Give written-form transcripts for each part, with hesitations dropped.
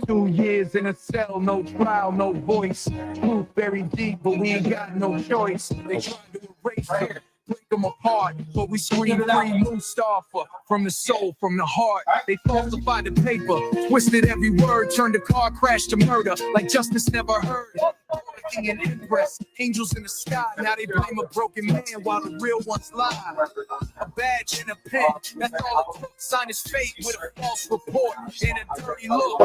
Two years in a cell, no trial, no voice. Proof very deep, but we ain't got no choice. They tried to erase her, break them apart, but we scream free Mustafa from the soul, from the heart. They falsified the paper, twisted every word, turned a car crash to murder, like justice never heard. And impress angels in the sky. Now they blame a broken man while the real ones lie. A badge and a pen, that's all it took. Sign his fate with a false report and a dirty look.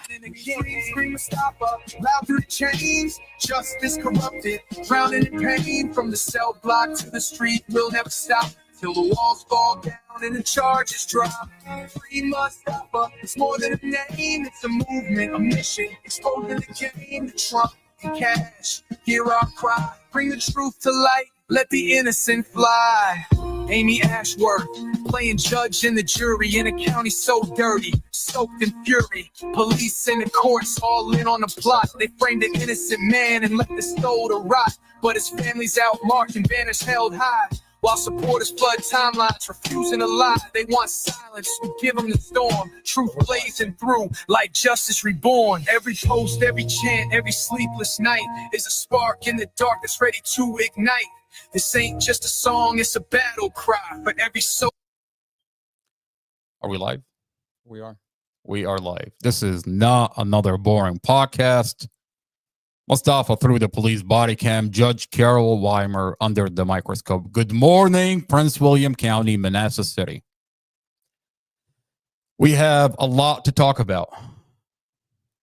And again, scream Mustafa, loud through the chains. Justice corrupted, drowning in pain. From the cell block to the street, we'll never stop till the walls fall down and the charges drop. Free Mustafa, it's more than a name, it's a movement, a mission, exposing the game to Trump and Cash. Hear our cry, bring the truth to light, let the innocent fly. Amy Ashworth, playing judge and the jury in a county so dirty, soaked in fury. Police in the courts all in on the plot. They framed an innocent man and left his soul to rot, but his family's out marked and banners held high. While supporters flood timelines, refusing to lie. They want silence, we give them the storm. Truth blazing through like justice reborn. Every post, every chant, every sleepless night is a spark in the dark that's ready to ignite. This ain't just a song, it's a battle cry for every soul. Are we live? We are. We are live. This is not another boring podcast. Mustafa through the police body cam, Judge Carol Weimer under the microscope. Good morning, Prince William County, Manassas City. We have a lot to talk about.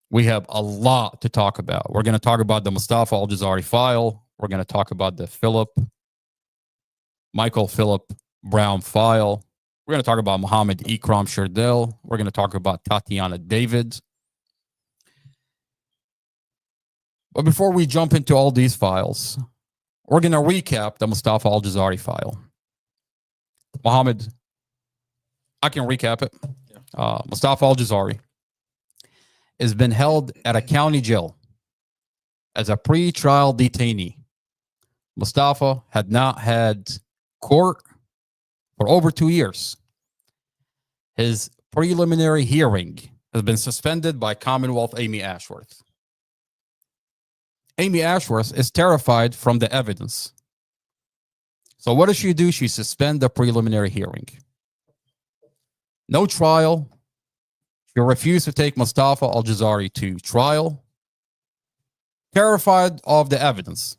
We're going to talk about the Mustafa ALJAZAIRI file. We're going to talk about the Michael Philip Brown file. We're going to talk about Mohammed Ikram Sherdel. We're going to talk about Tatiana David. But before we jump into all these files, we're going to recap the Mustafa ALJAZAIRI file. Mohammed, I can recap it. Mustafa ALJAZAIRI has been held at a county jail as a pre-trial detainee. Mustafa had not had court for over 2 years. His preliminary hearing has been suspended by Commonwealth Amy Ashworth. Amy Ashworth is terrified from the evidence. So what does she do? She suspends the preliminary hearing. No trial. She refused to take Mustafa ALJAZAIRI to trial. Terrified of the evidence.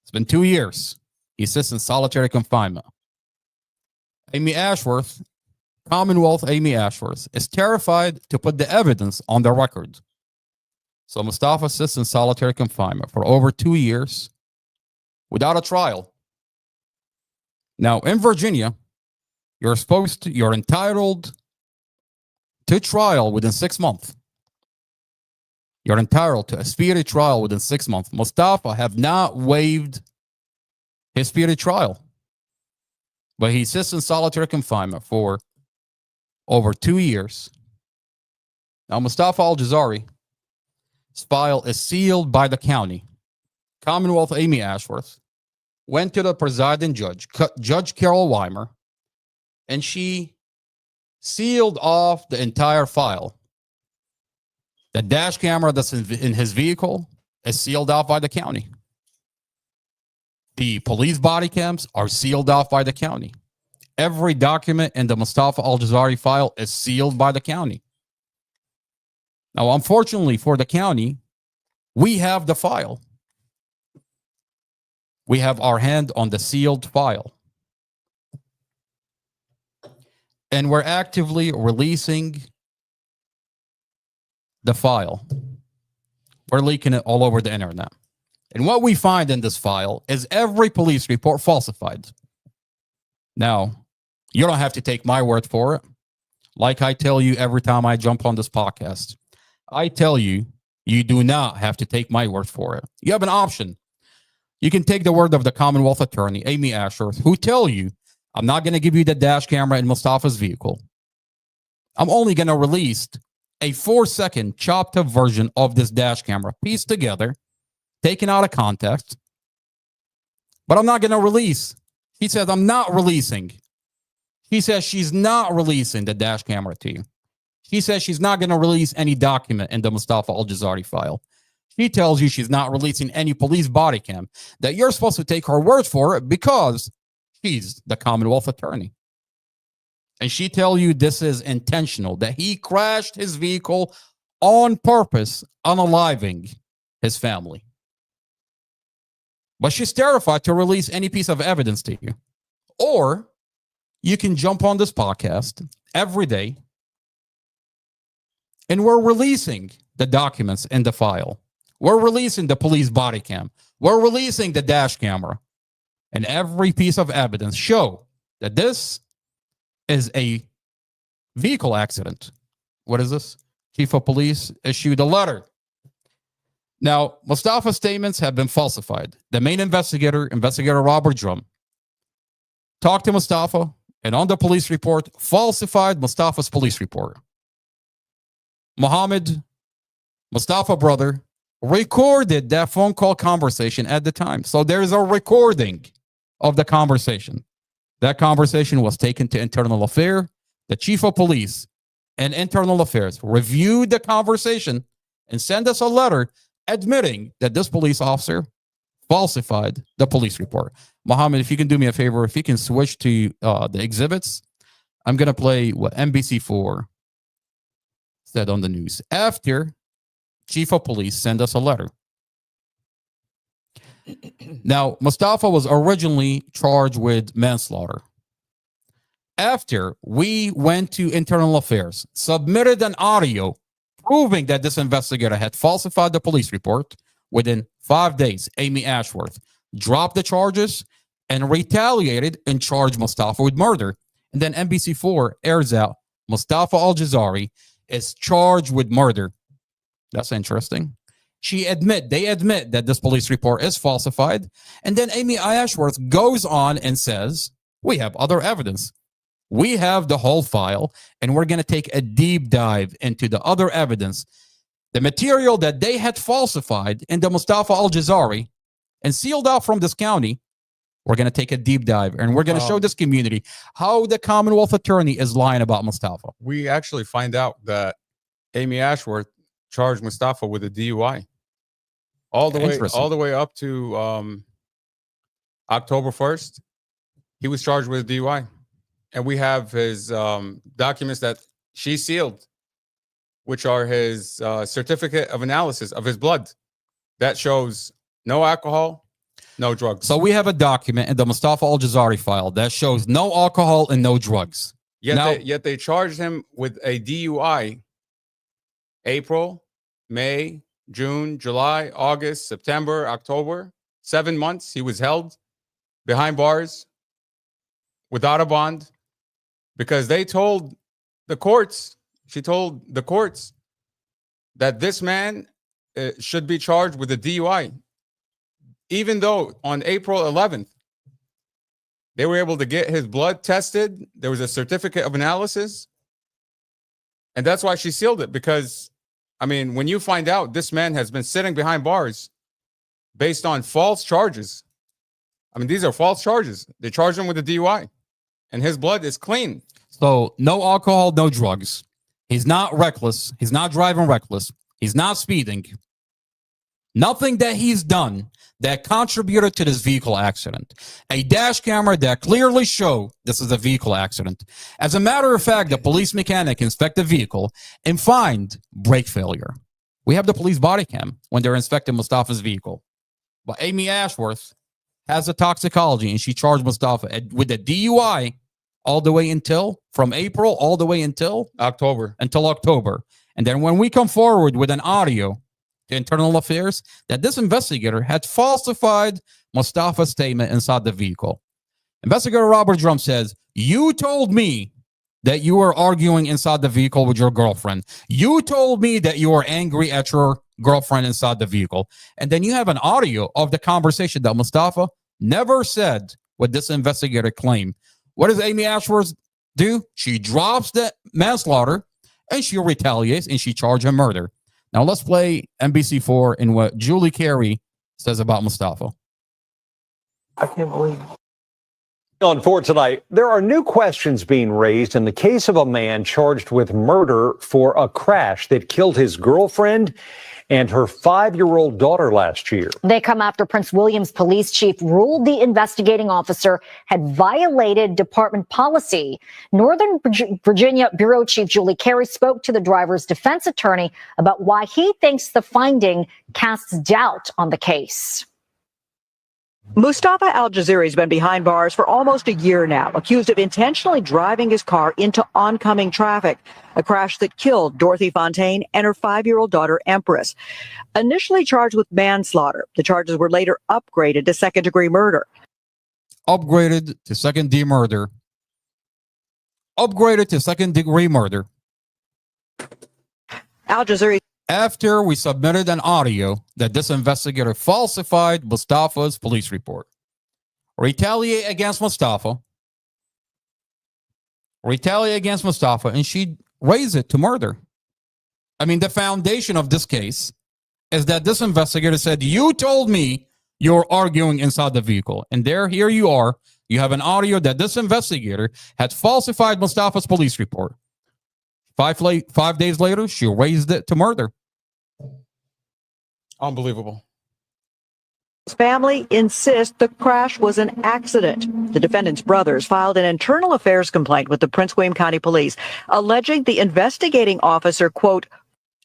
It's been 2 years. He sits in solitary confinement. Amy Ashworth, Commonwealth Amy Ashworth, is terrified to put the evidence on the record. So Mustafa sits in solitary confinement for over 2 years without a trial. Now, in Virginia, you're entitled to trial within 6 months. You're entitled to a speedy trial within 6 months. Mustafa have not waived his speedy trial, but he sits in solitary confinement for over 2 years. Now, Mustafa ALJAZAIRI, his file is sealed by the county. Commonwealth Amy Ashworth went to the presiding judge, Judge Carol Weimer, and she sealed off the entire file. The dash camera that's in his vehicle is sealed off by the county. The police body cams are sealed off by the county. Every document in the Mustafa ALJAZAIRI file is sealed by the county. Now, unfortunately for the county, we have the file. We have our hand on the sealed file. And we're actively releasing the file. We're leaking it all over the internet. And what we find in this file is every police report falsified. Now, you don't have to take my word for it. Like I tell you every time I jump on this podcast, I tell you, you do not have to take my word for it. You have an option. You can take the word of the Commonwealth Attorney, Amy Ashworth, who tell you I'm not going to give you the dash camera in Mustafa's vehicle. I'm only going to release a 4-second chopped up version of this dash camera pieced together, taken out of context. But I'm not going to release. He says, I'm not releasing. He says she's not releasing the dash camera to you. She says she's not going to release any document in the Mustafa ALJAZAIRI file. She tells you she's not releasing any police body cam, that you're supposed to take her word for it because she's the Commonwealth attorney. And she tells you this is intentional, that he crashed his vehicle on purpose, unaliving his family. But she's terrified to release any piece of evidence to you. Or you can jump on this podcast every day, and we're releasing the documents in the file. We're releasing the police body cam. We're releasing the dash camera. And every piece of evidence show that this is a vehicle accident. What is this? Chief of police issued a letter. Now, Mustafa's statements have been falsified. The main investigator, Investigator Robert Drum, talked to Mustafa, and on the police report, falsified Mustafa's police report. Mohammed, Mustafa brother, recorded that phone call conversation at the time. So there's a recording of the conversation. That conversation was taken to Internal Affairs. The chief of police and Internal Affairs reviewed the conversation and sent us a letter admitting that this police officer falsified the police report. Mohammed, if you can do me a favor, if you can switch to the exhibits, I'm going to play what NBC4 said on the news. After chief of police sent us a letter. Now, Mustafa was originally charged with manslaughter. After we went to Internal Affairs, submitted an audio proving that this investigator had falsified the police report, within 5 days, Amy Ashworth dropped the charges and retaliated and charged Mustafa with murder. And then NBC4 airs out Mustafa ALJAZAIRI is charged with murder. That's interesting. They admit that this police report is falsified. And then Amy Ashworth goes on and says, we have other evidence. We have the whole file, and we're going to take a deep dive into the other evidence, the material that they had falsified in the Mustafa ALJAZAIRI and sealed out from this county. We're going to take a deep dive, and we're going to show this community how the Commonwealth attorney is lying about Mustafa. We actually find out that Amy Ashworth charged Mustafa with a DUI all the way up to October 1st. He was charged with a DUI. And we have his documents that she sealed, which are his certificate of analysis of his blood. That shows no alcohol, no drugs. So we have a document in the Mustafa ALJAZAIRI file that shows no alcohol and no drugs. Yet they charged him with a DUI April, May, June, July, August, September, October. 7 months he was held behind bars without a bond because they told the courts, she told the courts that this man should be charged with a DUI. Even though on April 11th, they were able to get his blood tested. There was a certificate of analysis. And that's why she sealed it. Because, I mean, when you find out this man has been sitting behind bars based on false charges, I mean, these are false charges. They charged him with a DUI. And his blood is clean. So no alcohol, no drugs. He's not reckless. He's not driving reckless. He's not speeding. Nothing that he's done that contributed to this vehicle accident. A dash camera that clearly showed this is a vehicle accident. As a matter of fact, the police mechanic inspect the vehicle and find brake failure. We have the police body cam when they're inspecting Mustafa's vehicle. But Amy Ashworth has a toxicology, and she charged Mustafa with a DUI all the way until, from April all the way until October. And then when we come forward with an audio to Internal Affairs that this investigator had falsified Mustafa's statement inside the vehicle. Investigator Robert Drum says, you told me that you were arguing inside the vehicle with your girlfriend. You told me that you were angry at your girlfriend inside the vehicle. And then you have an audio of the conversation that Mustafa never said what this investigator claimed What does Amy Ashworth do? She drops the manslaughter and she retaliates and she charges him murder. Now let's play NBC4 and what Julie Carey says about Mustafa. I can't believe. On 4 tonight, there are new questions being raised in the case of a man charged with murder for a crash that killed his girlfriend and her 5-year-old daughter last year. They come after Prince William's police chief ruled the investigating officer had violated department policy. Northern Virginia Bureau Chief Julie Carey spoke to the driver's defense attorney about why he thinks the finding casts doubt on the case. Mustafa ALJAZAIRI has been behind bars for almost a year now, accused of intentionally driving his car into oncoming traffic, a crash that killed Dorothy Fontaine and her 5-year-old daughter, Empress. Initially charged with manslaughter, the charges were later upgraded to second-degree murder. Upgraded to second-degree murder. Upgraded to second-degree murder. ALJAZAIRI. After we submitted an audio that this investigator falsified Mustafa's police report. Retaliate against Mustafa, and she raised it to murder. I mean, the foundation of this case is that this investigator said, you told me you're arguing inside the vehicle. And here you are. You have an audio that this investigator had falsified Mustafa's police report. 5 days later, she raised it to murder. Unbelievable. His family insists the crash was an accident. The defendant's brothers filed an internal affairs complaint with the Prince William County Police, alleging the investigating officer, quote,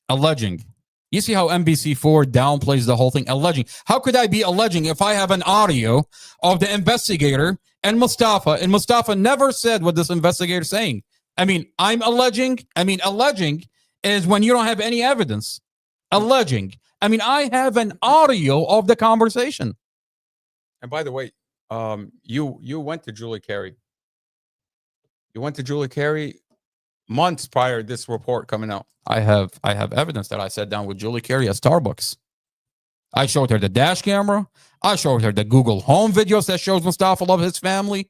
alleging. You see how NBC4 downplays the whole thing? Alleging. How could I be alleging if I have an audio of the investigator and Mustafa never said what this investigator is saying? I mean, I'm alleging. I mean, alleging is when you don't have any evidence. Alleging. I mean, I have an audio of the conversation. And by the way, you went to Julie Carey. You went to Julie Carey months prior to this report coming out. I have evidence that I sat down with Julie Carey at Starbucks. I showed her the dash camera. I showed her the Google Home videos that shows Mustafa love his family.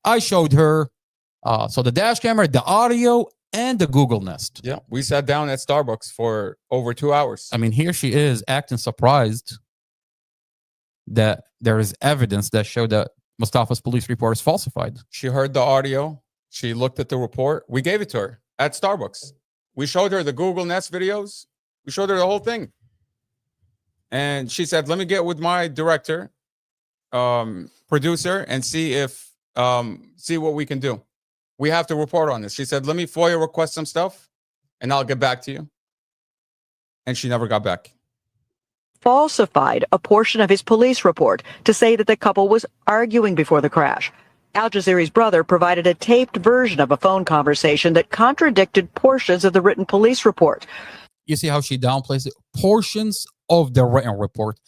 I showed her so the dash camera, the audio, and the Google Nest. Yeah, we sat down at Starbucks for over 2 hours. I mean, here she is acting surprised that there is evidence that showed that Mustafa's police report is falsified. She heard the audio. She looked at the report. We gave it to her at Starbucks. We showed her the Google Nest videos. We showed her the whole thing. And she said, let me get with my director, producer, and see what we can do. We have to report on this. She said, let me FOIA request some stuff and I'll get back to you. And she never got back. Falsified a portion of his police report to say that the couple was arguing before the crash. ALJAZAIRI's brother provided a taped version of a phone conversation that contradicted portions of the written police report. You see how she downplays it? Portions of the written report.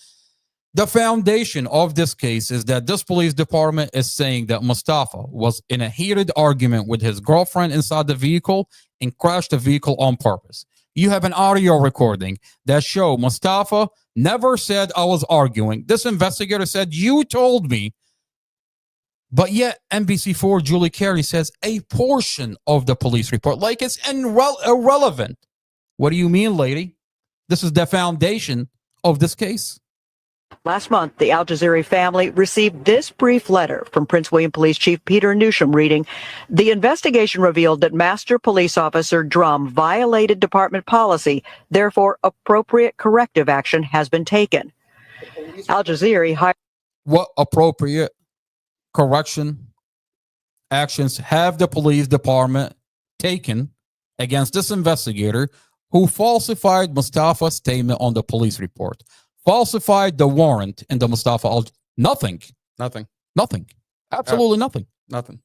The foundation of this case is that this police department is saying that Mustafa was in a heated argument with his girlfriend inside the vehicle and crashed the vehicle on purpose. You have an audio recording that shows Mustafa never said I was arguing. This investigator said, you told me. But yet NBC4 Julie Carey says a portion of the police report, like it's irrelevant. What do you mean, lady? This is the foundation of this case. Last month, the ALJAZAIRI family received this brief letter from Prince William Police Chief Peter Newsham reading, the investigation revealed that Master Police Officer Drum violated department policy, therefore appropriate corrective action has been taken. ALJAZAIRI hired... What appropriate correction actions have the police department taken against this investigator who falsified Mustafa's statement on the police report? Falsified the warrant in the Mustafa Nothing. Absolutely nothing.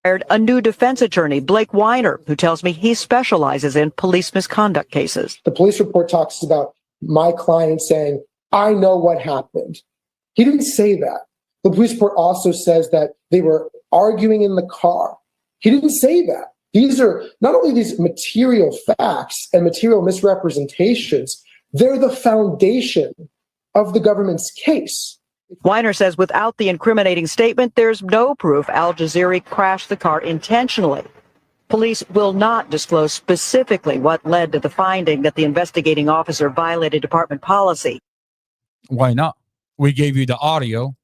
Hired a new defense attorney, Blake Weiner, who tells me he specializes in police misconduct cases. The police report talks about my client saying, I know what happened. He didn't say that. The police report also says that they were arguing in the car. He didn't say that. These are not only these material facts and material misrepresentations, they're the foundation of the government's case. Weiner says without the incriminating statement, there's no proof Al-Jaziri crashed the car intentionally. Police will not disclose specifically what led to the finding that the investigating officer violated department policy. Why not? We gave you the audio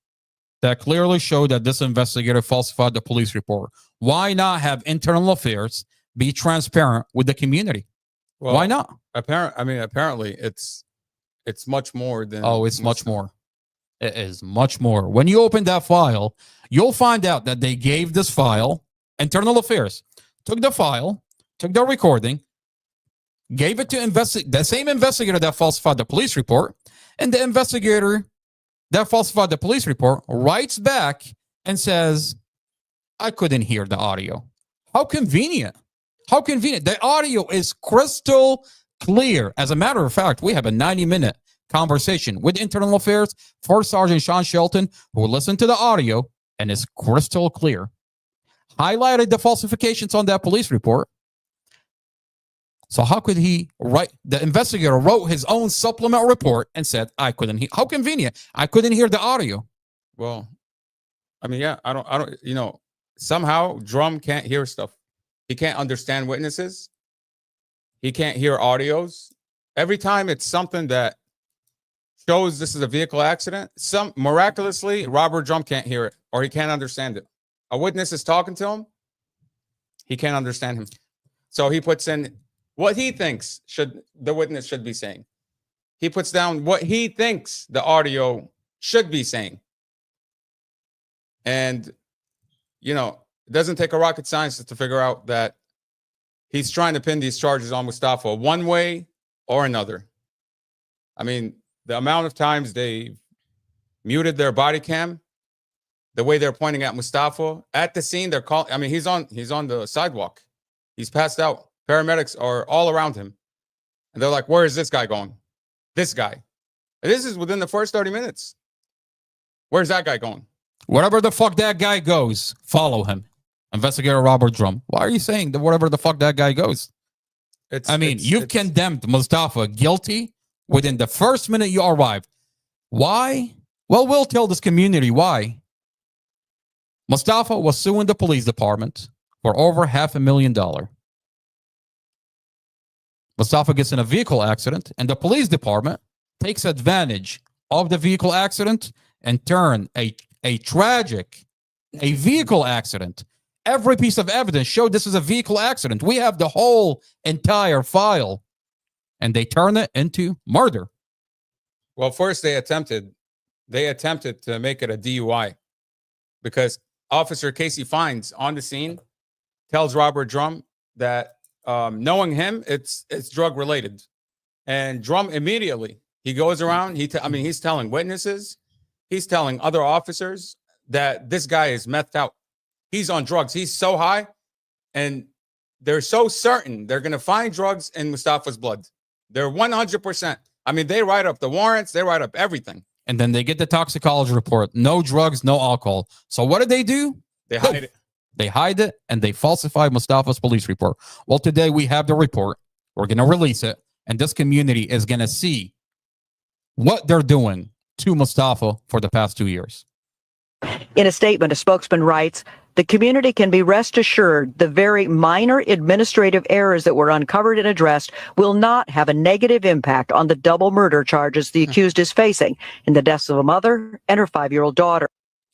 that clearly showed that this investigator falsified the police report. Why not have internal affairs be transparent with the community? Well, why not? Apparently it's much more than. Oh, it's much more. It is much more. When you open that file, you'll find out that they gave this file, internal affairs, took the file, took the recording, gave it to the same investigator that falsified the police report, and the investigator that falsified the police report writes back and says, I couldn't hear the audio. How convenient. How convenient. The audio is crystal clear. As a matter of fact, we have a 90-minute conversation with Internal Affairs, First Sergeant Sean Shelton, who listened to the audio and is crystal clear. Highlighted the falsifications on that police report. So how could he write? The investigator wrote his own supplemental report and said, I couldn't hear. How convenient. I couldn't hear the audio. Well, yeah, I don't, somehow Drum can't hear stuff. He can't understand witnesses. He can't hear audios. Every time it's something that shows this is a vehicle accident, miraculously, Robert Drum can't hear it or he can't understand it. A witness is talking to him. He can't understand him. So he puts in what he thinks the witness should be saying. He puts down what he thinks the audio should be saying. And, it doesn't take a rocket scientist to figure out that he's trying to pin these charges on Mustafa one way or another. The amount of times they've muted their body cam, the way they're pointing at Mustafa at the scene, they're calling. He's on the sidewalk. He's passed out. Paramedics are all around him. And they're like, where is this guy going? This guy. And this is within the first 30 minutes. Where's that guy going? Wherever the fuck that guy goes, follow him. Investigator Robert Drum. Why are you saying that wherever the fuck that guy goes? You've condemned Mustafa guilty within the first minute you arrived. Why? Well, we'll tell this community why. Mustafa was suing the police department for over $500,000. Mustafa gets in a vehicle accident, and the police department takes advantage of the vehicle accident and turn a vehicle accident. Every piece of evidence showed this is a vehicle accident. We have the whole entire file, and they turn it into murder. Well, first they attempted to make it a DUI because Officer Casey Fines on the scene tells Robert Drum that knowing him, it's drug related, and Drum immediately he goes around. He's telling witnesses, he's telling other officers that this guy is methed out. He's on drugs. He's so high, and they're so certain they're going to find drugs in Mustafa's blood. They're 100%. They write up the warrants. They write up everything. And then they get the toxicology report. No drugs, no alcohol. So what do? They hide it. They hide it, and they falsify Mustafa's police report. Well, today we have the report. We're going to release it, and this community is going to see what they're doing to Mustafa for the past 2 years. In a statement, a spokesman writes, the community can be rest assured the very minor administrative errors that were uncovered and addressed will not have a negative impact on the double murder charges the accused is facing in the deaths of a mother and her 5-year-old daughter.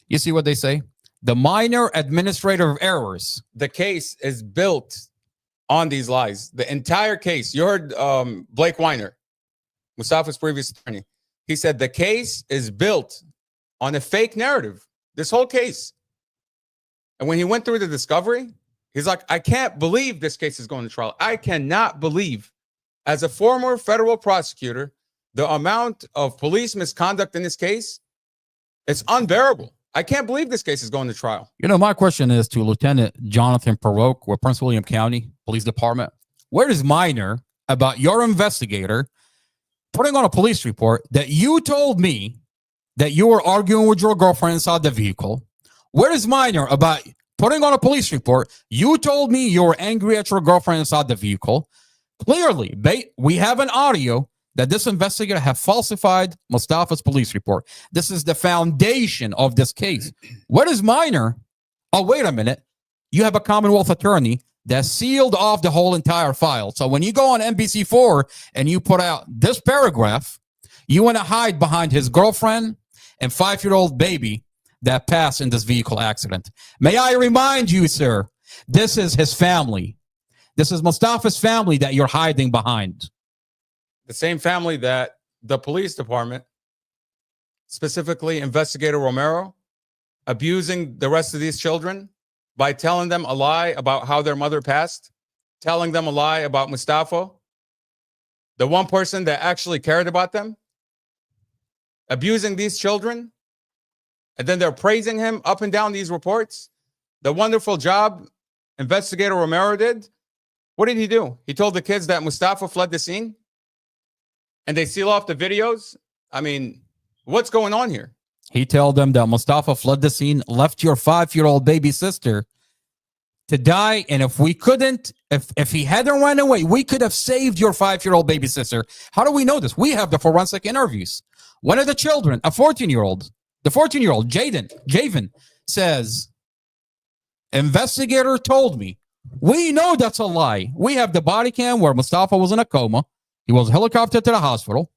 You see what they say? The minor administrative errors. The case is built on these lies. The entire case. You heard Blake Weiner, Mustafa's previous attorney. He said the case is built on a fake narrative. This whole case. And when he went through the discovery, he's like, I can't believe this case is going to trial. I cannot believe, as a former federal prosecutor, the amount of police misconduct in this case, it's unbearable. I can't believe this case is going to trial. My question is to Lieutenant Jonathan Perot with Prince William County Police Department. Where is minor about your investigator putting on a police report that you told me that you were arguing with your girlfriend inside the vehicle? Where is minor about putting on a police report? You told me you were angry at your girlfriend inside the vehicle. Clearly, we have an audio that this investigator have falsified Mustafa's police report. This is the foundation of this case. What is minor? Oh, wait a minute. You have a Commonwealth attorney that sealed off the whole entire file. So when you go on NBC4 and you put out this paragraph, you want to hide behind his girlfriend and 5-year-old baby that passed in this vehicle accident. May I remind you, sir, this is his family. This is Mustafa's family that you're hiding behind. The same family that the police department, specifically Investigator Romero, abusing the rest of these children by telling them a lie about how their mother passed, telling them a lie about Mustafa, the one person that actually cared about them, abusing these children, and then they're praising him up and down these reports. The wonderful job Investigator Romero did. What did he do? He told the kids that Mustafa fled the scene, and they seal off the videos. I mean, what's going on here? He told them that Mustafa fled the scene, left your 5-year-old baby sister to die. And if we couldn't, if he hadn't run away, we could have saved your 5-year-old baby sister. How do we know this? We have the forensic interviews. One of the children, a 14-year-old, the 14-year-old, Javen, says, investigator told me. We know that's a lie. We have the body cam where Mustafa was in a coma. He was helicoptered to the hospital.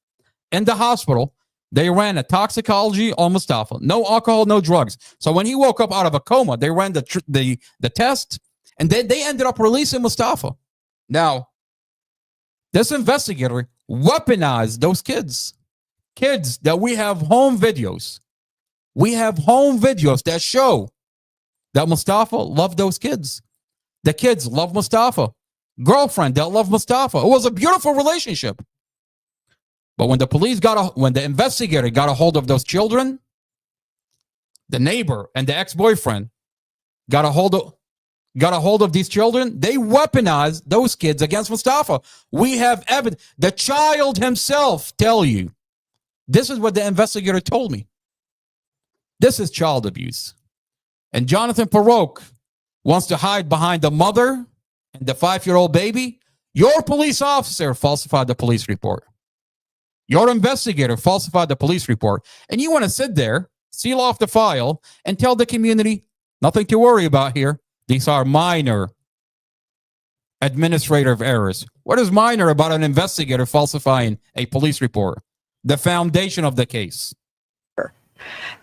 In the hospital, they ran a toxicology on Mustafa. No alcohol, no drugs. So when he woke up out of a coma, they ran the test, and they ended up releasing Mustafa. Now, this investigator weaponized those kids that we have home videos. We have home videos that show that Mustafa loved those kids. The kids love Mustafa. Girlfriend that loved Mustafa. It was a beautiful relationship. But when the investigator got a hold of those children, the neighbor and the ex-boyfriend got a hold of these children, they weaponized those kids against Mustafa. We have evidence. The child himself tell you. This is what the investigator told me. This is child abuse. And Jonathan Perroque wants to hide behind the mother and the 5-year-old baby. Your police officer falsified the police report. Your investigator falsified the police report. And you want to sit there, seal off the file, and tell the community, nothing to worry about here. These are minor administrative errors. What is minor about an investigator falsifying a police report? The foundation of the case.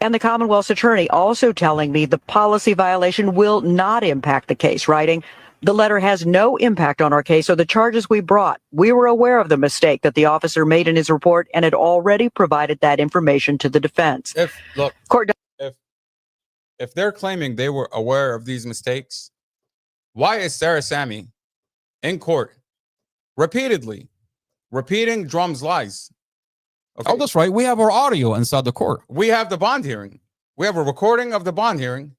And the Commonwealth's attorney also telling me the policy violation will not impact the case, writing, the letter has no impact on our case or the charges we brought. We were aware of the mistake that the officer made in his report and had already provided that information to the defense. If they're claiming they were aware of these mistakes, why is Sarah Sammy in court repeatedly repeating Drum's lies? Okay. Oh, that's right. We have our audio inside the court. We have the bond hearing. We have a recording of the bond hearing.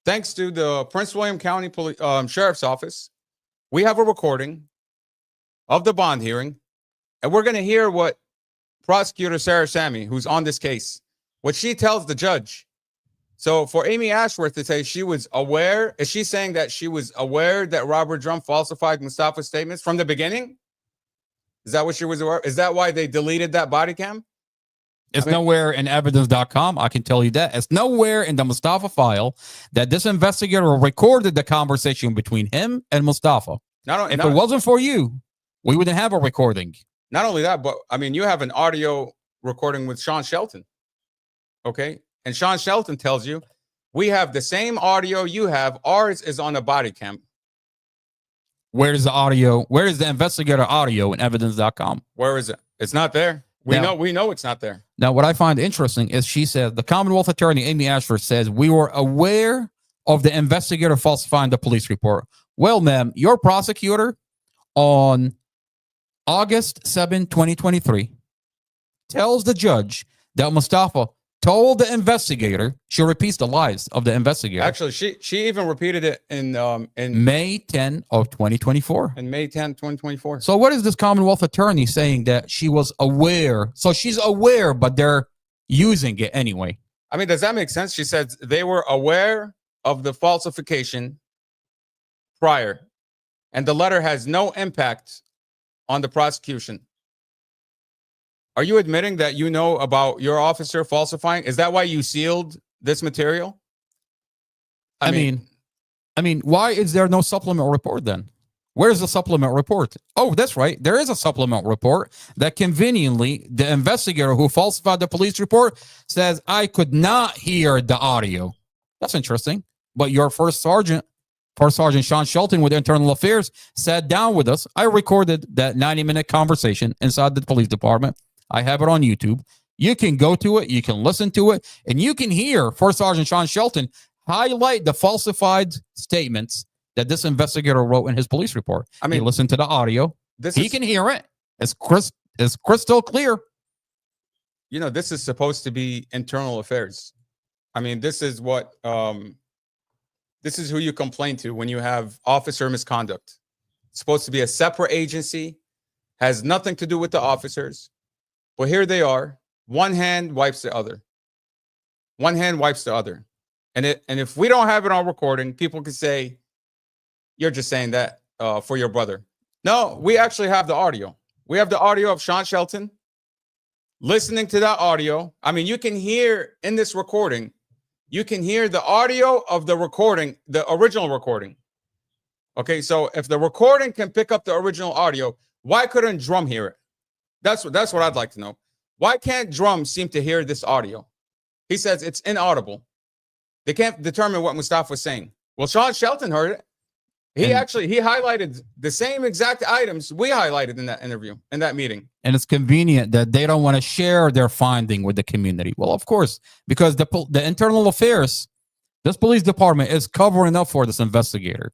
Thanks to the Prince William County Sheriff's Office, we have a recording of the bond hearing, and we're going to hear what Prosecutor Sarah Sammy, who's on this case, what she tells the judge. So for Amy Ashworth to say she was aware, is she saying that she was aware that Robert Drum falsified Mustafa's statements from the beginning? Is that what she was aware? Is that why they deleted that body cam? It's nowhere in evidence.com. I can tell you that. It's nowhere in the Mustafa file that this investigator recorded the conversation between him and Mustafa. If it wasn't for you, we wouldn't have a recording. Not only that, but I mean, you have an audio recording with Sean Shelton. Okay. And Sean Shelton tells you, we have the same audio you have. Ours is on a body cam. Where is the audio? Where is the investigator audio in evidence.com? Where is it? It's not there. We know it's not there. Now, what I find interesting is she said, the Commonwealth attorney, Amy Ashford, says, we were aware of the investigator falsifying the police report. Well, ma'am, your prosecutor on August 7, 2023, tells the judge that Mustafa told the investigator, she repeats the lies of the investigator. Actually, she even repeated it in May 10 of 2024. In May 10, 2024. So what is this Commonwealth attorney saying that she was aware? So she's aware, but they're using it anyway. I mean, does that make sense? She said they were aware of the falsification prior, and the letter has no impact on the prosecution. Are you admitting that you know about your officer falsifying? Is that why you sealed this material? I mean, why is there no supplement report then? Where's the supplement report? Oh, that's right. There is a supplement report that conveniently the investigator who falsified the police report says, I could not hear the audio. That's interesting. But your First Sergeant Sean Shelton with Internal Affairs sat down with us. I recorded that 90-minute conversation inside the police department. I have it on YouTube. You can go to it. You can listen to it. And you can hear First Sergeant Sean Shelton highlight the falsified statements that this investigator wrote in his police report. I mean, listen to the audio. He can hear it. It's crystal clear. You know, this is supposed to be internal affairs. I mean, this is what this is who you complain to when you have officer misconduct. It's supposed to be a separate agency, has nothing to do with the officers. But here they are. One hand wipes the other. One hand wipes the other. And if we don't have it on recording, people can say, you're just saying that for your brother. No, we actually have the audio. We have the audio of Sean Shelton listening to that audio. I mean, you can hear in this recording, you can hear the audio of the recording, the original recording. Okay, so if the recording can pick up the original audio, why couldn't Drum hear it? That's what I'd like to know. Why can't Drum seem to hear this audio? He says it's inaudible. They can't determine what Mustafa was saying. Well, Sean Shelton heard it. He highlighted the same exact items we highlighted in that interview, in that meeting. And it's convenient that they don't want to share their finding with the community. Well, of course, because the internal affairs, this police department is covering up for this investigator.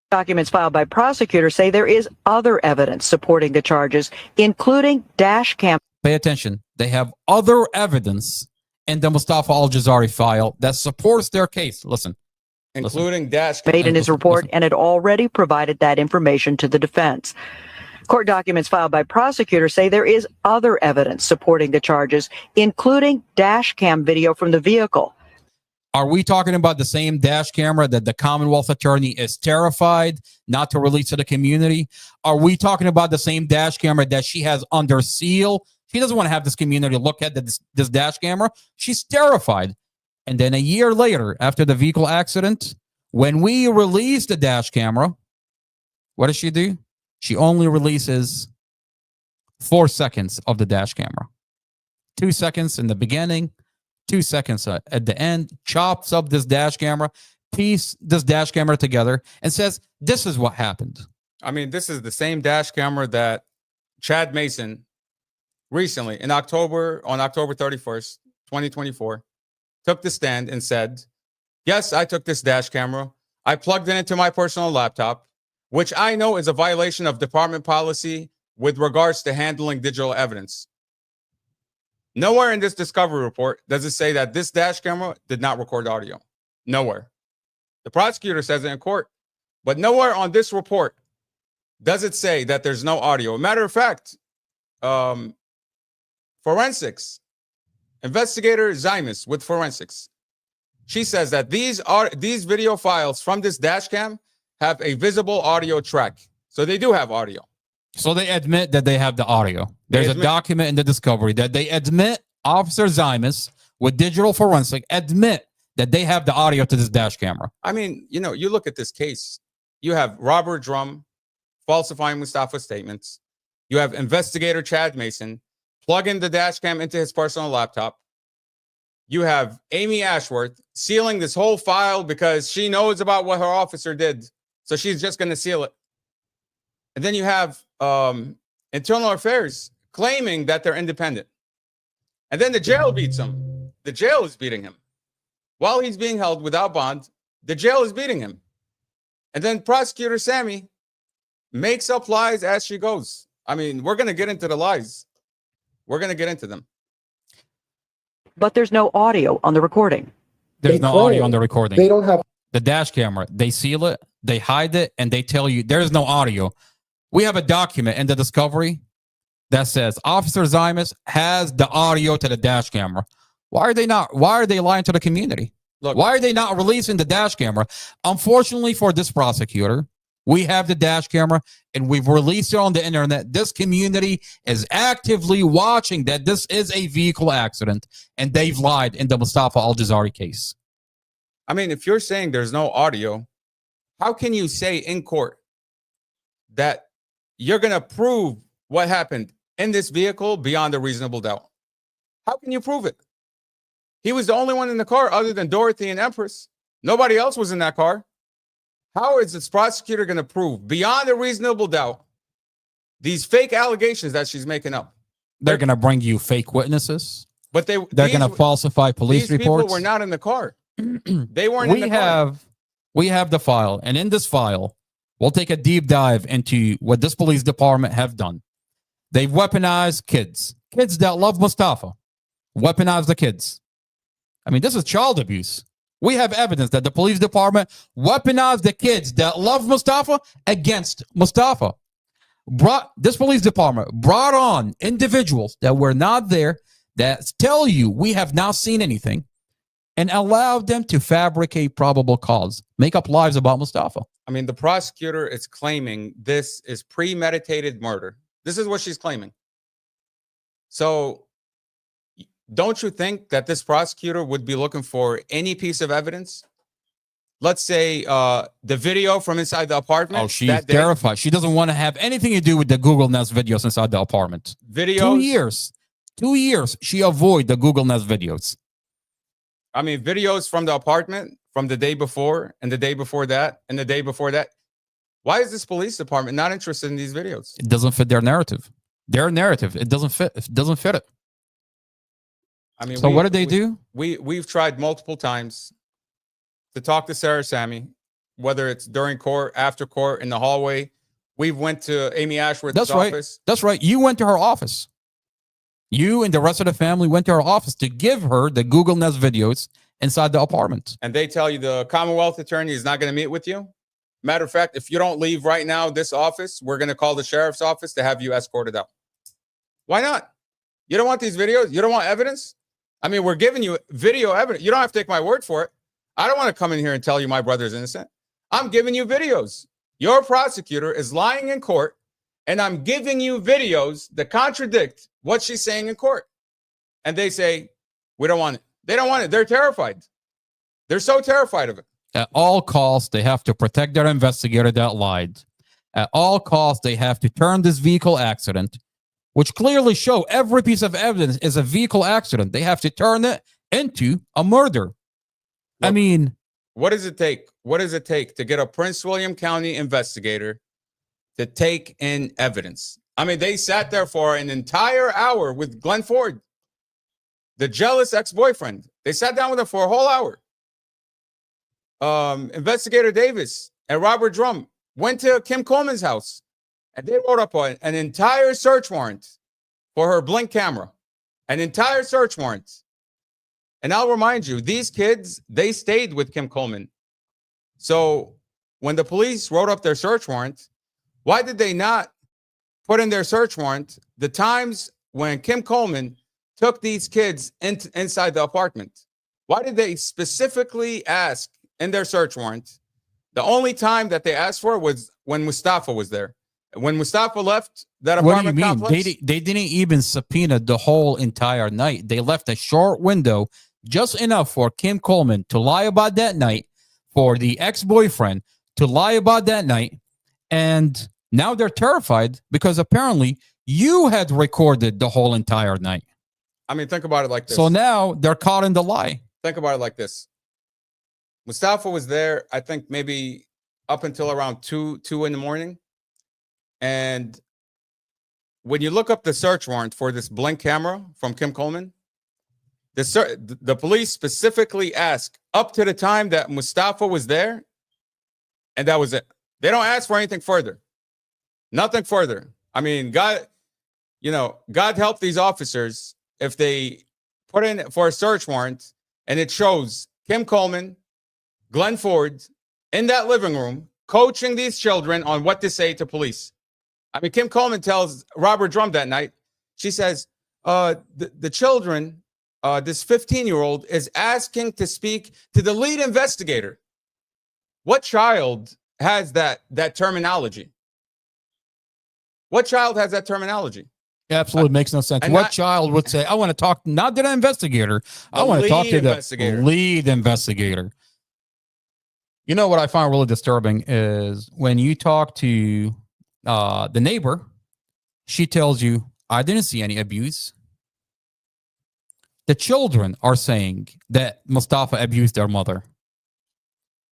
Documents filed by prosecutors say there is other evidence supporting the charges, including dash cam. Pay attention. They have other evidence in the Mustafa ALJAZAIRI file that supports their case. Listen. Including dash made in his report and had already provided that information to the defense. Court documents filed by prosecutors say there is other evidence supporting the charges, including dash cam video from the vehicle. Are we talking about the same dash camera that the Commonwealth attorney is terrified not to release to the community? Are we talking about the same dash camera that she has under seal? She doesn't want to have this community look at this dash camera. She's terrified. And then a year later, after the vehicle accident, when we release the dash camera, what does she do? She only releases 4 seconds of the dash camera. 2 seconds in the beginning, 2 seconds at the end, chops up this dash camera, piece this dash camera together, and says, this is what happened. I mean, this is the same dash camera that Chad Mason recently, on October 31st, 2024, took the stand and said, yes, I took this dash camera. I plugged it into my personal laptop, which I know is a violation of department policy with regards to handling digital evidence. Nowhere in this discovery report does it say that this dash camera did not record audio. Nowhere. The prosecutor says it in court, but nowhere on this report does it say that there's no audio. Matter of fact, forensics, investigator Zymus with forensics, she says that these video files from this dash cam have a visible audio track. So they do have audio. So they admit that they have the audio. There's a document in the discovery that they admit, Officer Zymus with digital forensic admit that they have the audio to this dash camera. I mean, you know, you look at this case, you have Robert Drum falsifying Mustafa's statements. You have investigator Chad Mason plugging the dash cam into his personal laptop. You have Amy Ashworth sealing this whole file because she knows about what her officer did. So she's just going to seal it. And then you have Internal Affairs claiming that they're independent. And then the jail beats him. The jail is beating him. While he's being held without bond, the jail is beating him. And then Prosecutor Sammy makes up lies as she goes. I mean, we're going to get into the lies. We're going to get into them. But there's no audio on the recording. There's no audio on the recording. They don't have the dash camera. They seal it, they hide it, and they tell you there's no audio. We have a document in the discovery that says Officer Zymus has the audio to the dash camera. Why are they not? Why are they lying to the community? Look, why are they not releasing the dash camera? Unfortunately for this prosecutor, We have the dash camera, and we've released it on the internet. This community is actively watching that this is a vehicle accident, and they've lied in the Mustafa ALJAZAIRI case. I mean, if you're saying there's no audio, how can you say in court that you're going to prove what happened in this vehicle beyond a reasonable doubt? How can you prove it? He was the only one in the car other than Dorothy and Empress. Nobody else was in that car. How is this prosecutor going to prove beyond a reasonable doubt these fake allegations that she's making up? They're going to bring you fake witnesses. But They're going to falsify police these reports. People were not in the car. They weren't in the car. We have the file, and in this file, we'll take a deep dive into what this police department have done. They've weaponized kids that love Mustafa, weaponize the kids. I mean, this is child abuse. We have evidence that the police department weaponized the kids that love Mustafa against Mustafa. This police department brought on individuals that were not there, that tell you we have not seen anything, and allowed them to fabricate probable cause, make up lies about Mustafa. I mean, the prosecutor is claiming this is premeditated murder. This is what she's claiming. So don't you think that this prosecutor would be looking for any piece of evidence? Let's say the video from inside the apartment. Oh, she's terrified. She doesn't want to have anything to do with the Google Nest videos inside the apartment. Videos. 2 years, she avoided the Google Nest videos. I mean, videos from the apartment from the day before and the day before that and the day before that. Why is this police department not interested in these videos? It doesn't fit their narrative. Their narrative, it doesn't fit. It doesn't fit it. I mean, so what did they do? We've tried multiple times to talk to Sarah Sammy, whether it's during court, after court, in the hallway. We went to Amy Ashworth's office. That's right. You went to her office. You and the rest of the family went to her office to give her the Google Nest videos inside the apartment. And they tell you the Commonwealth attorney is not going to meet with you. Matter of fact, if you don't leave right now this office, we're going to call the sheriff's office to have you escorted out. Why not? You don't want these videos? You don't want evidence? I mean, we're giving you video evidence. You don't have to take my word for it. I don't want to come in here and tell you my brother is innocent. I'm giving you videos. Your prosecutor is lying in court, and I'm giving you videos that contradict what she's saying in court. And they say, we don't want it. They don't want it. They're terrified. They're so terrified of it. At all costs, they have to protect their investigator that lied. At all costs, they have to turn this vehicle accident, which clearly show every piece of evidence is a vehicle accident. They have to turn it into a murder. Look, I mean, what does it take? What does it take to get a Prince William County investigator to take in evidence? I mean, they sat there for an entire hour with Glenn Ford, the jealous ex-boyfriend. They sat down with him for a whole hour. Investigator Davis and Robert Drum went to Kim Coleman's house, and they wrote up an entire search warrant for her Blink camera, an entire search warrant. And I'll remind you, these kids, they stayed with Kim Coleman. So when the police wrote up their search warrant, why did they not put in their search warrant the times when Kim Coleman took these kids inside the apartment? Why did they specifically ask in their search warrant? The only time that they asked for was when Mustafa was there. When Mustafa left that apartment complex. They didn't even subpoena the whole entire night. They left a short window, just enough for Kim Coleman to lie about that night, for the ex-boyfriend to lie about that night. And now they're terrified because apparently you had recorded the whole entire night. I mean, think about it like this. So now they're caught in the lie. Think about it like this. Mustafa was there, I think maybe up until around 2 in the morning. And when you look up the search warrant for this Blink camera from Kim Coleman, the police specifically ask up to the time that Mustafa was there, and that was it. They don't ask for anything further. Nothing further. I mean, God help these officers if they put in for a search warrant and it shows Kim Coleman, Glenn Ford in that living room coaching these children on what to say to police. I mean, Kim Coleman tells Robert Drum that night, she says, the children, this 15-year-old is asking to speak to the lead investigator. What child has that terminology? What child has that terminology? Absolutely makes no sense. And What not- child would say, I want to talk not to the investigator, I want to talk to the lead investigator. You know what I find really disturbing is when you talk to the neighbor, she tells you, I didn't see any abuse. The children are saying that Mustafa abused their mother.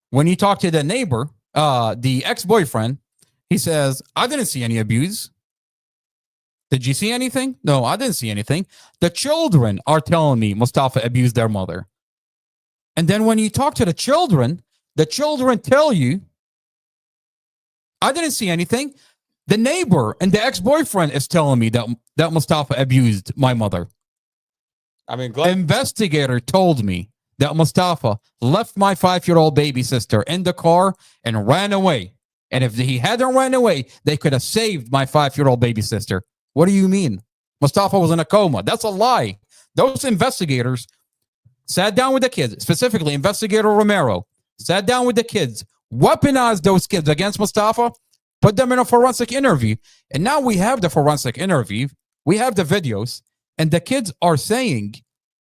When you talk to the neighbor, the ex-boyfriend, he says, I didn't see any abuse. Did you see anything? No, I didn't see anything. The children are telling me Mustafa abused their mother. And then when you talk to the children tell you, I didn't see anything. The neighbor and the ex-boyfriend is telling me that Mustafa abused my mother. I mean, investigator told me that Mustafa left my 5-year-old baby sister in the car and ran away. And if he hadn't ran away, they could have saved my 5-year-old baby sister. What do you mean? Mustafa was in a coma. That's a lie. Those investigators sat down with the kids, specifically Investigator Romero, sat down with the kids, weaponized those kids against Mustafa, put them in a forensic interview. And now we have the forensic interview. We have the videos. And the kids are saying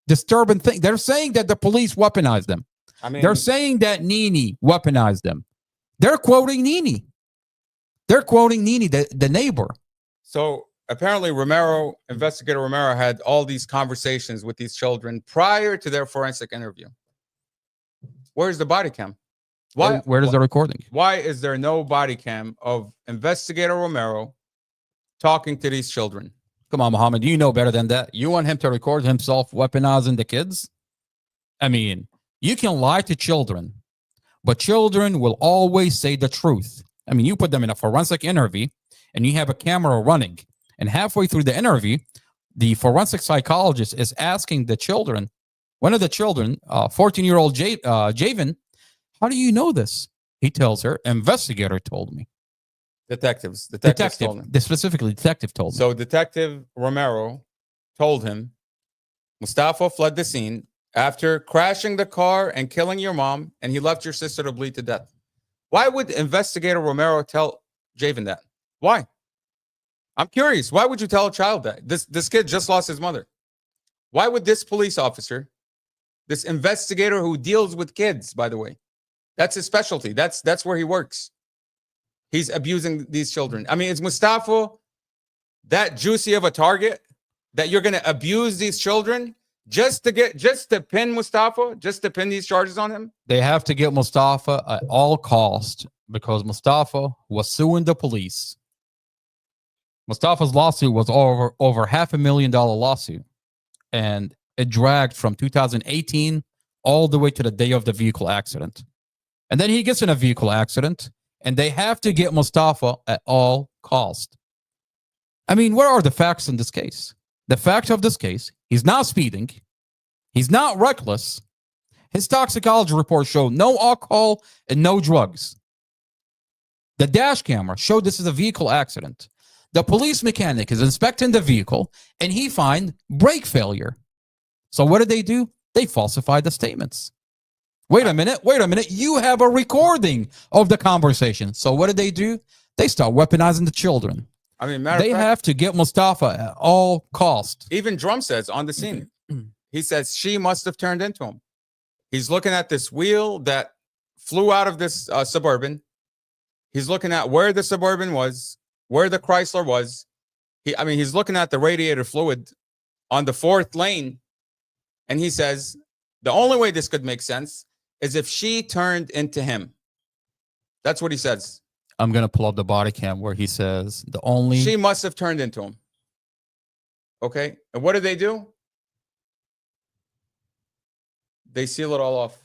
disturbing things. They're saying that the police weaponized them. I mean, they're saying that Nini weaponized them. They're quoting Nini. They're quoting Nini, the neighbor. So apparently Investigator Romero had all these conversations with these children prior to their forensic interview. Where's the body cam? Where is the recording? Why is there no body cam of Investigator Romero talking to these children? Come on, Muhammad, you know better than that. You want him to record himself weaponizing the kids? I mean, you can lie to children, but children will always say the truth. I mean, you put them in a forensic interview and you have a camera running, and halfway through the interview, the forensic psychologist is asking the children, one of the children, 14-year-old Javen, how do you know this? He tells her, investigator told me. Detective, told him. Specifically, detective told me. So Detective Romero told him, Mustafa fled the scene after crashing the car and killing your mom, and he left your sister to bleed to death. Why would Investigator Romero tell Javen that? Why? I'm curious. Why would you tell a child that? This kid just lost his mother. Why would this police officer, this investigator who deals with kids, by the way, that's his specialty. That's where he works. He's abusing these children. I mean, is Mustafa that juicy of a target that you're going to abuse these children just to pin Mustafa, just to pin these charges on him? They have to get Mustafa at all cost because Mustafa was suing the police. Mustafa's lawsuit was over $500,000 lawsuit, and it dragged from 2018 all the way to the day of the vehicle accident. And then he gets in a vehicle accident, and they have to get Mustafa at all cost. I mean, what are the facts in this case? The facts of this case, he's not speeding. He's not reckless. His toxicology report showed no alcohol and no drugs. The dash camera showed this is a vehicle accident. The police mechanic is inspecting the vehicle, and he finds brake failure. So what do? They falsified the statements. Wait a minute. You have a recording of the conversation. So what do? They start weaponizing the children. I mean, they have to get Mustafa at all cost. Even Drum says on the scene, he says she must have turned into him. He's looking at this wheel that flew out of this Suburban. He's looking at where the Suburban was, where the Chrysler was. He's looking at the radiator fluid on the 4th lane. And he says, the only way this could make sense is if she turned into him. That's what he says. I'm going to pull up the body cam where he says she must have turned into him. Okay. And what do? They seal it all off.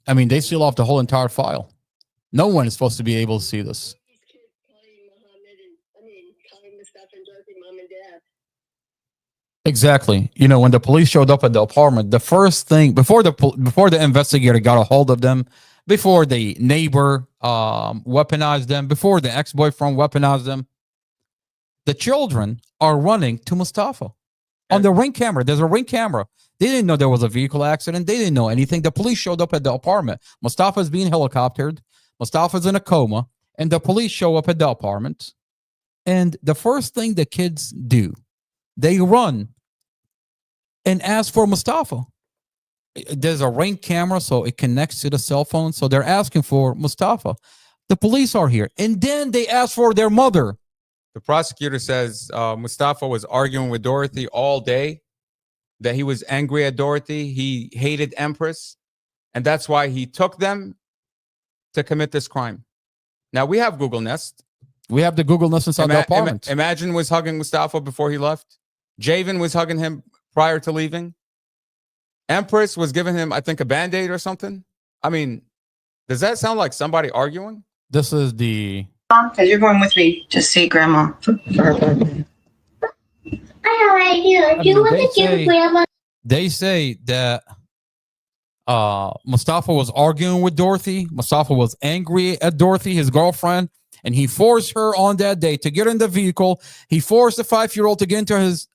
I mean, they seal off the whole entire file. No one is supposed to be able to see this. Exactly. You know, when the police showed up at the apartment, the first thing before the investigator got a hold of them, before the neighbor weaponized them, before the ex-boyfriend weaponized them, the children are running to Mustafa on the Ring camera. There's a Ring camera. They didn't know there was a vehicle accident. They didn't know anything. The police showed up at the apartment. Mustafa is being helicoptered. Mustafa's in a coma, and the police show up at the apartment. And the first thing the kids do, they run and ask for Mustafa. There's a Ring camera, so it connects to the cell phone. So they're asking for Mustafa. The police are here. And then they ask for their mother. The prosecutor says Mustafa was arguing with Dorothy all day, that he was angry at Dorothy. He hated Empress. And that's why he took them to commit this crime. Now, we have Google Nest. We have the Google Nest inside the apartment. Imagine was hugging Mustafa before he left. Javen was hugging him prior to leaving. Empress was giving him, I think, a Band-Aid or something. I mean, does that sound like somebody arguing? This is the... Because you're going with me to see Grandma for her birthday. They say that Mustafa was arguing with Dorothy. Mustafa was angry at Dorothy, his girlfriend, and he forced her on that day to get in the vehicle. He forced the 5-year-old to get into his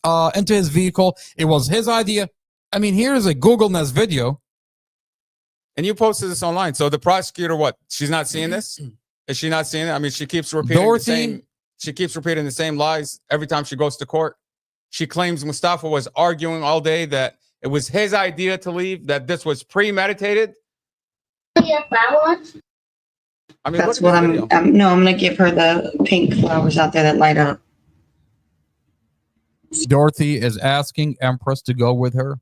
vehicle. It was his idea. I mean, here's a Google Nest video. And you posted this online. So the prosecutor, what? She's not seeing this? Is she not seeing it? I mean, she keeps repeating the same lies every time she goes to court. She claims Mustafa was arguing all day, that it was his idea to leave, that this was premeditated. Flowers? I mean, That's what I'm going to give her the pink flowers out there that light up. Dorothy is asking Empress to go with her.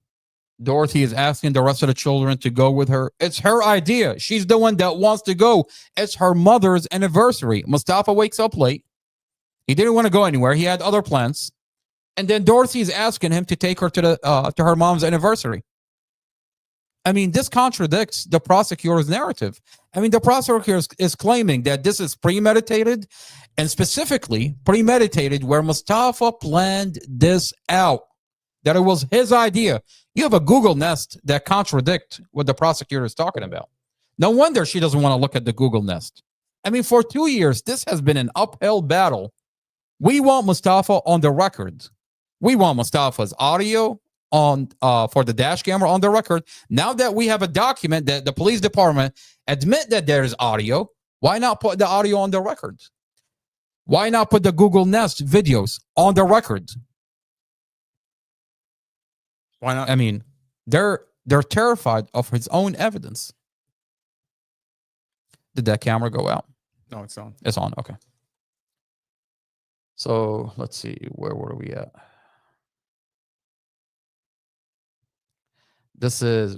Dorothy is asking the rest of the children to go with her. It's her idea. She's the one that wants to go. It's her mother's anniversary. Mustafa wakes up late. He didn't want to go anywhere. He had other plans. And then Dorothy is asking him to take her to her mom's anniversary. I mean, this contradicts the prosecutor's narrative. I mean, the prosecutor is claiming that this is premeditated, and specifically premeditated where Mustafa planned this out, that it was his idea. You have a Google Nest that contradicts what the prosecutor is talking about. No wonder she doesn't want to look at the Google Nest. I mean, for 2 years, this has been an uphill battle. We want Mustafa on the record. We want Mustafa's audio on for the dash camera on the record. Now that we have a document that the police department admit that there is audio, why not put the audio on the record? Why not put the Google Nest videos on the record? Why not? I mean, they're terrified of his own evidence. Did that camera go out? No, it's on. It's on. Okay. So let's see, where were we at?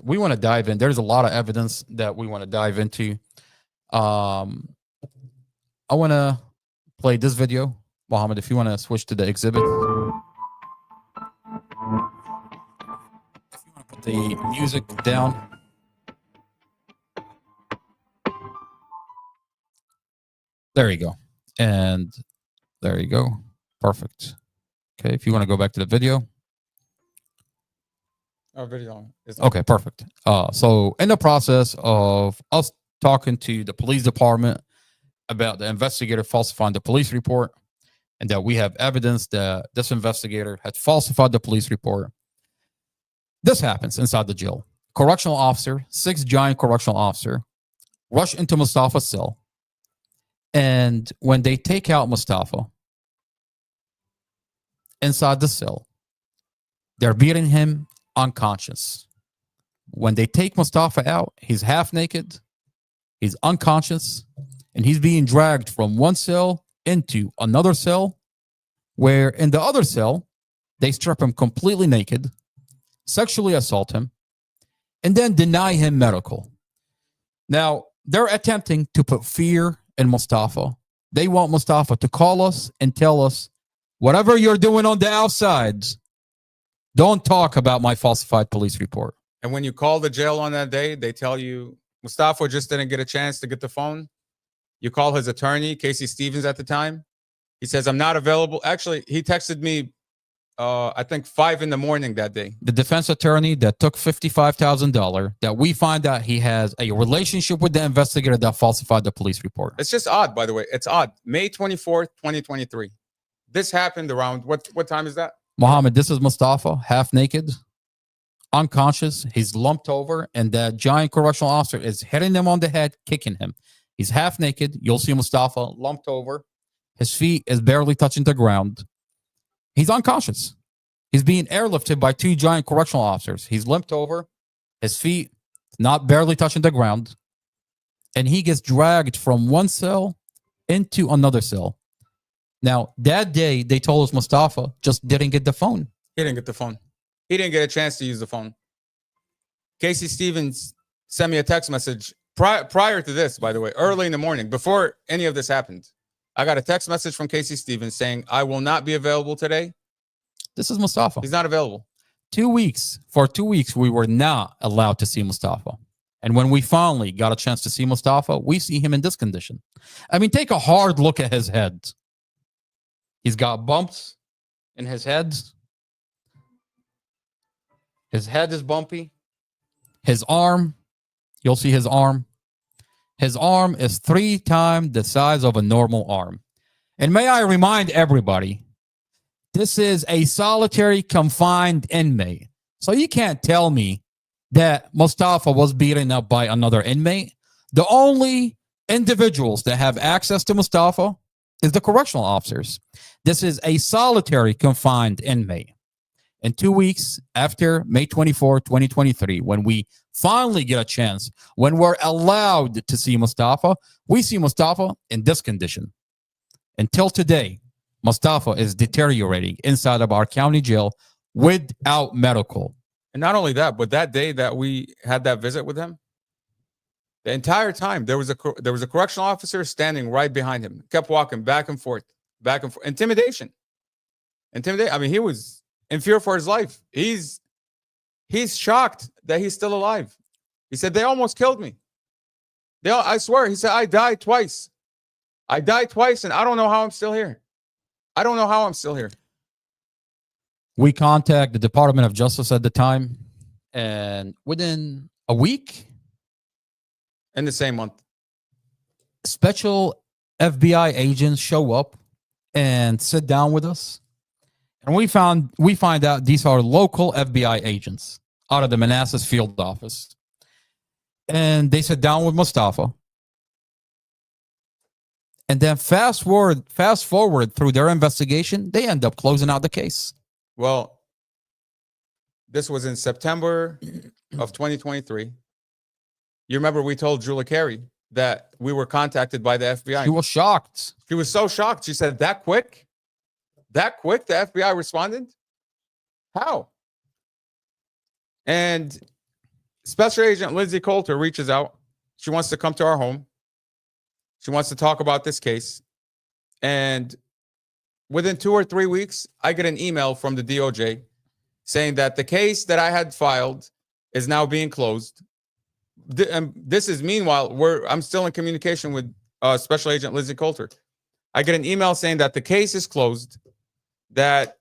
We want to dive in. There's a lot of evidence that we want to dive into. I want to play this video. Mohammed, if you want to switch to the exhibit. If you want to put the music down. There you go. And there you go. Perfect. Okay, if you want to go back to the video. Our video is okay, perfect. So in the process of us talking to the police department about the investigator falsifying the police report, and that we have evidence that this investigator had falsified the police report, this happens inside the jail. Correctional officer, 6 giant correctional officer, rush into Mustafa's cell. And when they take out Mustafa inside the cell, they're beating him unconscious. When they take Mustafa out, he's half naked, he's unconscious, and he's being dragged from one cell into another cell, where in the other cell, they strip him completely naked, sexually assault him, and then deny him medical. Now, they're attempting to put fear in Mustafa. They want Mustafa to call us and tell us, whatever you're doing on the outside, don't talk about my falsified police report. And when you call the jail on that day, they tell you Mustafa just didn't get a chance to get the phone. You call his attorney, Casey Stevens at the time. He says, I'm not available. Actually, he texted me, I think 5 a.m. that day. The defense attorney that took $55,000, that we find out he has a relationship with the investigator that falsified the police report. It's just odd, by the way. It's odd. May 24th, 2023. This happened around, what time is that? Mohammed, this is Mustafa, half naked, unconscious. He's lumped over, and that giant correctional officer is hitting him on the head, kicking him. He's half naked. You'll see Mustafa lumped over. His feet is barely touching the ground. He's unconscious. He's being airlifted by 2 giant correctional officers. He's limped over. His feet not barely touching the ground. And he gets dragged from one cell into another cell. Now, that day, they told us Mustafa just didn't get the phone. He didn't get the phone. He didn't get a chance to use the phone. Casey Stevens sent me a text message prior to this, by the way, early in the morning, before any of this happened. I got a text message from Casey Stevens saying, I will not be available today. This is Mustafa. He's not available. 2 weeks. For 2 weeks, we were not allowed to see Mustafa. And when we finally got a chance to see Mustafa, we see him in this condition. I mean, take a hard look at his head. He's got bumps in his head. His head is bumpy. His arm, you'll see his arm. His arm is 3 times the size of a normal arm. And may I remind everybody, this is a solitary confined inmate. So you can't tell me that Mustafa was beaten up by another inmate. The only individuals that have access to Mustafa is the correctional officers. This is a solitary confined inmate. In 2 weeks after May 24, 2023, when we finally get a chance, when we're allowed to see Mustafa, we see Mustafa in this condition. Until today, Mustafa is deteriorating inside of our county jail without medical. And not only that, but that day that we had that visit with him, the entire time there was a correctional officer standing right behind him, kept walking back and forth. Intimidation. I mean, he was in fear for his life. He's shocked that he's still alive. He said, they almost killed me. I swear, he said, I died twice. And I don't know how I'm still here. We contact the Department of Justice at the time, and within a week, in the same month, special FBI agents show up and sit down with us. And we find out these are local FBI agents out of the Manassas field office. And they sit down with Mustafa. And then fast forward through their investigation, they end up closing out the case. Well, this was in September of 2023. You remember we told Julie Carey that we were contacted by the FBI. She was shocked. She was so shocked. She said, that quick? The FBI responded? How? And Special Agent Lindsay Coulter reaches out. She wants to come to our home. She wants to talk about this case. And within 2 or 3 weeks, I get an email from the DOJ saying that the case that I had filed is now being closed. This is meanwhile, I'm still in communication with Special Agent Lindsay Coulter. I get an email saying that the case is closed, that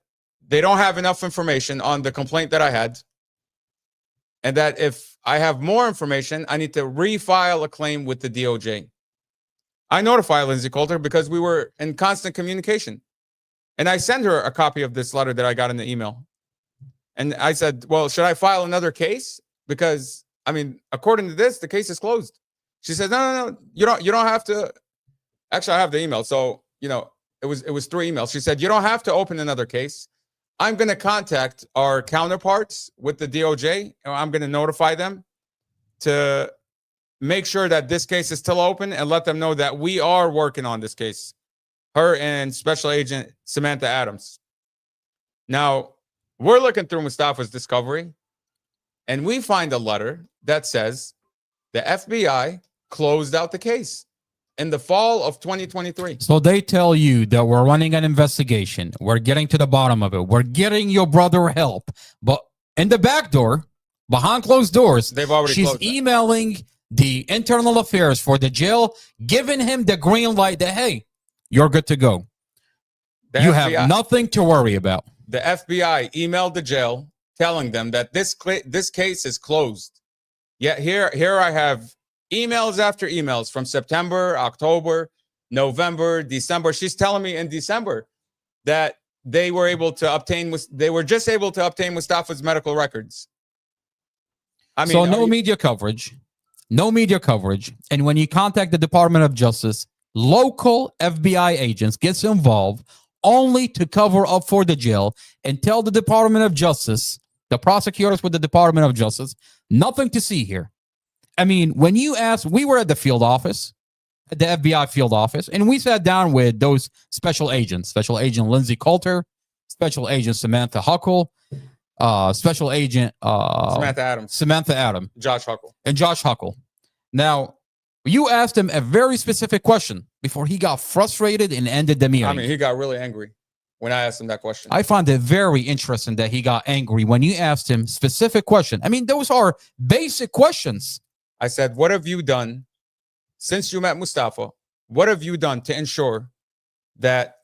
they don't have enough information on the complaint that I had, and that if I have more information, I need to refile a claim with the DOJ. I notify Lindsay Coulter because we were in constant communication. And I sent her a copy of this letter that I got in the email. And I said, well, should I file another case? Because, I mean, according to this, the case is closed. She said, no, you don't have to. Actually, I have the email. So, it was 3 emails. She said, you don't have to open another case. I'm going to contact our counterparts with the DOJ. And I'm going to notify them to make sure that this case is still open and let them know that we are working on this case. Her and Special Agent Samantha Adams. Now, we're looking through Mustafa's discovery, and we find a letter that says the FBI closed out the case in the fall of 2023. So they tell you that we're running an investigation. We're getting to the bottom of it. We're getting your brother help. But in the back door, behind closed doors, they've already she's closed emailing the internal affairs for the jail, giving him the green light that, hey, you're good to go. You have nothing to worry about. The FBI emailed the jail telling them that this case is closed. Yet here I have emails after emails from September, October, November, December. She's telling me in December that they were just able to obtain Mustafa's medical records. I mean, so no media coverage. no media coverage. And when you contact the Department of Justice, local FBI agents gets involved only to cover up for the jail and tell the Department of Justice, the prosecutors with the Department of Justice, nothing to see here. I mean, when you ask, we were at the field office, at the FBI field office, and we sat down with those special agents, Special Agent Lindsay Coulter, Special Agent Samantha Huckle, Special Agent Samantha Adams, Josh Huckle. and Josh Huckle. Now, you asked him a very specific question before he got frustrated and ended the meeting. I mean, he got really angry when I asked him that question. I find it very interesting that he got angry when you asked him specific question. I mean, those are basic questions. I said, what have you done since you met Mustafa? What have you done to ensure that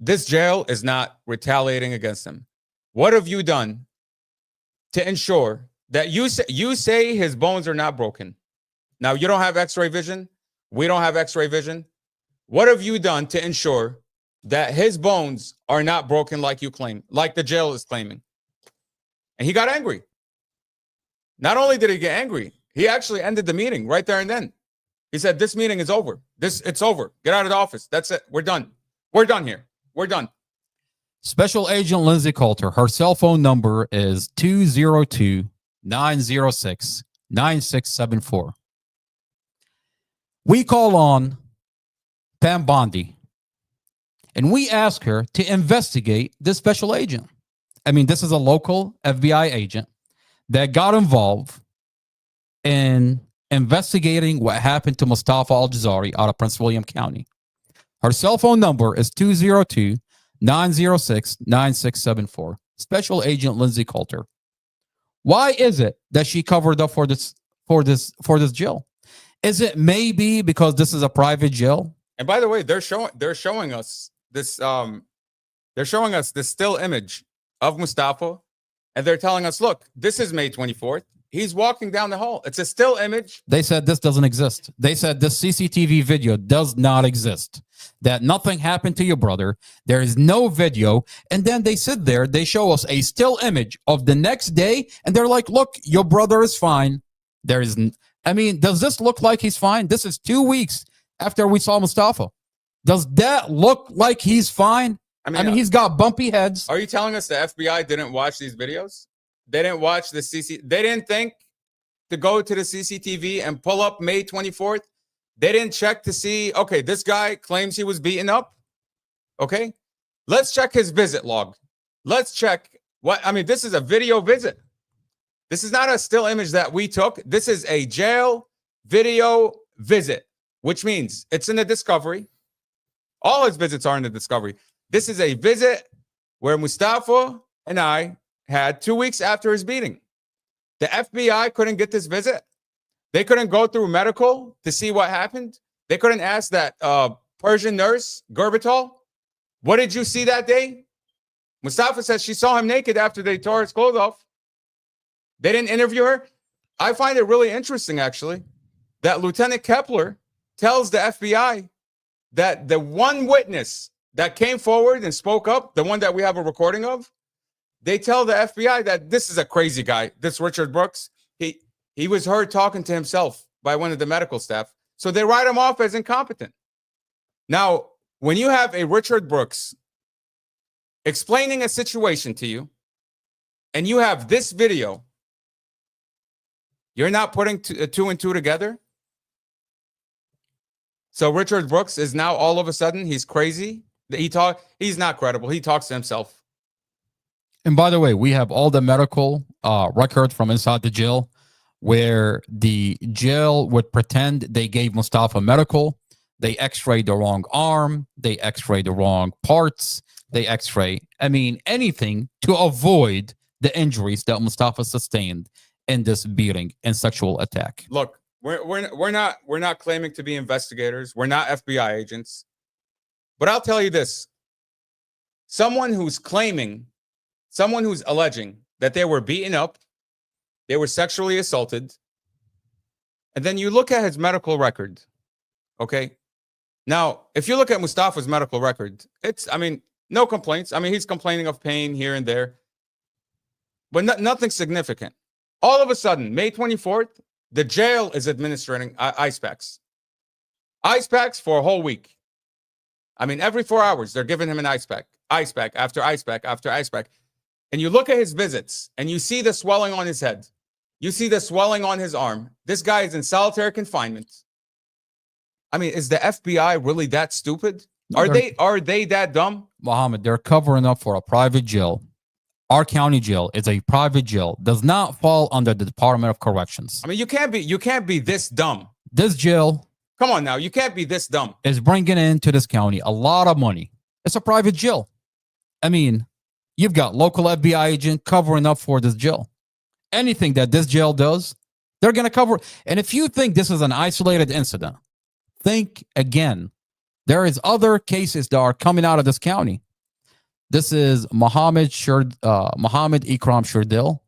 this jail is not retaliating against him? What have you done to ensure that you say his bones are not broken? Now, you don't have x-ray vision. We don't have x-ray vision. What have you done to ensure that his bones are not broken like you claim, like the jail is claiming? And he got angry. Not only did he get angry, he actually ended the meeting right there and then. He said, this meeting is over. It's over. Get out of the office. That's it. We're done. We're done here. We're done. Special Agent Lindsay Coulter, her cell phone number is 202-906-9674. We call on Pam Bondi, and we ask her to investigate this special agent. I mean, this is a local FBI agent that got involved in investigating what happened to Mustafa ALJAZAIRI out of Prince William County. Her cell phone number is 202-906-9674. Special Agent Lindsay Coulter. Why is it that she covered up for this jail? Is it maybe because this is a private jail? And by the way, they're showing us this still image of Mustafa, and they're telling us, look, this is May 24th. He's walking down the hall. It's a still image. They said this doesn't exist. They said this CCTV video does not exist. That nothing happened to your brother. There is no video. And then they sit there, they show us a still image of the next day, and they're like, look, your brother is fine. There is, I mean, does this look like he's fine? This is 2 weeks after we saw Mustafa. Does that look like he's fine? I mean, he's got bumpy heads. Are you telling us the FBI didn't watch these videos? They didn't watch the They didn't think to go to the CCTV and pull up May 24th. They didn't check to see, okay, this guy claims he was beaten up. Okay, let's check his visit log. Let's check this is a video visit. This is not a still image that we took. This is a jail video visit, which means it's in the discovery. All his visits are in the discovery. This is a visit where Mustafa and I had 2 weeks after his beating. The FBI couldn't get this visit. They couldn't go through medical to see what happened. They couldn't ask that Persian nurse, Gerbital, what did you see that day? Mustafa says she saw him naked after they tore his clothes off. They didn't interview her. I find it really interesting, actually, that Lieutenant Kepler tells the FBI that the one witness that came forward and spoke up, the one that we have a recording of, they tell the FBI that this is a crazy guy, this Richard Brooks. He was heard talking to himself by one of the medical staff. So they write him off as incompetent. Now, when you have a Richard Brooks explaining a situation to you, and you have this video, you're not putting two and two together? So Richard Brooks is now all of a sudden, he's crazy. He's not credible. He talks to himself. And by the way, we have all the medical records from inside the jail where the jail would pretend they gave Mustafa medical. They x-rayed the wrong arm. They x-rayed the wrong parts. They x-ray, anything to avoid the injuries that Mustafa sustained in this beating and sexual attack. Look, we're not claiming to be investigators. We're not FBI agents. But I'll tell you this. Someone who's alleging that they were beaten up, they were sexually assaulted, and then you look at his medical record, okay? Now, if you look at Mustafa's medical record, it's, no complaints. He's complaining of pain here and there, but nothing significant. All of a sudden, May 24th, The jail is administering ice packs. Ice packs for a whole week. I mean, every 4 hours, they're giving him an ice pack after ice pack after ice pack. And you look at his visits and you see the swelling on his head. You see the swelling on his arm. This guy is in solitary confinement. I mean, is the FBI really that stupid? No, Are they that dumb? Mohammed, they're covering up for a private jail. Our county jail is a private jail, does not fall under the Department of Corrections. I mean, you can't be this dumb. This jail, Come on now, you can't be this dumb. is bringing into this county a lot of money. It's a private jail. I mean, you've got local FBI agent covering up for this jail. Anything that this jail does, they're going to cover. And if you think this is an isolated incident, think again. There is other cases that are coming out of this county. This is Mohammed Ikram Sherdil.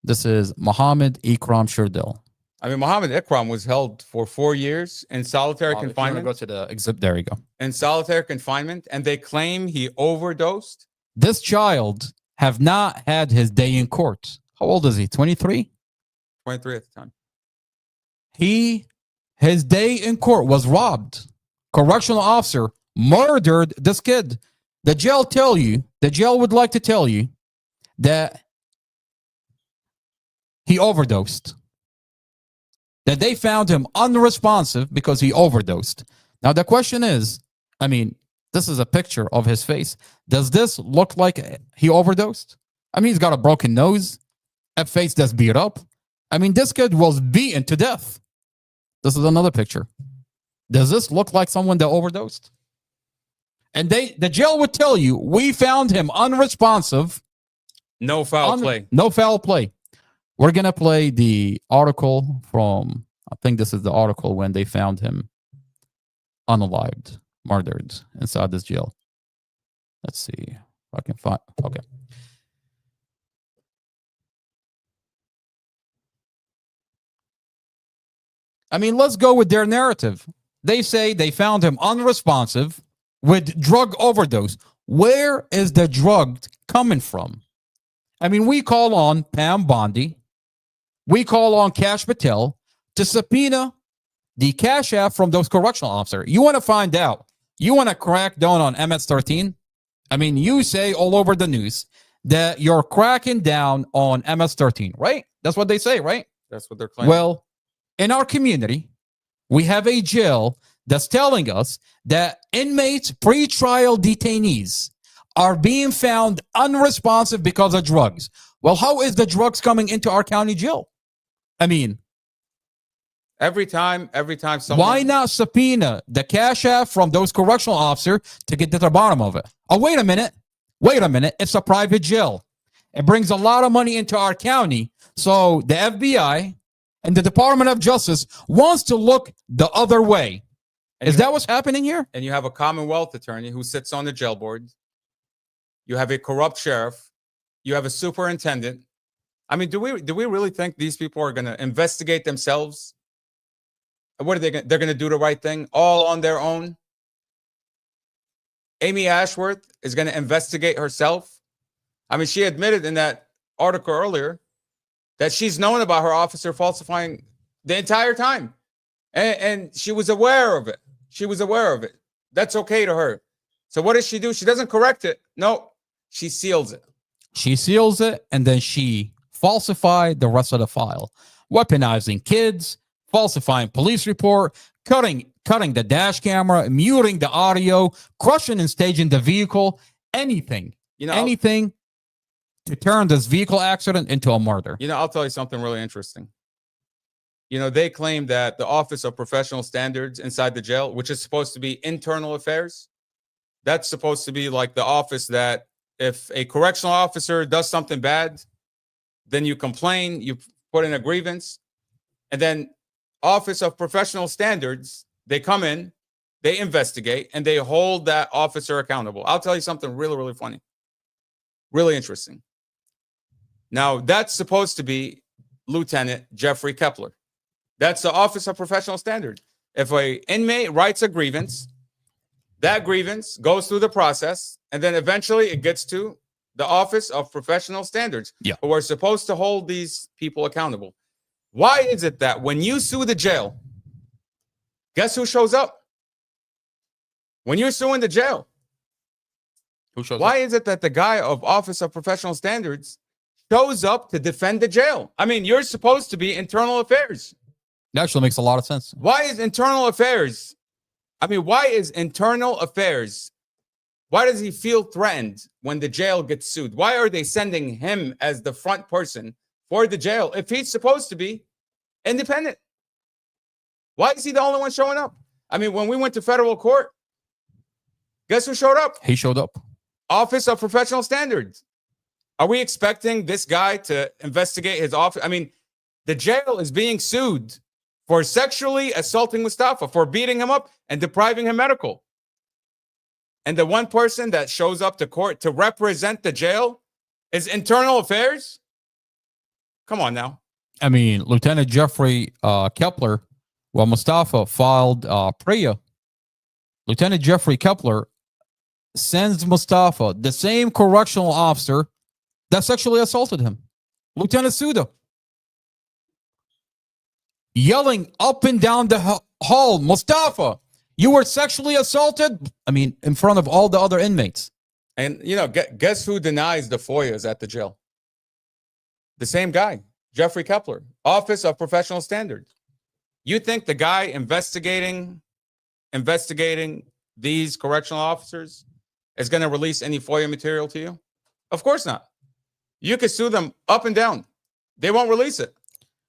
This is Mohammed Ikram Sherdil. I mean, Mohammed Ikram was held for 4 years in solitary confinement. Go to the exhibit. There you go. In solitary confinement, and they claim he overdosed. This child have not had his day in court. How old is he? 23? 23 at the time. His day in court was robbed. Correctional officer murdered this kid. The jail would like to tell you that he overdosed. That they found him unresponsive because he overdosed. Now the question is, I mean, this is a picture of his face. Does this look like he overdosed? I mean, he's got a broken nose, a face that's beat up. I mean, this kid was beaten to death. This is another picture. Does this look like someone that overdosed? And the jail would tell you, we found him unresponsive. No foul play. No foul play. We're going to play the article from, I think this is the article when they found him unalived, murdered inside this jail. Let's see if I can find. Okay. I mean, let's go with their narrative. They say they found him unresponsive with drug overdose. Where is the drug coming from? I mean, we call on Pam Bondi. We call on Cash Patel to subpoena the cash app from those correctional officers. You want to find out? You want to crack down on MS-13? I mean, you say all over the news that you're cracking down on MS-13, right? That's what they say, right? That's what they're claiming. Well, in our community, we have a jail that's telling us that inmates, pretrial detainees, are being found unresponsive because of drugs. Well, how is the drugs coming into our county jail? I mean, every time someone... Why not subpoena the cash app from those correctional officers to get to the bottom of it? Oh, wait a minute. It's a private jail. It brings a lot of money into our county. So the FBI and the Department of Justice wants to look the other way. Is that what's happening here? And you have a Commonwealth attorney who sits on the jail board. You have a corrupt sheriff. You have a superintendent. I mean, do we really think these people are going to investigate themselves? What are they going? They're going to do the right thing all on their own. Amy Ashworth is going to investigate herself. I mean, she admitted in that article earlier that she's known about her officer falsifying the entire time. And she was aware of it. That's okay to her. So what does she do? She doesn't correct it. No, she seals it. She seals it, and then she falsified the rest of the file. Weaponizing kids, falsifying police report, cutting the dash camera, muting the audio, crushing and staging the vehicle, anything to turn this vehicle accident into a murder. I'll tell you something really interesting. They claim that the Office of Professional Standards inside the jail, which is supposed to be internal affairs, that's supposed to be like the office that if a correctional officer does something bad, then you complain, you put in a grievance, and then Office of Professional Standards, they come in, they investigate, and they hold that officer accountable. I'll tell you something really, really funny, really interesting. Now, that's supposed to be Lieutenant Jeffrey Kepler. That's the Office of Professional Standards. If an inmate writes a grievance, that grievance goes through the process, and then eventually it gets to the Office of Professional Standards, Yeah. who are supposed to hold these people accountable. Why is it that when you sue the jail, guess who shows up? When you're suing the jail, Who shows why up? is it that the guy of Office of Professional Standards shows up to defend the jail? I mean, you're supposed to be internal affairs. It actually makes a lot of sense. Why is internal affairs? I mean, why is internal affairs? Why does he feel threatened when the jail gets sued? Why are they sending him as the front person for the jail if he's supposed to be independent? Why is he the only one showing up? I mean, when we went to federal court, guess who showed up? He showed up. Office of Professional Standards. Are we expecting this guy to investigate his office? I mean, the jail is being sued for sexually assaulting Mustafa, for beating him up and depriving him medical. And the one person that shows up to court to represent the jail is internal affairs? Come on now. I mean, Lieutenant Jeffrey Kepler, well, Mustafa filed PREA. Lieutenant Jeffrey Kepler sends Mustafa, the same correctional officer that sexually assaulted him, Lieutenant Suda, yelling up and down the hall, Mustafa, you were sexually assaulted. I mean, in front of all the other inmates. And, you know, guess who denies the FOIAs at the jail? The same guy, Jeffrey Kepler, Office of Professional Standards. You think the guy investigating these correctional officers is going to release any FOIA material to you? Of course not. You could sue them up and down. They won't release it.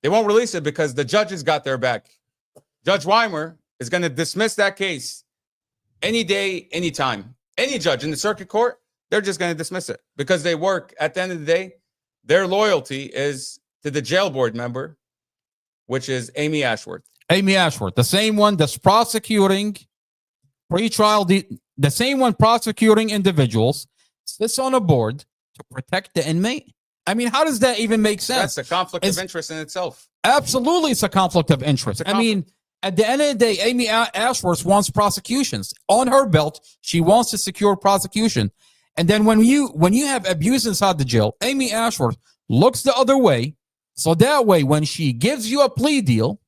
They won't release it because the judges got their back. Judge Weimer is going to dismiss that case any day, anytime. Any judge in the circuit court, they're just going to dismiss it because they work. At the end of the day, their loyalty is to the jail board member, which is Amy Ashworth. Amy Ashworth, the same one that's prosecuting pre-trial, the same one prosecuting individuals, sits on a board to protect the inmate. I mean, how does that even make sense? That's a conflict of interest in itself. Absolutely, it's a conflict of interest. I mean, at the end of the day, Amy Ashworth wants prosecutions. On her belt, she wants to secure prosecution. And then when you have abuse inside the jail, Amy Ashworth looks the other way. So that way, when she gives you a plea deal,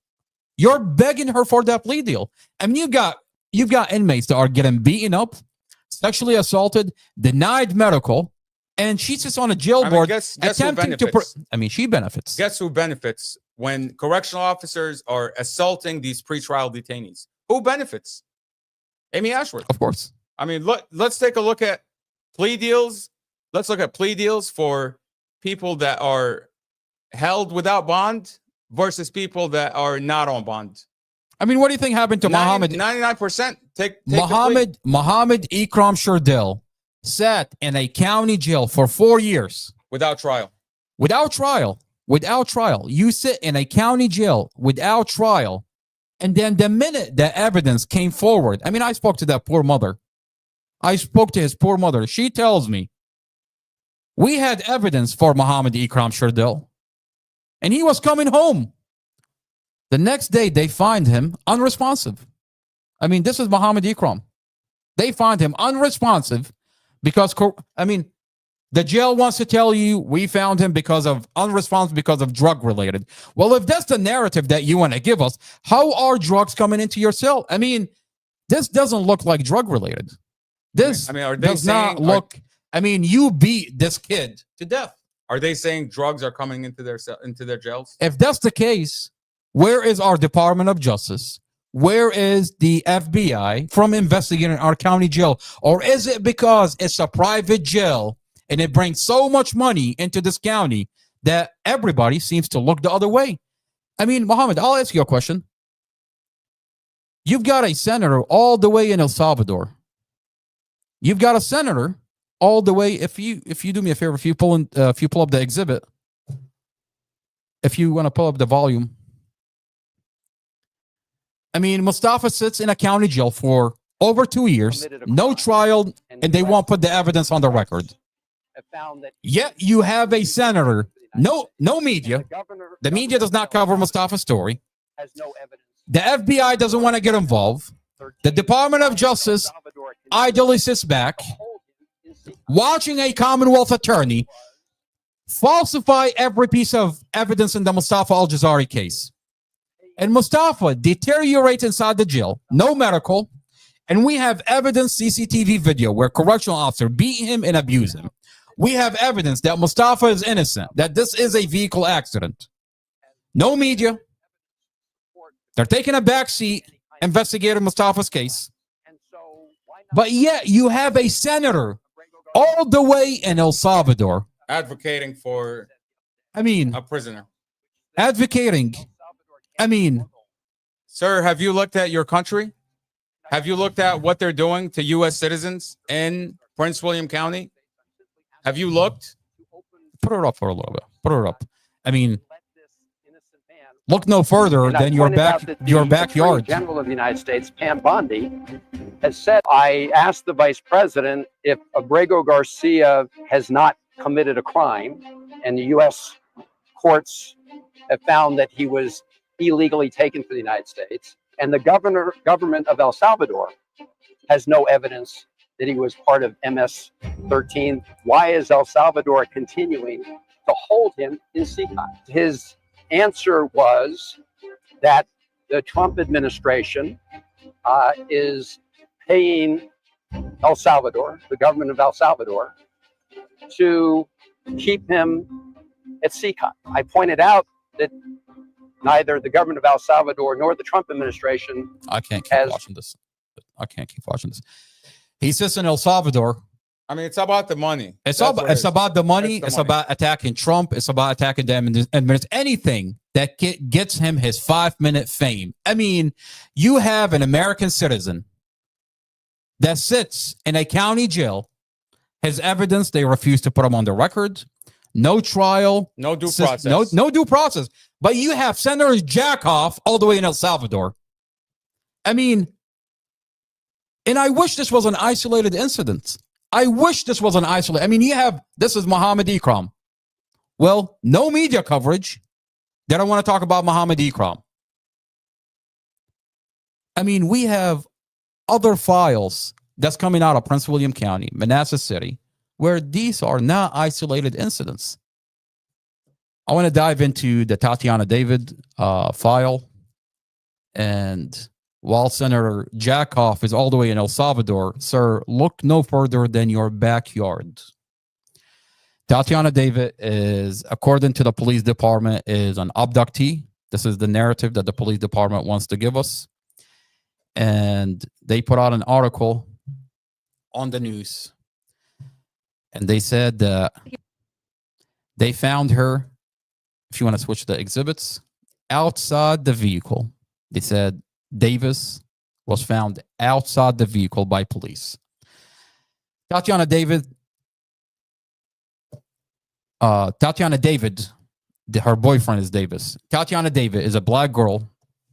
you're begging her for that plea deal. I mean, you've got inmates that are getting beaten up, sexually assaulted, denied medical, and she's just on a jail board attempting to. She benefits. Guess who benefits when correctional officers are assaulting these pretrial detainees? Who benefits? Amy Ashworth, of course. I mean, let's take a look at plea deals. Let's look at plea deals for people that are held without bond versus people that are not on bond. I mean, what do you think happened to Muhammad? 99%. Take Muhammad Ikram Shardil sat in a county jail for 4 years. Without trial. Without trial. Without trial. You sit in a county jail without trial. And then the minute the evidence came forward, I mean, I spoke to that poor mother. I spoke to his poor mother. She tells me, we had evidence for Muhammad Ikram Shardil, and he was coming home. The next day, they find him unresponsive. I mean, this is Muhammad Ikram. They find him unresponsive because, the jail wants to tell you we found him because of unresponsive, because of drug related. Well, if that's the narrative that you want to give us, how are drugs coming into your cell? I mean, this doesn't look like drug related. This does not look. You beat this kid to death. Are they saying drugs are coming into their jails? If that's the case, where is our Department of Justice? Where is the FBI from investigating our county jail? Or is it because it's a private jail and it brings so much money into this county that everybody seems to look the other way? I mean, Mohammed, I'll ask you a question. You've got a senator all the way in El Salvador. You've got a senator all the way. If you do me a favor, if you pull up the exhibit, if you want to pull up the volume. I mean, Mustafa sits in a county jail for over 2 years, no trial, and they won't put the evidence on the record. Yet you have a senator, no media. The media does not cover Mustafa's story. The FBI doesn't want to get involved. The Department of Justice idly sits back. watching a Commonwealth attorney falsify every piece of evidence in the Mustafa ALJAZAIRI case. And Mustafa deteriorates inside the jail, no medical, and we have evidence CCTV video where correctional officer beat him and abused him. We have evidence that Mustafa is innocent, that this is a vehicle accident. No media. They're taking a backseat investigating Mustafa's case. But yet you have a senator all the way in El Salvador advocating for a prisoner. Advocating. Sir, have you looked at your country? Have you looked at what they're doing to U.S. citizens in Prince William County? Have you looked? Put it up for a little bit. Put it up. Look no further than your backyard. General of the United States, Pam Bondi, has said, I asked the vice president if Abrego Garcia has not committed a crime, and the U.S. courts have found that he was illegally taken from the United States, and the government of El Salvador has no evidence that he was part of MS-13. Why is El Salvador continuing to hold him in CICOT? His answer was that the Trump administration is paying El Salvador, the government of El Salvador, to keep him at CICOT. I pointed out that neither the government of El Salvador nor the Trump administration. I can't keep watching this. He sits in El Salvador. It's about the money. It's about the money. It's about attacking Trump. It's about attacking them. And it's anything that gets him his 5-minute fame. You have an American citizen that sits in a county jail. His evidence, they refuse to put him on the record. No trial. No due process. No due process. But you have Senator Jackoff all the way in El Salvador. And I wish this was an isolated incident. This is Muhammad Ikram. Well, no media coverage. They don't want to talk about Muhammad Ikram. We have other files that's coming out of Prince William County, Manassas City, where these are not isolated incidents. I want to dive into the Tatiana David file. And while Senator Jackoff is all the way in El Salvador, sir, look no further than your backyard. Tatiana David is, according to the police department, is an abductee. This is the narrative that the police department wants to give us. And they put out an article on the news. And they said that they found her, if you want to switch the exhibits, outside the vehicle. They said Davis was found outside the vehicle by police. Tatiana David, her boyfriend is Davis. Tatiana David is a black girl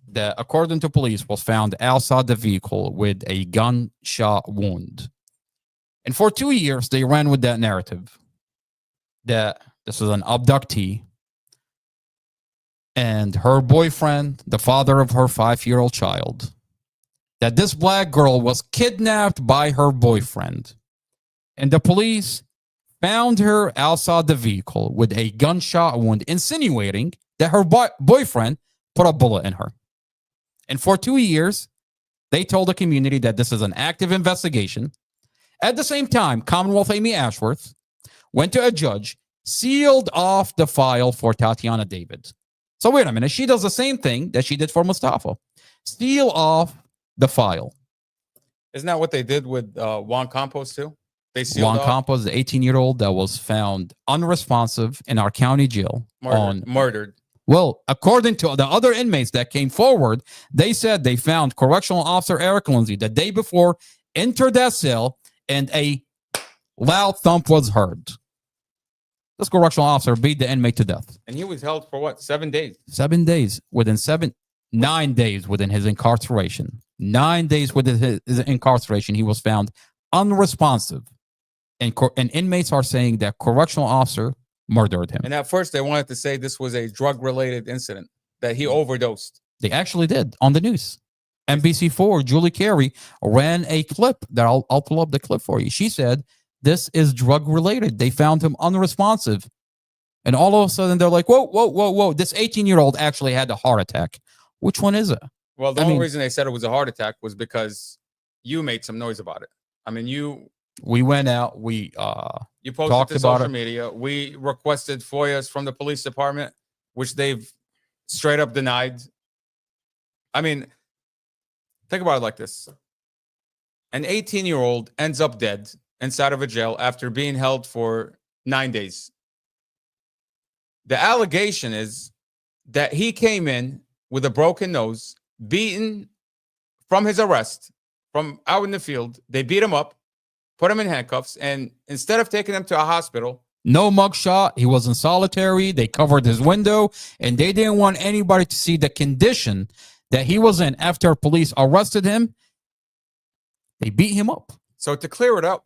that, according to police, was found outside the vehicle with a gunshot wound. And for 2 years, they ran with that narrative that this is an abductee. And her boyfriend, the father of her 5-year-old child, that this black girl was kidnapped by her boyfriend. And the police found her outside the vehicle with a gunshot wound, insinuating that her boyfriend put a bullet in her. And for 2 years, they told the community that this is an active investigation. At the same time, Commonwealth Amy Ashworth went to a judge, sealed off the file for Tatiana David. So wait a minute, she does the same thing that she did for Mustafa. Seal off the file. Isn't that what they did with Juan Campos too? They sealed Juan Campos, the 18-year-old that was found unresponsive in our county jail. Murdered. Well, according to the other inmates that came forward, they said they found Correctional Officer Eric Lindsay the day before, entered that cell, and a loud thump was heard. This correctional officer beat the inmate to death. And he was held for what? 7 days? 7 days. 9 days within his incarceration. 9 days within his incarceration, he was found unresponsive. And inmates are saying that correctional officer murdered him. And at first, they wanted to say this was a drug-related incident, that he overdosed. They actually did on the news. NBC4, Julie Carey ran a clip that I'll pull up the clip for you. She said this is drug related. They found him unresponsive. And all of a sudden they're like, whoa, whoa, whoa, whoa. This 18-year-old actually had a heart attack. Which one is it? Well, the only reason they said it was a heart attack was because you made some noise about it. I mean, we went out, you posted talked to about social it. media. We requested FOIAs from the police department, which they've straight up denied. I mean, think about it like this. An 18-year-old ends up dead inside of a jail after being held for 9 days. The allegation is that he came in with a broken nose, beaten from his arrest, from out in the field. They beat him up, put him in handcuffs, and instead of taking him to a hospital, no mugshot. He was in solitary. They covered his window, and they didn't want anybody to see the condition that he was in after police arrested him. They beat him up. So to clear it up,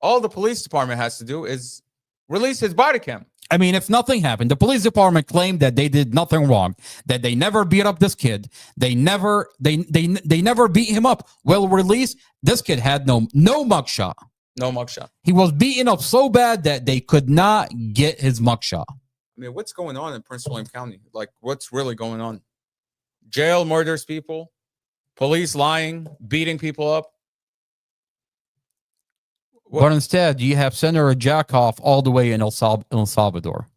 all the police department has to do is release his body cam. I mean, if nothing happened, the police department claimed that they did nothing wrong, that they never beat up this kid. They never beat him up. Well, release, this kid had no mugshot. No mugshot. He was beaten up so bad that they could not get his mugshot. I mean, what's going on in Prince William County? Like, what's really going on? Jail murders people, police lying, beating people up. But instead, you have Senator Jackoff all the way in El Salvador.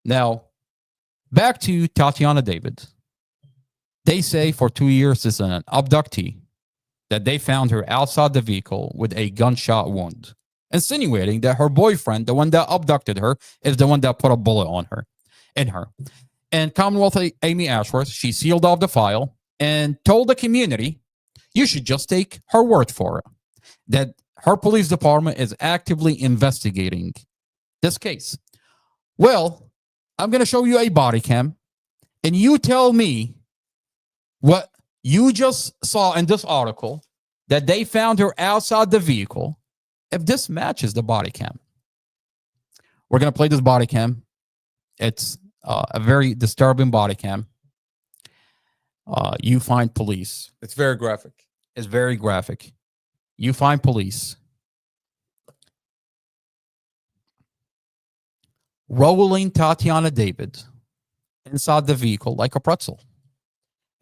Now, back to Tatiana David. They say for 2 years this is an abductee, that they found her outside the vehicle with a gunshot wound, insinuating that her boyfriend, the one that abducted her, is the one that put a bullet in her. And Commonwealth Amy Ashworth, she sealed off the file and told the community, you should just take her word for it, that her police department is actively investigating this case. Well, I'm going to show you a body cam, and you tell me what you just saw in this article, that they found her outside the vehicle, if this matches the body cam. We're going to play this body cam. It's a very disturbing body cam. You find police. It's very graphic. It's very graphic. You find police rolling Tatiana David inside the vehicle like a pretzel,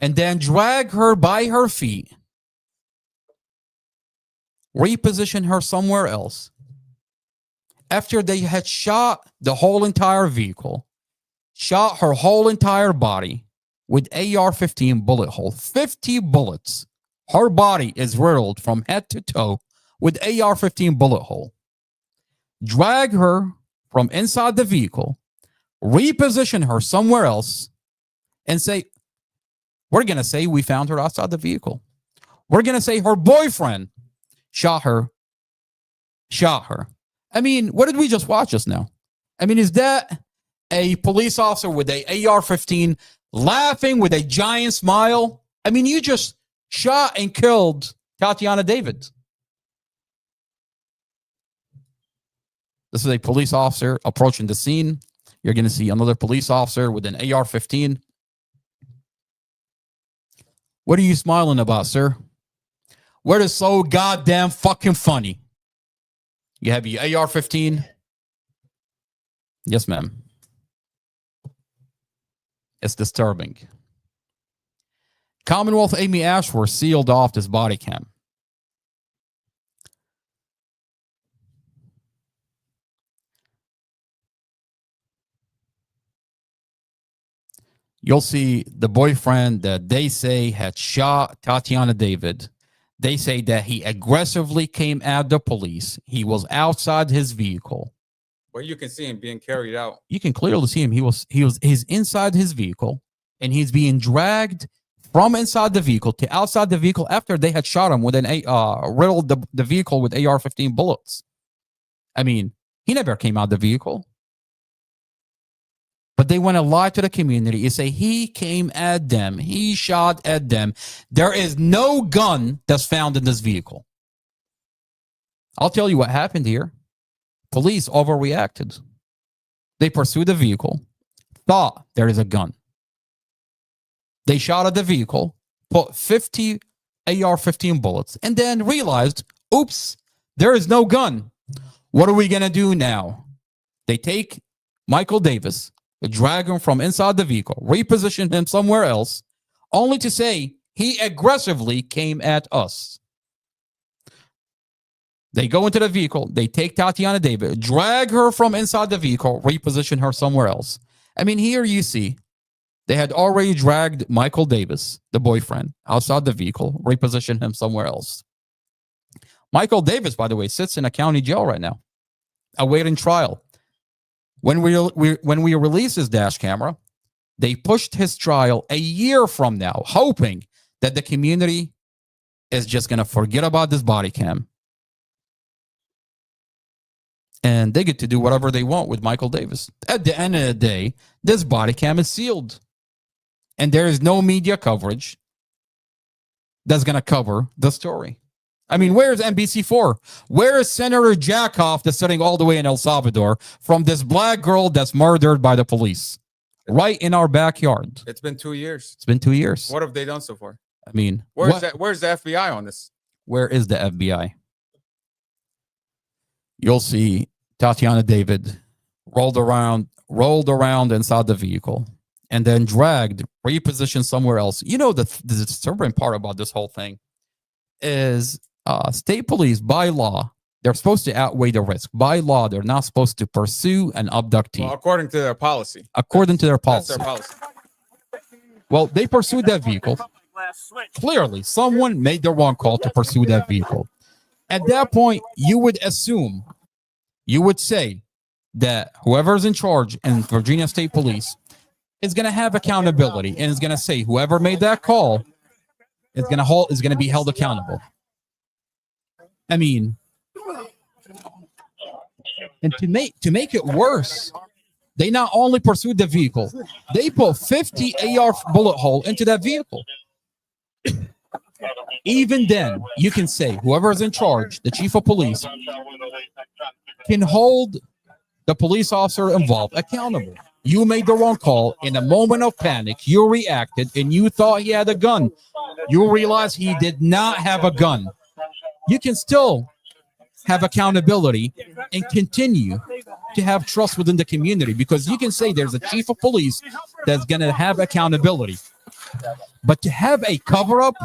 and then drag her by her feet, reposition her somewhere else. After they had shot the whole entire vehicle, shot her whole entire body with AR-15 bullet hole, 50 bullets. Her body is riddled from head to toe with AR-15 bullet hole. Drag her from inside the vehicle, reposition her somewhere else, and say, we're going to say we found her outside the vehicle. We're going to say her boyfriend shot her. I mean, what did we just watch just now? I mean, is that a police officer with a AR-15 laughing with a giant smile? I mean, you just shot and killed Tatiana David. This is a police officer approaching the scene. You're going to see another police officer with an AR-15. What are you smiling about, sir? What is so goddamn fucking funny? You have your AR-15? Yes, ma'am. It's disturbing. Commonwealth Amy Ashworth sealed off this body cam. You'll see the boyfriend that they say had shot Tatiana David. They say that he aggressively came at the police. He was outside his vehicle. Well, you can see him being carried out. You can clearly see him. He's inside his vehicle, and he's being dragged from inside the vehicle to outside the vehicle after they had shot him with an riddled the vehicle with AR-15 bullets. I mean, he never came out of the vehicle. But they want to lie to the community and say he came at them. He shot at them. There is no gun that's found in this vehicle. I'll tell you what happened here. Police overreacted. They pursued the vehicle, thought there is a gun. They shot at the vehicle, put 50 AR-15 bullets, and then realized, oops, There is no gun. What are we going to do now? They take Michael Davis, drag him from inside the vehicle, reposition him somewhere else, only to say he aggressively came at us. They go into the vehicle, they take Tatiana David, drag her from inside the vehicle, reposition her somewhere else. I mean, here you see, they had already dragged Michael Davis, the boyfriend, outside the vehicle, repositioned him somewhere else. Michael Davis, by the way, sits in a county jail right now, awaiting trial. When we release his dash camera, they pushed his trial a year from now, hoping that the community is just going to forget about this body cam. And they get to do whatever they want with Michael Davis. At the end of the day, this body cam is sealed. And there is no media coverage that's going to cover the story. I mean, where's NBC4? Where is Senator Jackoff that's sitting all the way in El Salvador from this black girl that's murdered by the police? Right in our backyard. It's been 2 years. It's been 2 years. What have they done so far? I mean, where's the FBI on this? Where is the FBI? You'll see Tatiana David rolled around inside the vehicle and then dragged, repositioned somewhere else. You know, the disturbing part about this whole thing is state police, by law, they're supposed to outweigh the risk. By law, they're not supposed to pursue an abductee. Well, according to their policy. According to their policy. That's their policy. Well, they pursued that vehicle. Clearly, someone made the wrong call to pursue that vehicle. At that point, you would assume, you would say that whoever's in charge in Virginia State Police is going to have accountability and is going to say whoever made that call is going to be held accountable. I mean, and to make it worse, they not only pursued the vehicle, they put 50 AR bullet hole into that vehicle. Even then, you can say whoever is in charge, the chief of police, can hold the police officer involved accountable. You made the wrong call. In a moment of panic, you reacted and you thought he had a gun. You realize he did not have a gun. You can still have accountability and continue to have trust within the community, because you can say there's a chief of police that's going to have accountability. But to have a cover-up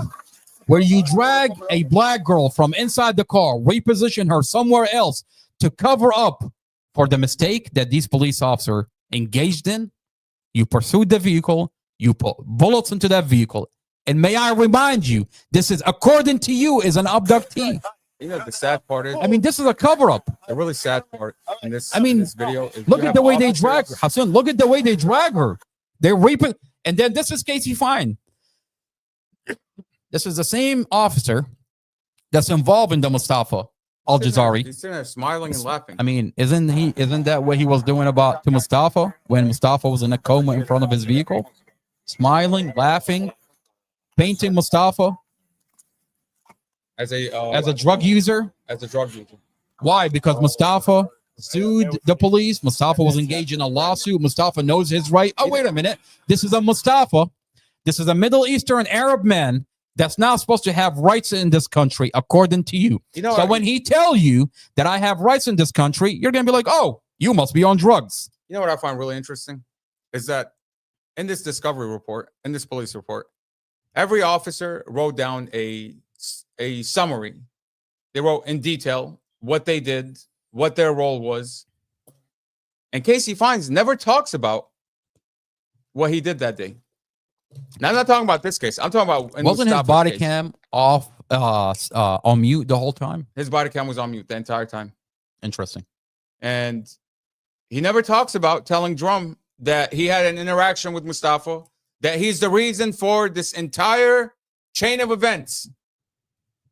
where you drag a black girl from inside the car, reposition her somewhere else to cover up for the mistake that these police officers engaged in, you pursued the vehicle, you put bullets into that vehicle. And may I remind you, this is, according to you, is an abductee. You know, the sad part is, I mean, this is a cover-up. the really sad part in this, this video is look at the way they drag her. Hassan, look at the way they drag her. They're raping. And then this is Casey Fine. This is the same officer that's involved in the MUSTAFA ALJAZAIRI. He's sitting there smiling and laughing. I mean, isn't that what he was doing to MUSTAFA when MUSTAFA was in a coma in front of his vehicle? Smiling, laughing, painting MUSTAFA as a drug user. As a drug user. Why? Because MUSTAFA sued the police. MUSTAFA was engaged in a lawsuit. MUSTAFA knows his right. Oh, wait a minute. This is a MUSTAFA. This is a Middle Eastern Arab man that's not supposed to have rights in this country, according to you. So when he tell you that I have rights in this country, you're going to be like, oh, you must be on drugs. You know what I find really interesting is that in this discovery report, in this police report, every officer wrote down a summary. They wrote in detail what they did, what their role was. And Casey Fines never talks about what he did that day. Now, I'm not talking about this case. I'm talking about wasn't his body cam off on mute the whole time? His body cam was on mute the entire time. Interesting. And he never talks about telling Drum that he had an interaction with MUSTAFA, that he's the reason for this entire chain of events.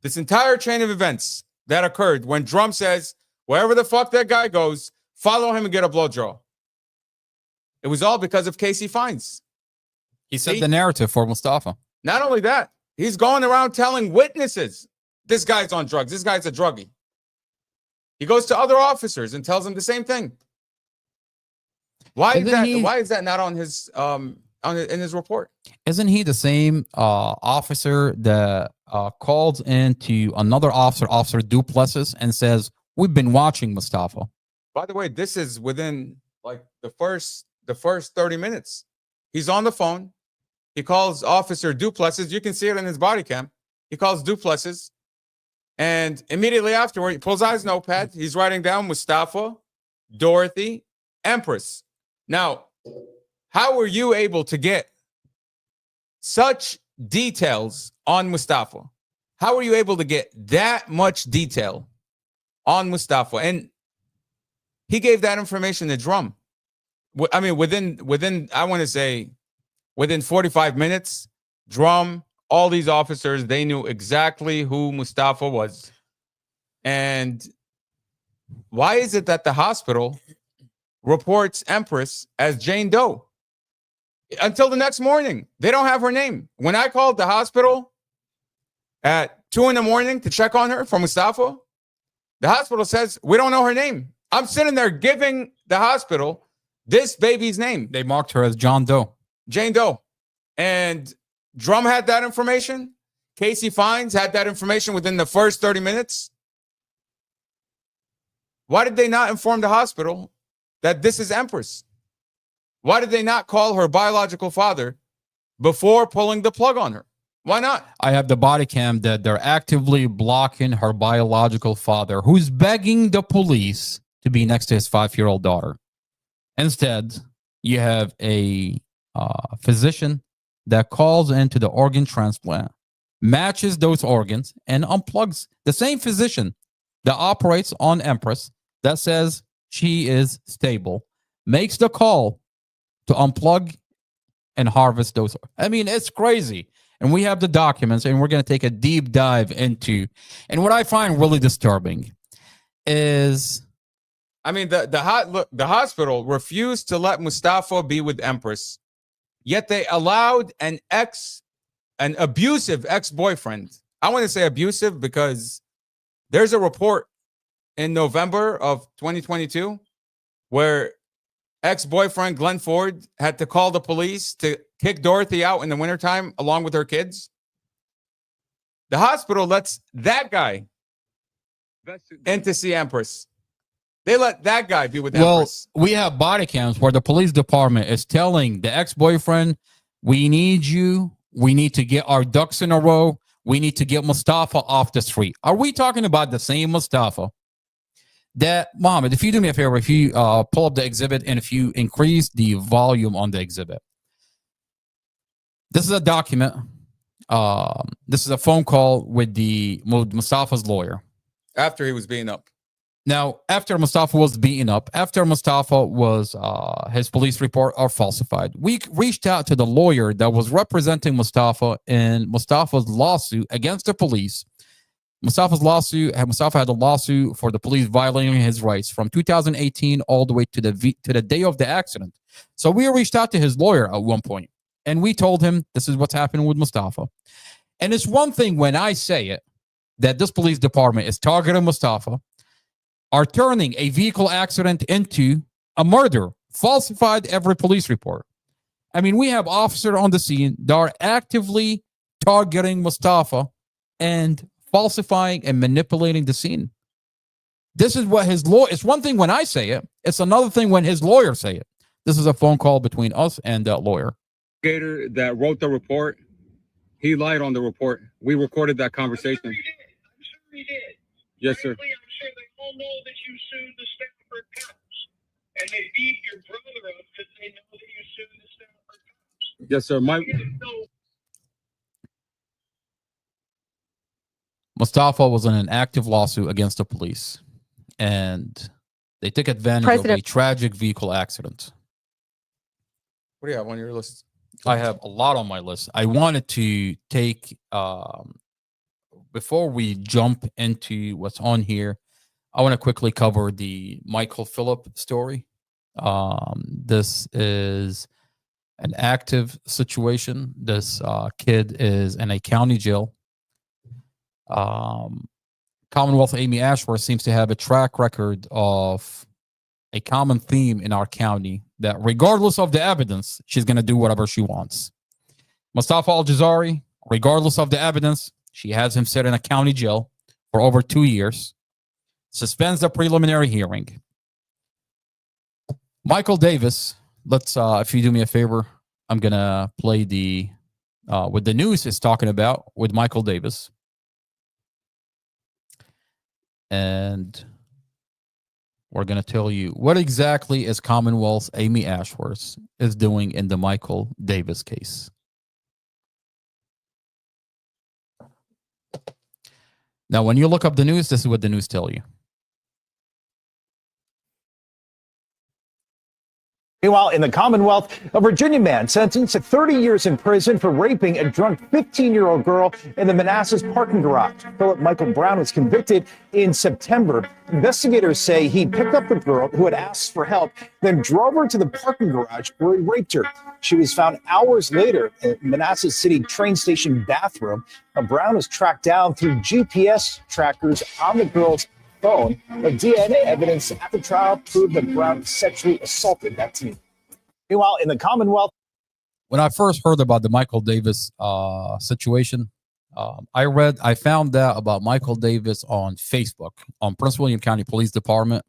This entire chain of events that occurred when Drum says, wherever the fuck that guy goes, follow him and get a blow draw. It was all because of Casey Fines. He set the narrative for MUSTAFA. Not only that, he's going around telling witnesses, this guy's on drugs. This guy's a druggie. He goes to other officers and tells them the same thing. Why is that not on his in his report? Isn't he the same officer that calls into another officer, Officer Duplessis, and says, "We've been watching Mustafa." By the way, this is within like the first 30 minutes. He's on the phone. He calls Officer Duplessis. You can see it in his body cam. He calls Duplessis. And immediately afterward, he pulls out his notepad. He's writing down Mustafa, Dorothy, Empress. Now, how were you able to get such details on Mustafa? How were you able to get that much detail on Mustafa? And he gave that information to Drum. I mean, within I want to say within 45 minutes, Drum, all these officers, they knew exactly who Mustafa was. And why is it that the hospital reports Empress as Jane Doe? Until the next morning, they don't have her name. When I called the hospital at 2 a.m. to check on her for Mustafa, the hospital says, we don't know her name. I'm sitting there giving the hospital this baby's name. They marked her as John Doe. Jane Doe. And Drum had that information. Casey Fines had that information within the first 30 minutes. Why did they not inform the hospital that this is Empress? Why did they not call her biological father before pulling the plug on her? Why not? I have the body cam that they're actively blocking her biological father, who's begging the police to be next to his 5-year-old daughter. Instead, you have a physician that calls into the organ transplant, matches those organs, and unplugs. The same physician that operates on Empress that says she is stable makes the call to unplug and harvest those. I mean, it's crazy. And we have the documents, and we're going to take a deep dive into. And what I find really disturbing is, I mean, the hospital refused to let Mustafa be with Empress, yet they allowed an abusive ex-boyfriend. I want to say abusive because there's a report in November of 2022 where ex-boyfriend Glenn Ford had to call the police to kick Dorothy out in the wintertime along with her kids. The hospital lets that guy in to see Empress. They let that guy be with Empress. Well, we have body cams where the police department is telling the ex-boyfriend, we need you. We need to get our ducks in a row. We need to get Mustafa off the street. Are we talking about the same Mustafa? That, Mohammed, if you do me a favor, if you pull up the exhibit and if you increase the volume on the exhibit. This is a document. This is a phone call with Mustafa's lawyer. After he was beaten up. Now, after Mustafa was beaten up, after Mustafa was, his police report are falsified, we reached out to the lawyer that was representing Mustafa in Mustafa's lawsuit against the police. Mustafa had a lawsuit for the police violating his rights from 2018 all the way to the day of the accident. So we reached out to his lawyer at one point, and we told him this is what's happening with Mustafa. And it's one thing when I say it, that this police department is targeting Mustafa, are turning a vehicle accident into a murder, falsified every police report. I mean, we have officers on the scene that are actively targeting Mustafa and falsifying and manipulating the scene. This is what his lawyer, it's one thing when I say it, it's another thing when his lawyers say it. This is a phone call between us and that lawyer. That wrote the report, he lied on the report. We recorded that conversation. I'm sure he did. Yes, sir. I'm sure they all know that you sued the Stafford cops. And they beat your brother up because they know that you sued the Stafford cops. Yes, sir. Mustafa was in an active lawsuit against the police, and they took advantage of a tragic vehicle accident. What do you have on your list? I have a lot on my list. I wanted to take, before we jump into what's on here, I want to quickly cover the Michael Phillip story. This is an active situation. This kid is in a county jail. Commonwealth Amy Ashworth seems to have a track record of a common theme in our county that regardless of the evidence, she's going to do whatever she wants. Mustafa ALJAZAIRI, regardless of the evidence, She has him sit in a county jail for over 2 years, suspends the preliminary hearing. Michael Davis, let's, if you do me a favor, I'm going to play the, what the news is talking about with Michael Davis. And we're going to tell you what exactly is Commonwealth's Amy Ashworth is doing in the Michael Davis case. Now, when you look up the news, this is what the news tell you. Meanwhile, in the Commonwealth, a Virginia man sentenced to 30 years in prison for raping a drunk 15-year-old girl in the Manassas parking garage. Philip Michael Brown was convicted in September. Investigators say he picked up the girl who had asked for help, then drove her to the parking garage where he raped her. She was found hours later in Manassas City train station bathroom. Brown was tracked down through GPS trackers on the girl's phone. The DNA evidence at the trial proved that Brown sexually assaulted that teen. Meanwhile, in the Commonwealth, when I first heard about the Michael Davis situation, I found out about Michael Davis on Facebook, on Prince William County Police Department,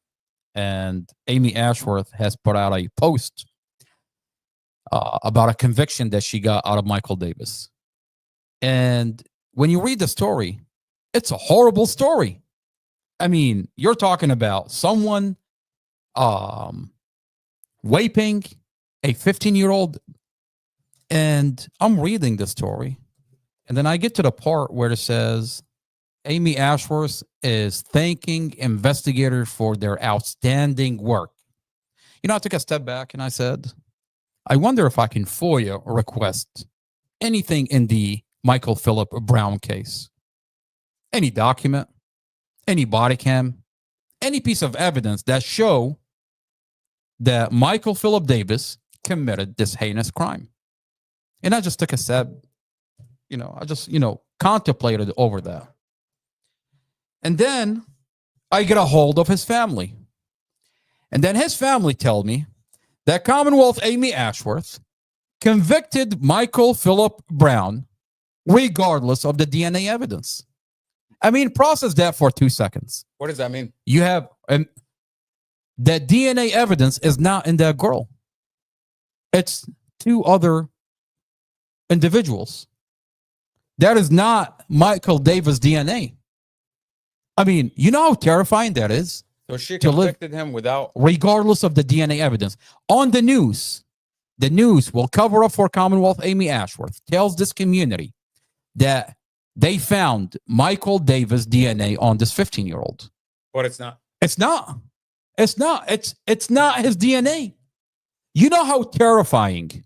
and Amy Ashworth has put out a post about a conviction that she got out of Michael Davis. And when you read the story, it's a horrible story. I mean, you're talking about someone raping a 15-year-old, and I'm reading the story, and then I get to the part where it says Amy Ashworth is thanking investigators for their outstanding work. You know, I took a step back and I said, I wonder if I can FOIA or request anything in the Michael Philip Brown case. Any document, any body cam, any piece of evidence that show that Michael Philip Davis committed this heinous crime. And I just took a step, I just contemplated over that. And then I get a hold of his family. And then his family told me that Commonwealth Amy Ashworth convicted Michael Philip Brown regardless of the DNA evidence. I mean, process that for 2 seconds. What does that mean? You have that DNA evidence is not in that girl. It's 2 other individuals. That is not Michael Davis' DNA. I mean, you know how terrifying that is? So she convicted him without... Regardless of the DNA evidence. On the news will cover up for Commonwealth Amy Ashworth, tells this community that they found Michael Davis' DNA on this 15-year-old. But it's not. It's not. It's not. It's not his DNA. You know how terrifying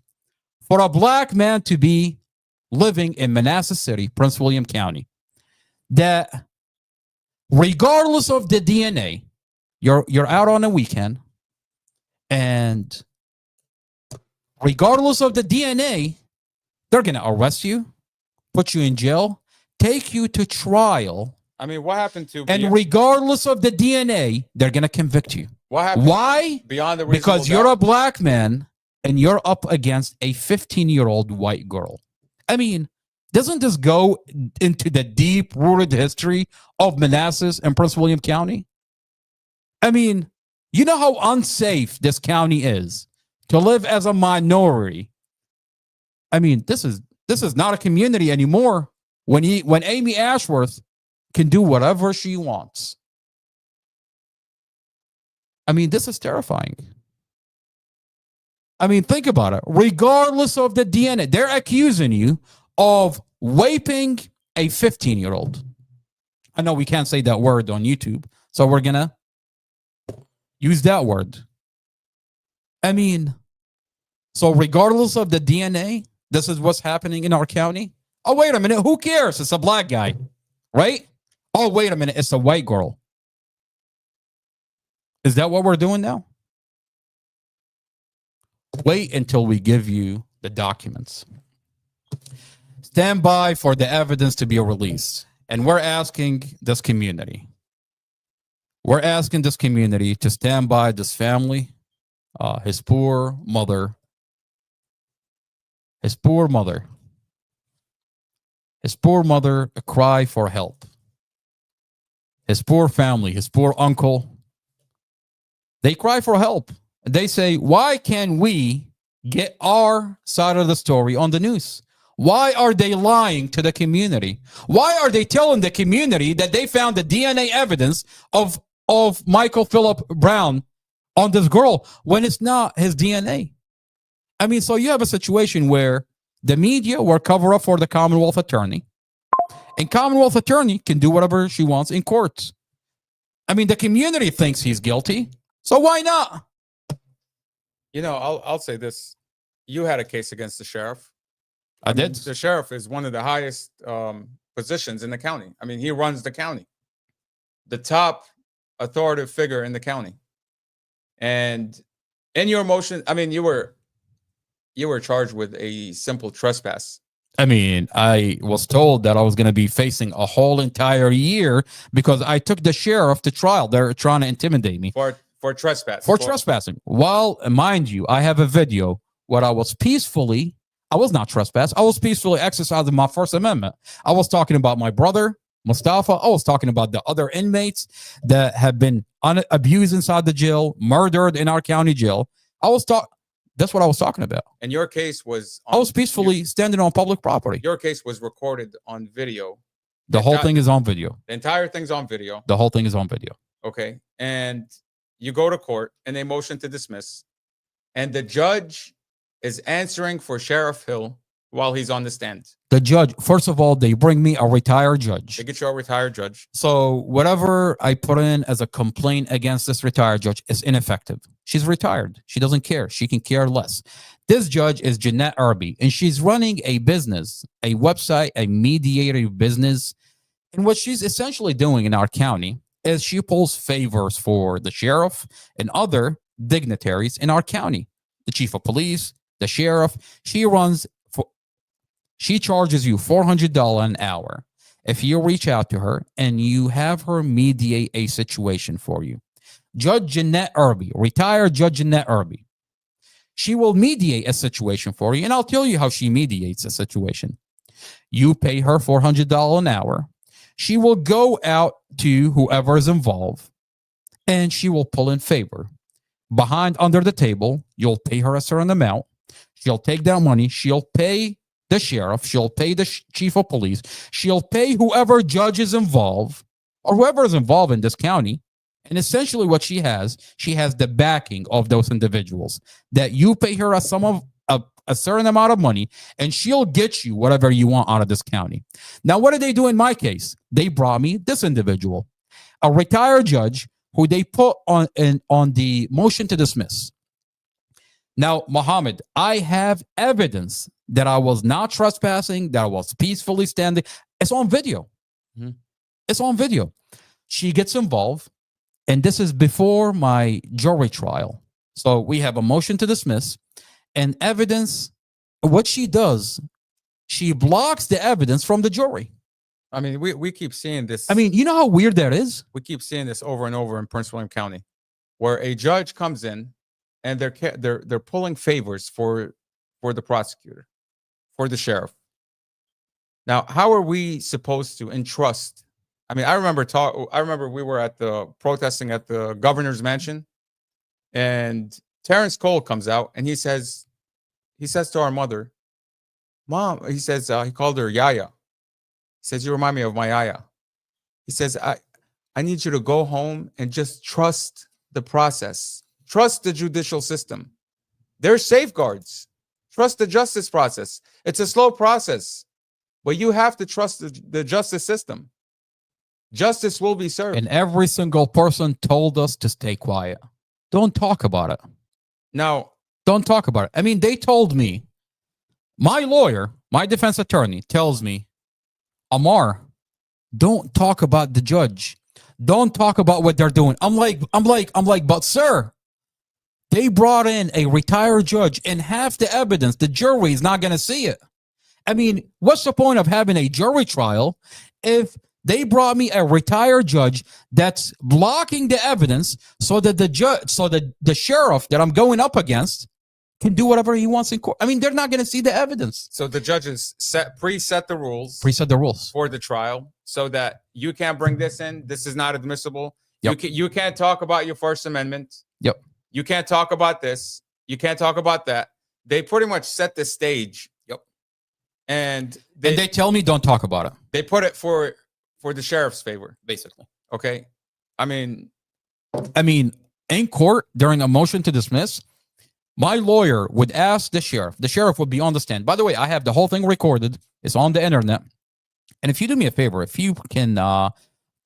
for a black man to be living in Manassas City, Prince William County, that regardless of the DNA, you're out on a weekend, and regardless of the DNA, they're going to arrest you, put you in jail, take you to trial. I mean, what happened to... And regardless of the DNA, they're going to convict you. What happened? Why? Beyond the reasonable Because you're a black man and you're up against a 15-year-old white girl. I mean, doesn't this go into the deep-rooted history of Manassas and Prince William County? I mean, you know how unsafe this county is to live as a minority. I mean, this is not a community anymore when Amy Ashworth can do whatever she wants. I mean, this is terrifying. I mean, think about it. Regardless of the DNA, they're accusing you of raping a 15-year-old. I know we can't say that word on YouTube, so we're going to use that word. I mean, so regardless of the DNA, this is what's happening in our county. Oh, wait a minute. Who cares? It's a black guy, right? Oh, wait a minute. It's a white girl. Is that what we're doing now? Wait until we give you the documents. Stand by for the evidence to be released. And we're asking this community. We're asking this community to stand by this family, his poor mother. His poor mother. His poor mother cry for help. His poor family, his poor uncle, they cry for help. They say, why can't we get our side of the story on the news? Why are they lying to the community? Why are they telling the community that they found the DNA evidence of Michael Philip Brown on this girl when it's not his DNA? I mean, so you have a situation where the media were cover up for the Commonwealth attorney, and Commonwealth attorney can do whatever she wants in courts. I mean, the community thinks he's guilty, so why not? You know, I'll say this. You had a case against the sheriff. I did. The sheriff is one of the highest positions in the county. I mean, he runs the county, the top authoritative figure in the county. And in your motion, I mean, you were charged with a simple trespass. I mean, I was told that I was going to be facing a whole entire year because I took the sheriff to trial. They're trying to intimidate me For trespass. for trespassing. Well, mind you, I have a video where I was not trespassed. I was peacefully exercising my First Amendment. I was talking about my brother, MUSTAFA. I was talking about the other inmates that have been abused inside the jail, murdered in our county jail. That's what I was talking about. And your case was... I was peacefully standing on public property. Your case was recorded on video. The whole thing is on video. The entire thing's on video. The whole thing is on video. Okay. And you go to court and they motion to dismiss. And the judge is answering for Sheriff Hill while he's on the stand. The judge, first of all, they bring me a retired judge. They get you a retired judge. So whatever I put in as a complaint against this retired judge is ineffective. She's retired. She doesn't care. She can care less. This judge is Jeanette Irby, and she's running a business, a website, a mediator business. And what she's essentially doing in our county is she pulls favors for the sheriff and other dignitaries in our county. The chief of police, the sheriff. She charges you $400 an hour if you reach out to her and you have her mediate a situation for you. Judge Jeanette Irby, retired Judge Jeanette Irby. She will mediate a situation for you, and I'll tell you how she mediates a situation. You pay her $400 an hour. She will go out to whoever is involved, and she will pull in favor. Under the table, you'll pay her a certain amount. She'll take that money. She'll pay the sheriff. She'll pay the chief of police. She'll pay whoever judge is involved or whoever is involved in this county. And essentially what she has the backing of those individuals that you pay her a certain amount of money, and she'll get you whatever you want out of this county. Now, what did they do in my case? They brought me this individual, a retired judge who they put on the motion to dismiss. Now, Mohammed, I have evidence that I was not trespassing, that I was peacefully standing. It's on video. Mm-hmm. It's on video. She gets involved, and this is before my jury trial. So we have a motion to dismiss and evidence. What she does, she blocks the evidence from the jury. I mean, we keep seeing this. I mean, you know how weird that is? We keep seeing this over and over in Prince William County, where a judge comes in and they're pulling favors for the prosecutor, for the sheriff. Now, how are we supposed to entrust? I mean, I remember we were at the protesting at the governor's mansion, and Terrence Cole comes out and he says to our mother, "Mom," he says, he called her Yaya. He says, "You remind me of my Yaya." He says, I need you to go home and just trust the process. Trust the judicial system. There's safeguards. Trust the justice process. It's a slow process, but you have to trust the justice system. Justice will be served. And every single person told us to stay quiet. Don't talk about it. Now, don't talk about it. I mean, they told me, my lawyer, my defense attorney tells me, Amar, don't talk about the judge. Don't talk about what they're doing. I'm like, but sir, they brought in a retired judge, and half the evidence, the jury is not going to see it. I mean, what's the point of having a jury trial if they brought me a retired judge that's blocking the evidence so that the sheriff that I'm going up against can do whatever he wants in court. I mean, they're not going to see the evidence. So the judges preset the rules for the trial so that you can't bring this in. This is not admissible. Yep. You can't talk about your First Amendment. Yep. You can't talk about this. You can't talk about that. They pretty much set the stage. Yep. And they tell me don't talk about it. They put it for the sheriff's favor, basically. Okay. I mean, in court during a motion to dismiss, my lawyer would ask the sheriff. The sheriff would be on the stand. By the way, I have the whole thing recorded. It's on the internet. And if you do me a favor, if you can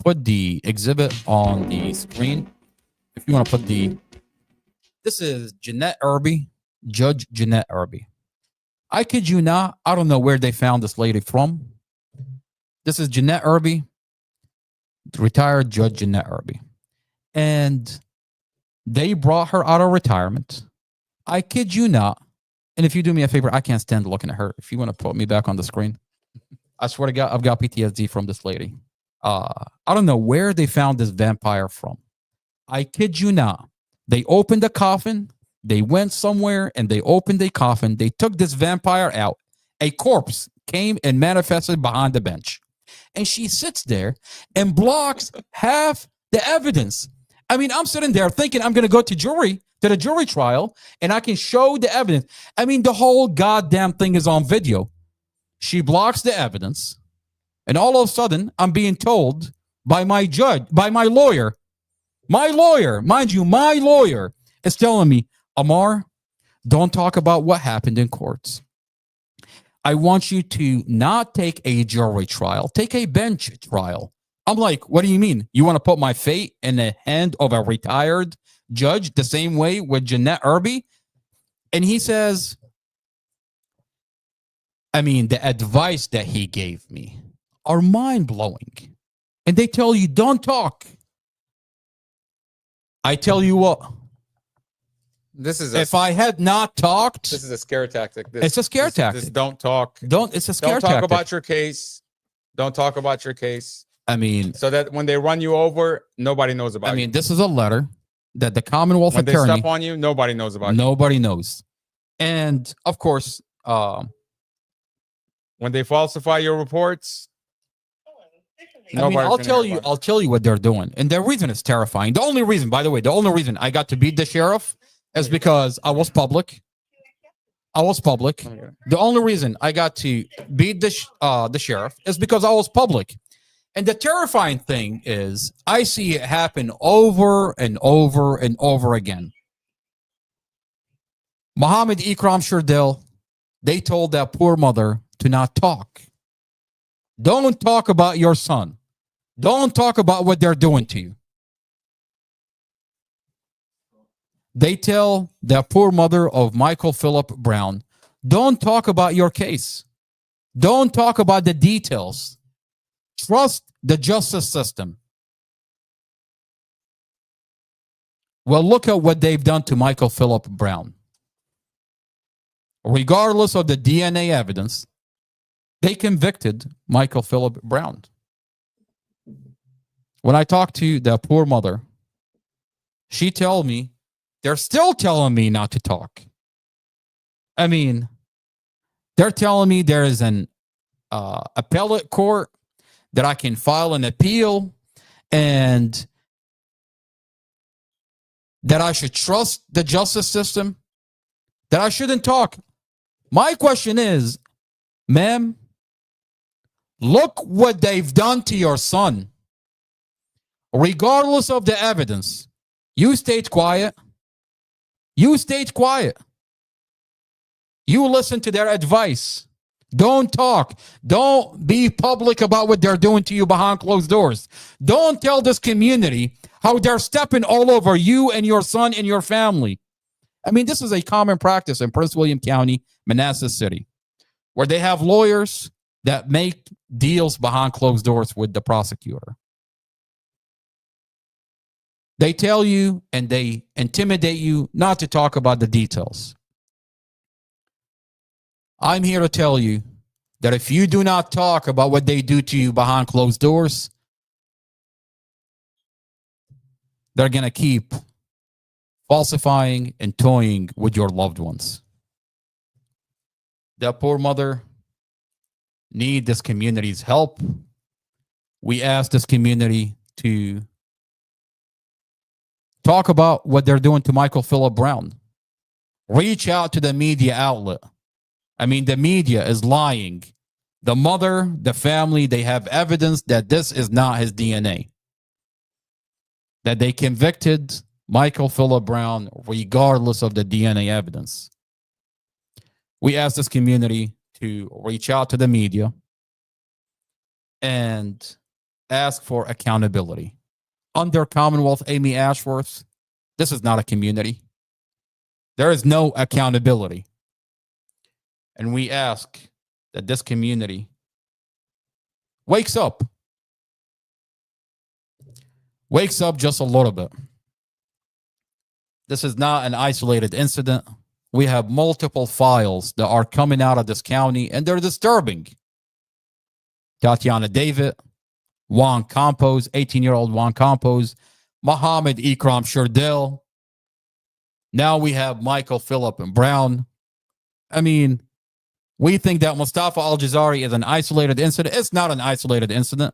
put the exhibit on the screen, if you want to put this is Jeanette Irby, Judge Jeanette Irby. I kid you not, I don't know where they found this lady from. This is Jeanette Irby, retired Judge Jeanette Irby. And they brought her out of retirement. I kid you not. And if you do me a favor, I can't stand looking at her. If you want to put me back on the screen, I swear to God, I've got PTSD from this lady. I don't know where they found this vampire from. I kid you not. They opened a coffin. They went somewhere and they opened a coffin. They took this vampire out. A corpse came and manifested behind the bench. And she sits there and blocks half the evidence. I mean, I'm sitting there thinking I'm going to go to the jury trial, and I can show the evidence. I mean, the whole goddamn thing is on video. She blocks the evidence, and all of a sudden, I'm being told by my lawyer, mind you, my lawyer is telling me, Amar, don't talk about what happened in courts. I want you to not take a jury trial, take a bench trial. I'm like, what do you mean? You want to put my fate in the hand of a retired judge the same way with Jeanette Irby? And he says, I mean, the advice that he gave me are mind-blowing. And they tell you, don't talk. I tell you what. If I had not talked. This is a scare tactic. It's a scare tactic. Don't talk. It's a scare tactic. Don't talk about your case. Don't talk about your case. I mean, so that when they run you over, nobody knows about it. I mean, this is a letter that the Commonwealth when attorney. When they step on you, nobody knows about it. Nobody knows. And of course, when they falsify your reports, I'll tell you what they're doing. And the reason is terrifying. The only reason, by the way, I got to beat the sheriff is because I was public. The only reason I got to beat the sheriff is because I was public. And the terrifying thing is I see it happen over and over and over again. Mohammed Ikram Sherdil, they told that poor mother to not talk. Don't talk about your son. Don't talk about what they're doing to you. They tell the poor mother of Michael Philip Brown, don't talk about your case. Don't talk about the details. Trust the justice system. Well, look at what they've done to Michael Philip Brown. Regardless of the DNA evidence, they convicted Michael Philip Brown. When I talked to the poor mother, she told me, they're still telling me not to talk. I mean, they're telling me there is an appellate court that I can file an appeal and that I should trust the justice system, that I shouldn't talk. My question is, ma'am, look what they've done to your son. Regardless of the evidence, you stayed quiet. You stayed quiet. You listen to their advice. Don't talk. Don't be public about what they're doing to you behind closed doors. Don't tell this community how they're stepping all over you and your son and your family. I mean, this is a common practice in Prince William County, Manassas City, where they have lawyers that make deals behind closed doors with the prosecutor. They tell you and they intimidate you not to talk about the details. I'm here to tell you that if you do not talk about what they do to you behind closed doors, they're going to keep falsifying and toying with your loved ones. That poor mother need this community's help. We ask this community to talk about what they're doing to Michael Phillip Brown. Reach out to the media outlet. I mean, the media is lying. The mother, the family, they have evidence that this is not his DNA. That they convicted Michael Phillip Brown regardless of the DNA evidence. We ask this community to reach out to the media and ask for accountability. Under Commonwealth Amy Ashworth, this is not a community. There is no accountability. And we ask that this community wakes up. Wakes up just a little bit. This is not an isolated incident. We have multiple files that are coming out of this county, and they're disturbing. Tatiana David, Juan Campos, 18-year-old Juan Campos, Mohammed Ikram Sherdel. Now we have Michael Phillip and Brown. I mean, we think that MUSTAFA ALJAZAIRI is an isolated incident. It's not an isolated incident.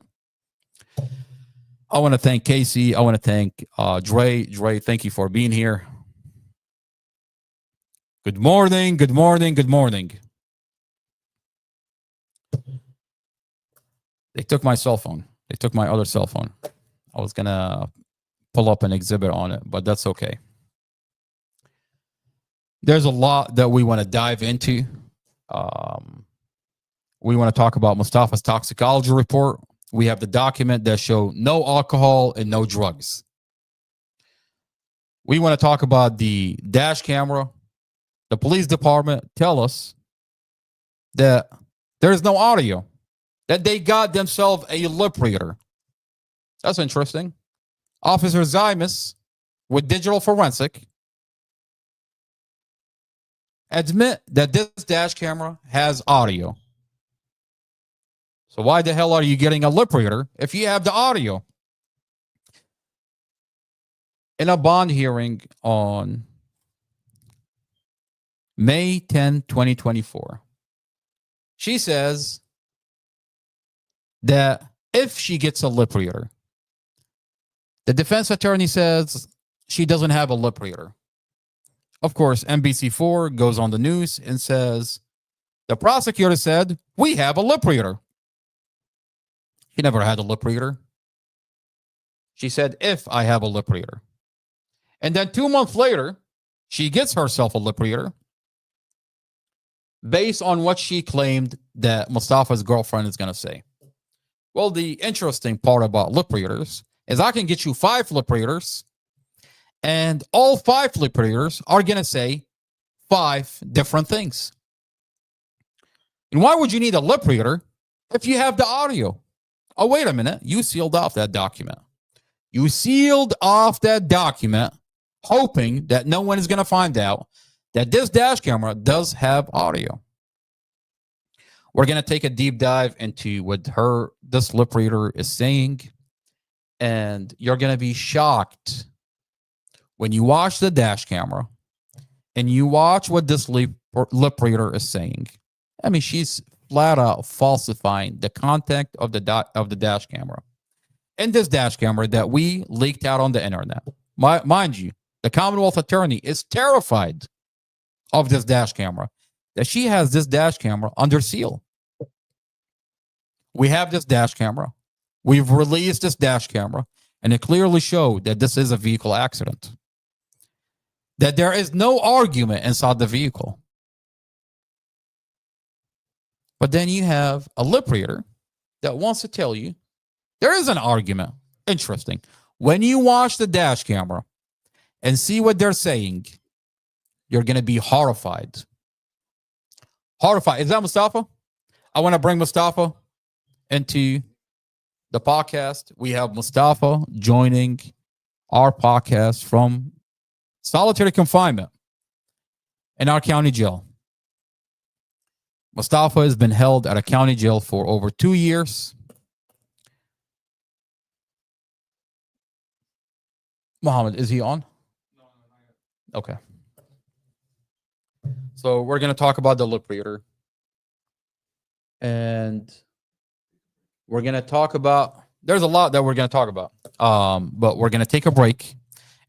I want to thank Casey. I want to thank Dre. Dre, thank you for being here. Good morning, good morning, good morning. They took my cell phone. They took my other cell phone. I was going to pull up an exhibit on it, but that's okay. There's a lot that we want to dive into. We want to talk about MUSTAFA's toxicology report. We have the document that show no alcohol and no drugs. We want to talk about the dash camera. The police department tell us that there's no audio, that they got themselves a lip reader. That's interesting. Officer Zymus, with digital forensic, admit that this dash camera has audio. So why the hell are you getting a lip reader if you have the audio? In a bond hearing on May 10, 2024, she says that if she gets a lip reader, the defense attorney says she doesn't have a lip reader. Of course, NBC4 goes on the news and says, the prosecutor said, we have a lip reader. She never had a lip reader. She said, if I have a lip reader. And then 2 months later, she gets herself a lip reader based on what she claimed that MUSTAFA's girlfriend is going to say. Well, the interesting part about lip readers is I can get you 5 lip readers, and all 5 lip readers are going to say 5 different things. And why would you need a lip reader if you have the audio? Oh, wait a minute. You sealed off that document. You sealed off that document hoping that no one is going to find out that this dash camera does have audio. We're going to take a deep dive into what this lip reader is saying, and you're going to be shocked when you watch the dash camera and you watch what this lip reader is saying. I mean, she's flat out falsifying the content of the dash camera. And this dash camera that we leaked out on the internet. Mind you, the Commonwealth attorney is terrified of this dash camera, that she has this dash camera under seal. We have this dash camera. We've released this dash camera, and it clearly showed that this is a vehicle accident. That there is no argument inside the vehicle. But then you have a lip reader that wants to tell you there is an argument. Interesting. When you watch the dash camera and see what they're saying, you're going to be horrified. Horrified. Is that MUSTAFA? I want to bring MUSTAFA into the podcast. We have MUSTAFA joining our podcast from solitary confinement in our county jail. MUSTAFA has been held at a county jail for over 2 years. Mohammed, is he on? Okay. So we're going to talk about the lip reader. And we're going to talk about, there's a lot that we're going to talk about. But we're going to take a break.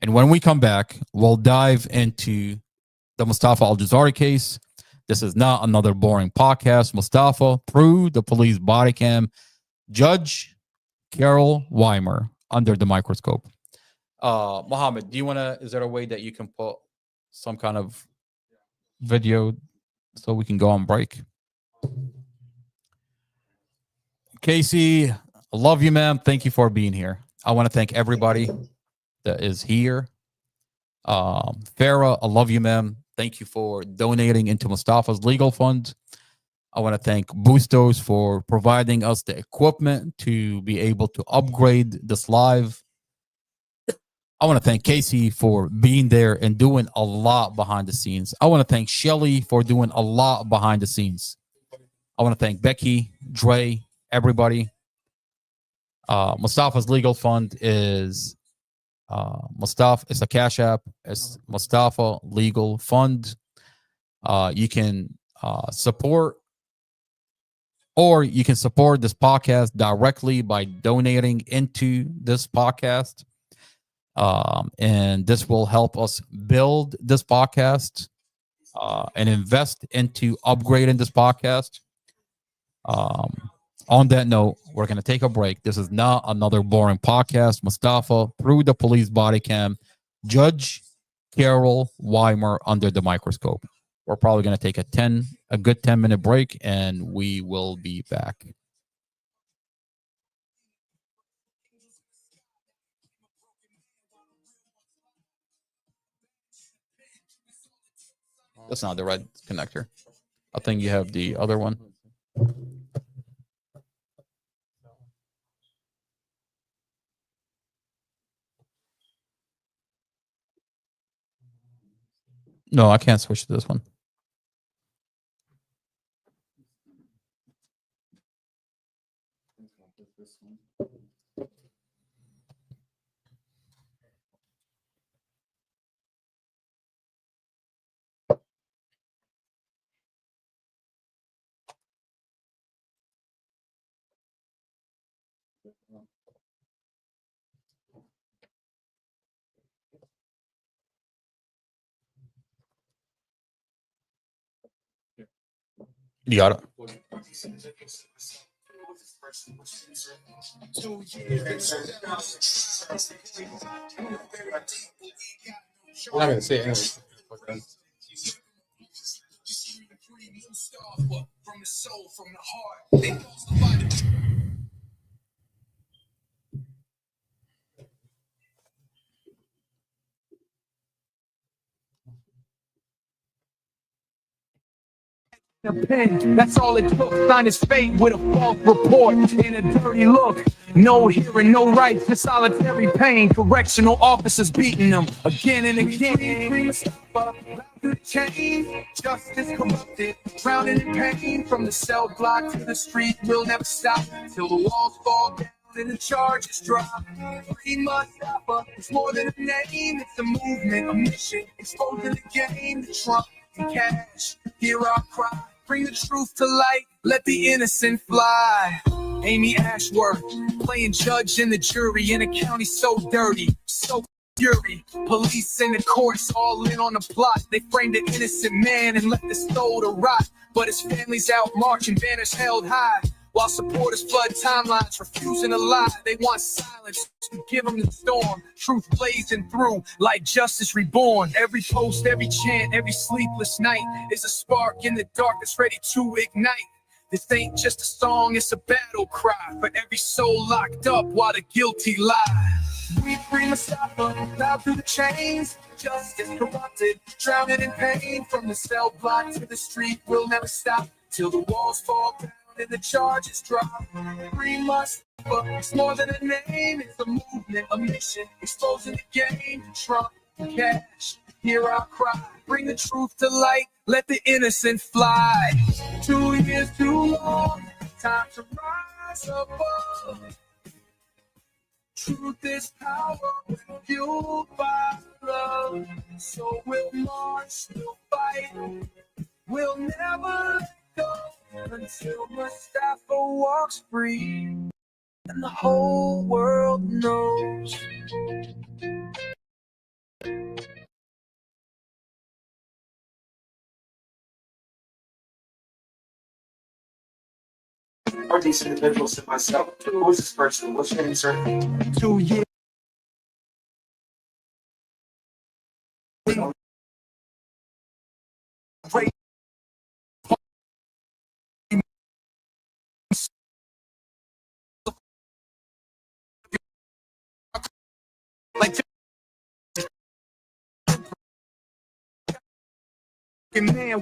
And when we come back, we'll dive into the Mustafa ALJAZAIRI case. This is not another boring podcast. Mustafa, through the police body cam, Judge Carol Weimer under the microscope. Mohammed, do you want to, is there a way that you can put some kind of video so we can go on break? Casey, I love you, ma'am. Thank you for being here. I want to thank everybody that is here. Farah, I love you, ma'am. Thank you for donating into Mustafa's legal fund. I want to thank Bustos for providing us the equipment to be able to upgrade this live. I want to thank Casey for being there and doing a lot behind the scenes. I want to thank Shelly for doing a lot behind the scenes. I want to thank Becky, Dre, everybody. Mustafa's legal fund is Mustafa. It's a Cash App. It's Mustafa Legal Fund. You can support, or you can support this podcast directly by donating into this podcast. And this will help us build this podcast and invest into upgrading this podcast. On that note, we're going to take a break. This is not another boring podcast. Mustafa, through the police body cam, Judge Carol Weimer under the microscope. We're probably going to take a good 10-minute break, and we will be back. That's not the right connector. I think you have the other one. No, I can't switch to this one. You got it. I'm not gonna say it anyway. From the soul, from the heart, they know somebody. A pen, that's all it took. Sign his fate with a false report and a dirty look. No hearing, no rights, just solitary pain. Correctional officers beating them again and again. Change, justice corrupted, drowning in pain. From the cell block to the street, we'll never stop till the walls fall down and the charges drop. Free Mustafa, it's more than a name, it's a movement, a mission, exposing the game to Trump and Cash. Hear our cry, bring the truth to light, let the innocent fly. Amy Ashworth, playing judge and the jury in a county so dirty, so fury. Police and the courts all in on the plot. They framed an innocent man and left his soul to rot. But his family's out marching, banners held high. While supporters flood timelines, refusing to lie. They want silence to give them the storm. Truth blazing through like justice reborn. Every post, every chant, every sleepless night is a spark in the dark that's ready to ignite. This ain't just a song, it's a battle cry for every soul locked up while the guilty lie. We free Mustafa, loud through the chains. Justice corrupted, drowning in pain. From the cell block to the street, we'll never stop till the walls fall down and the charges drop. Free Mustafa, it's more than a name, it's a movement, a mission, exposing the game to Trump and Cash. Hear our cry, bring the truth to light, let the innocent fly. 2 years too long, time to rise above. Truth is power, fueled by love. So we'll march, we'll fight, we'll never let go until Mustafa walks free and the whole world knows. Are these individuals and myself? Who's this person? What's your name, sir? 2 years. Like man,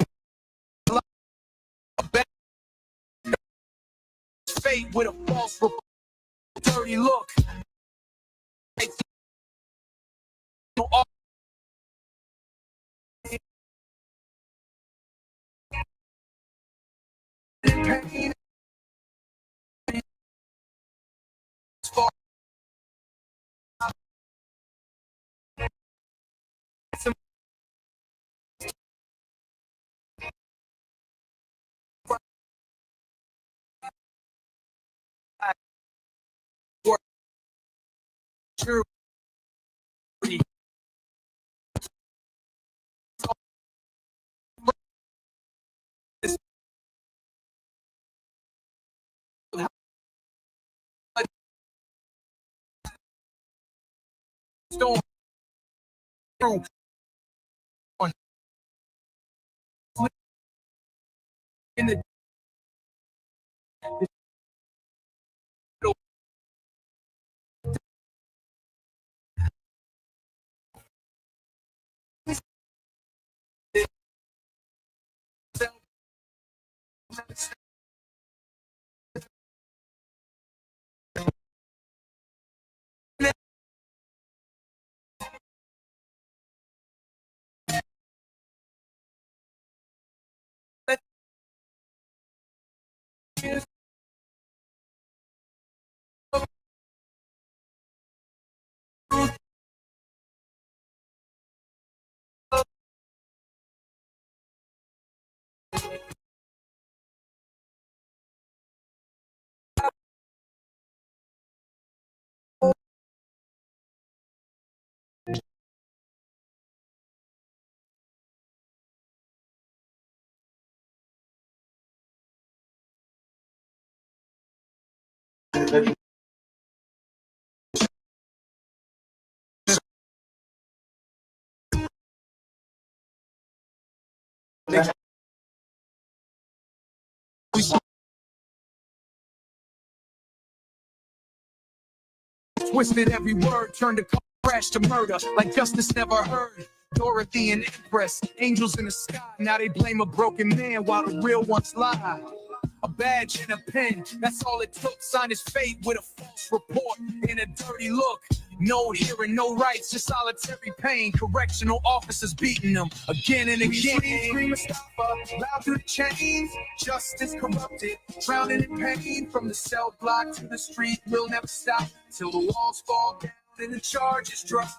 fate with a false dirty look. Pain. True. Storm through in the twisted every word, turned a car crash to murder, like justice never heard. Dorothy and Empress, angels in the sky. Now they blame a broken man while the real ones lie. A badge and a pen, that's all it took. Signed his fate with a false report and a dirty look. No hearing, no rights, just solitary pain. Correctional officers beating them again and again. Scream Mustafa, loud through the chains. Justice corrupted, drowning in pain. From the cell block to the street, we'll never stop till the walls fall down and the charges drop.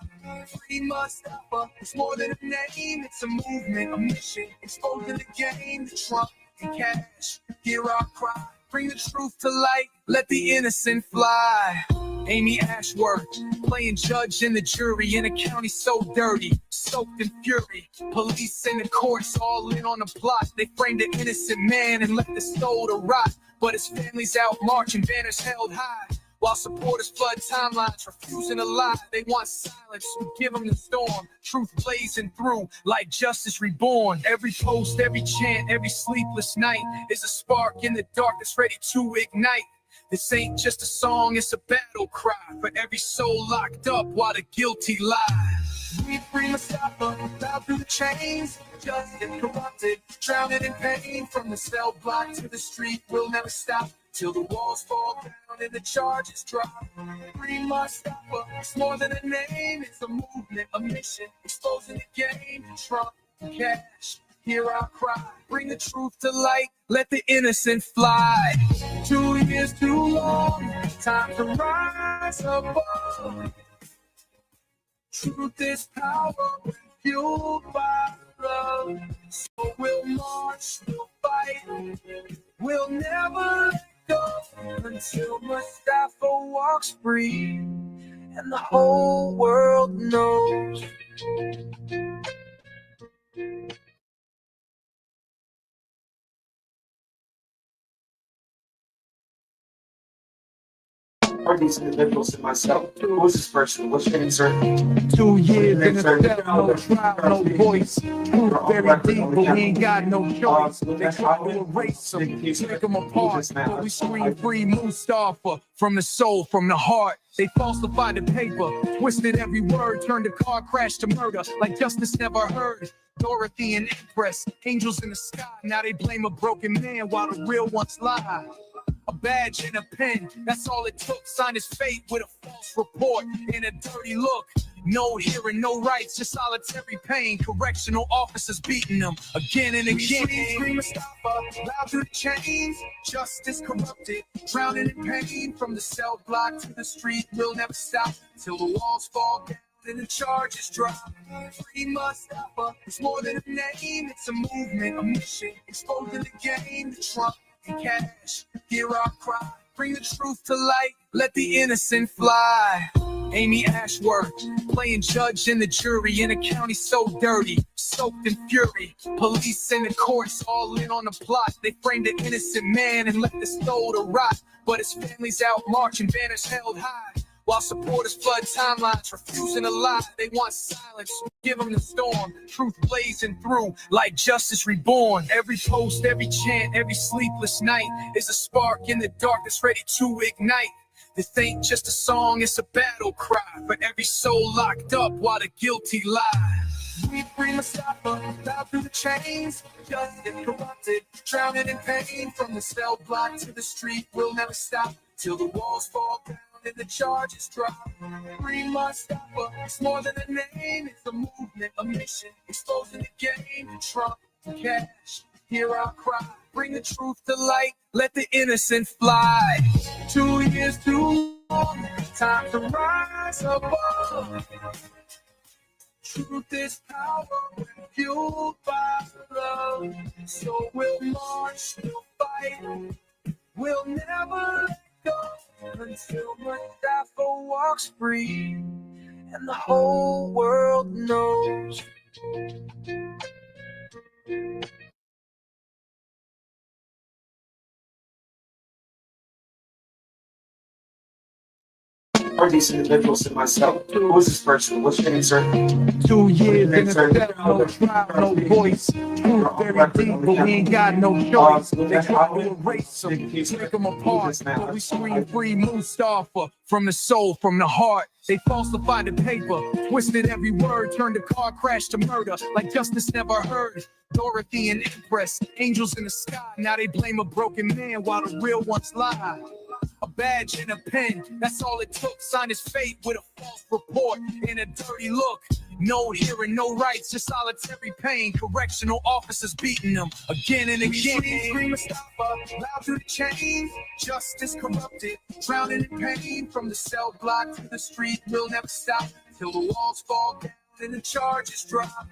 Free Mustafa, it's more than a name. It's a movement, a mission, exposing the game to Trump and cash. Hear our cry, bring the truth to light, let the innocent fly. Amy Ashworth, playing judge in the jury in a county so dirty, soaked in fury. Police and the courts all in on the plot. They framed an innocent man and left his soul to rot. But his family's out marching, banners held high. While supporters flood timelines, refusing to lie. They want silence, we give them the storm. Truth blazing through like justice reborn. Every post, every chant, every sleepless night is a spark in the dark that's ready to ignite. This ain't just a song, it's a battle cry for every soul locked up while the guilty lie. We free Mustafa, loud through the chains. Justice corrupted, drowning in pain. From the cell block to the street, we'll never stop till the walls fall down and the charges drop. Free Mustafa, it's more than a name. It's a movement, a mission, exposing the game. Trump, cash, hear our cry. Bring the truth to light, let the innocent fly. 2 years too long, time to rise above. Truth is power when fueled by love. So we'll march, we'll fight, We'll never let go until Mustafa walks free and the whole world knows. Are these individuals and myself? Who is this person? What's your answer? 2 years in a cell, no trial, no voice. Truth very deep, but we ain't got no choice. They try to erase them, take them apart, but we scream free Mustafa from the soul, from the heart. They falsified the paper, twisted every word, turned a car crash to murder, like justice never heard. Dorothy and Empress, angels in the sky. Now they blame a broken man while the real ones lie. A badge and a pen, that's all it took. Signed his fate with a false report and a dirty look. No hearing, no rights, just solitary pain. Correctional officers beating them again and again. Scream Mustafa, loud through the chains. Justice corrupted, drowning in pain. From the cell block to the street, we'll never stop till the walls fall down and the charges drop. Free Mustafa, it's more than a name. It's a movement, a mission, exposing the game to Trump and cash. Hear our cry, bring the truth to light, let the innocent fly. Amy Ashworth, playing judge and the jury in a county so dirty, soaked in fury. Police and the courts all in on the plot. They framed an innocent man and left his soul to rot. But his family's out marching, banners held high. While supporters flood timelines, refusing to lie. They want silence, give them the storm. Truth blazing through like justice reborn. Every post, every chant, every sleepless night is a spark in the darkness ready to ignite. This ain't just a song, it's a battle cry for every soul locked up while the guilty lie. We free Mustafa, loud through the chains. Justice corrupted, drowning in pain. From the cell block to the street, we'll never stop till the walls fall down and the charges drop. Free Mustafa, it's more than a name. It's a movement, a mission, exposing the game to Trump and cash. Hear our cry, bring the truth to light, let the innocent fly. 2 years too long, time to rise above. Truth is power when fueled by love. So we'll march, we'll fight, we'll never let go until Mustafa walks free and the whole world knows. Are these individuals and myself? Who is this person? What's your answer? 2 years in a cell, no trial, no voice. Truth very deep, but we ain't got no choice. They try to erase them, take them apart, but we scream free Mustafa from the soul, from the heart. They falsified the paper, twisted every word, turned a car crash to murder, like justice never heard. Dorothy and Empress, angels in the sky. Now they blame a broken man while the real ones lie. A badge and a pen, that's all it took. Signed his fate with a false report and a dirty look. No hearing, no rights, just solitary pain. Correctional officers beating them again and again. Scream Mustafa, loud through the chains. Justice corrupted, drowning in pain. From the cell block to the street, we'll never stop till the walls fall down and the charges drop.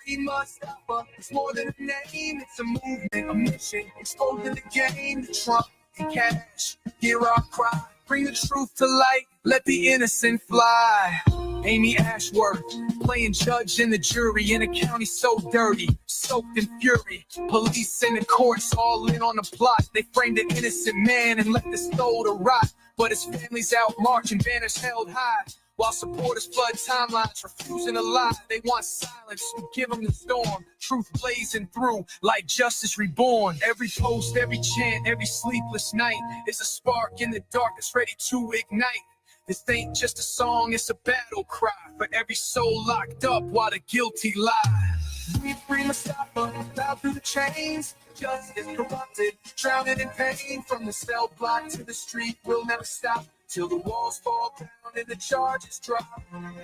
Free Mustafa, it's more than a name. It's a movement, a mission, exposing the game to Trump and cash. Hear our cry, bring the truth to light, let the innocent fly. Amy Ashworth, playing judge and the jury in a county so dirty, soaked in fury. Police and the courts all in on the plot. They framed an innocent man and left his soul to rot. But his family's out marching, banners held high. While supporters flood timelines, refusing to lie. They want silence, so give them the storm. Truth blazing through like justice reborn. Every post, every chant, every sleepless night is a spark in the darkness ready to ignite. This ain't just a song, it's a battle cry for every soul locked up while the guilty lie. We free Mustafa, loud through the chains. Justice corrupted, drowning in pain. From the cell block to the street, we'll never stop till the walls fall down and the charges drop.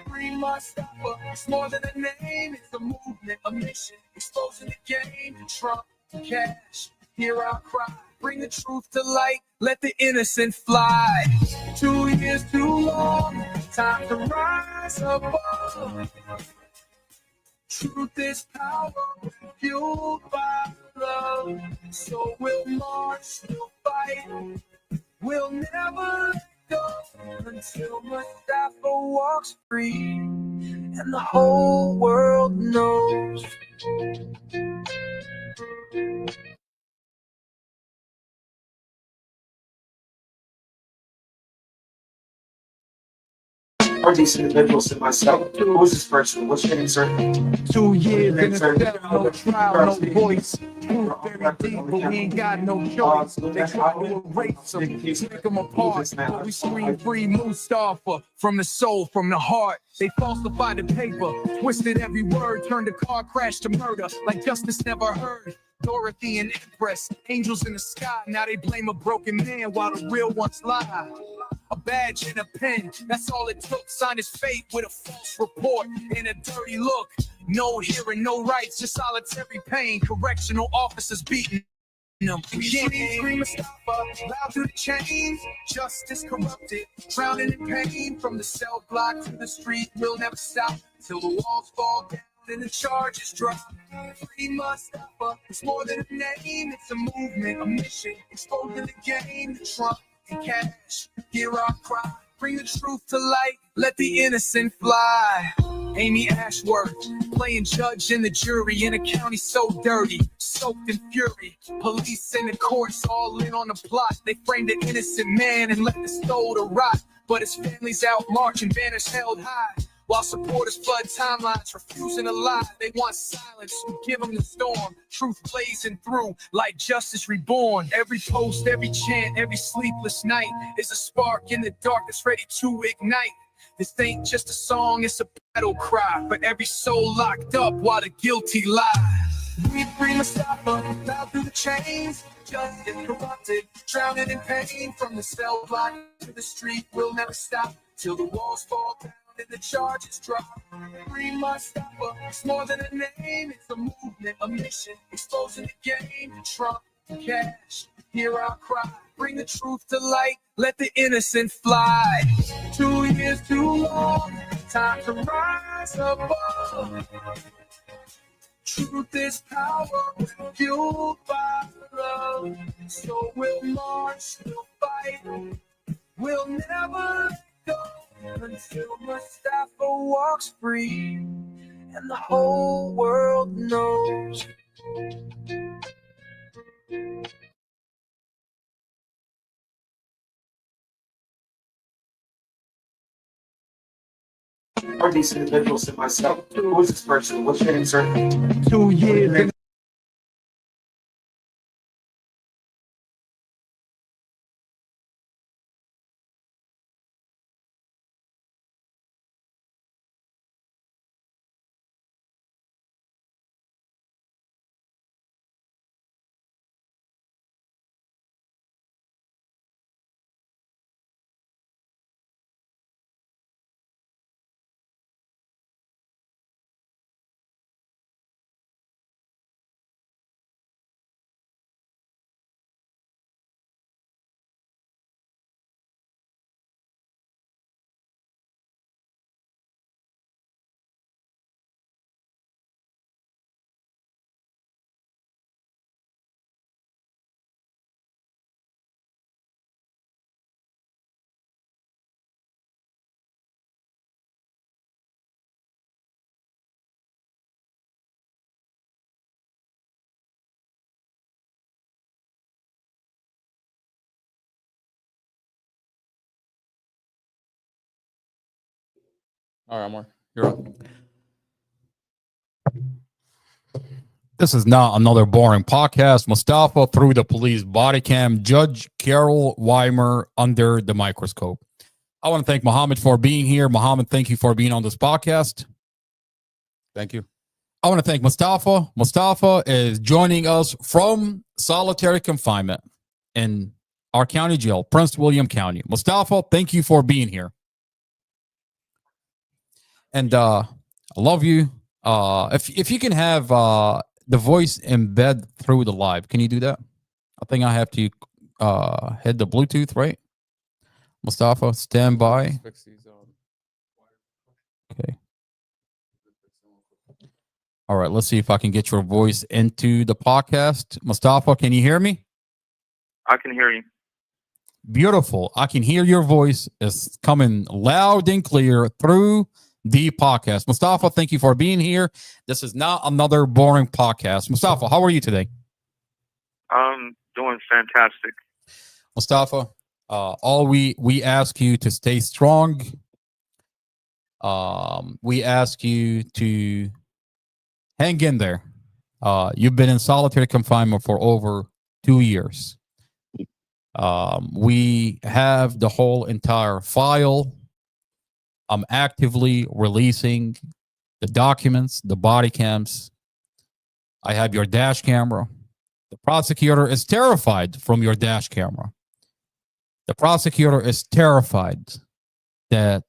Free Mustafa, it's more than a name. It's a movement, a mission, exposing the game to Trump and cash. Hear our cry, bring the truth to light, let the innocent fly. 2 years too long, time to rise above. Truth is power, fueled by love. love. So we'll march, we'll fight, we'll never let go until Mustafa walks free and the whole world knows. Are these individuals and myself? Who is this person? What's your name, sir? 2 years in a Sir. cell, no trial, no voice. Truth very deep, but we ain't got no choice. They try to erase them, take them apart. But we scream free Mustafa from the soul, from the heart. They falsified the paper, twisted every word, turned a car crash to murder, like justice never heard. Dorothy and Empress, angels in the sky. Now they blame a broken man while the real ones lie. A badge and a pen, that's all it took. Sign his fate with a false report and a dirty look. No hearing, no rights, just solitary pain. Correctional officers beating them. Scream Mustafa, loud through the chains. Justice corrupted, drowning in pain. From the cell block to the street, we'll never stop till the walls fall down and the charges drop. Free Mustafa, it's more than a name, it's a movement, a mission. Exposing the game, the Trump and cash. Hear our cry, bring the truth to light, let the innocent fly. Amy Ashworth, playing judge and the jury in a county so dirty, soaked in fury. Police and the courts all in on the plot. They framed an innocent man and left his soul to rot. But his family's out marching, banners held high. While supporters flood timelines, refusing to lie. They want silence, we give them the storm. Truth blazing through like justice reborn. Every post, every chant, every sleepless night is a spark in the darkness ready to ignite. This ain't just a song, it's a battle cry for every soul locked up while the guilty lie. We free Mustafa, loud through the chains. Justice corrupted, drowning in pain. From the cell block to the street, we'll never stop till the walls fall down and the charges drop. Free Mustafa, it's more than a name, it's a movement, a mission. Exposing the game, the Trump and cash. Hear our cry, bring the truth to light, let the innocent fly. 2 years too long, time to rise above. Truth is power, fueled by love. So we'll march, we'll fight, we'll never let go until Mustafa walks free and the whole world knows. Are these individuals and myself? Who is this person? What's your name, sir? 2 years in All right, Amor, you're up. This is not another boring podcast. Mustafa through the police body cam. Judge Carol Weimer under the microscope. I want to thank Muhammad for being here. Muhammad, thank you for being on this podcast. Thank you. I want to thank Mustafa. Mustafa is joining us from solitary confinement in our county jail, Prince William County. Mustafa, thank you for being here. And I love you. If you can have the voice embed through the live, can you do that? I think I have to hit the Bluetooth, right? Mustafa, stand by. Okay. All right, let's see if I can get your voice into the podcast. Mustafa, can you hear me? I can hear you. Beautiful. I can hear your voice. It's coming loud and clear through the podcast. Mustafa, thank you for being here. This is not another boring podcast. Mustafa, how are you today? I'm doing fantastic. Mustafa, all we ask you to stay strong. We ask you to hang in there. You've been in solitary confinement for over 2 years. We have the whole entire file. I'm actively releasing the documents, the body cams. I have your dash camera. The prosecutor is terrified from your dash camera. The prosecutor is terrified that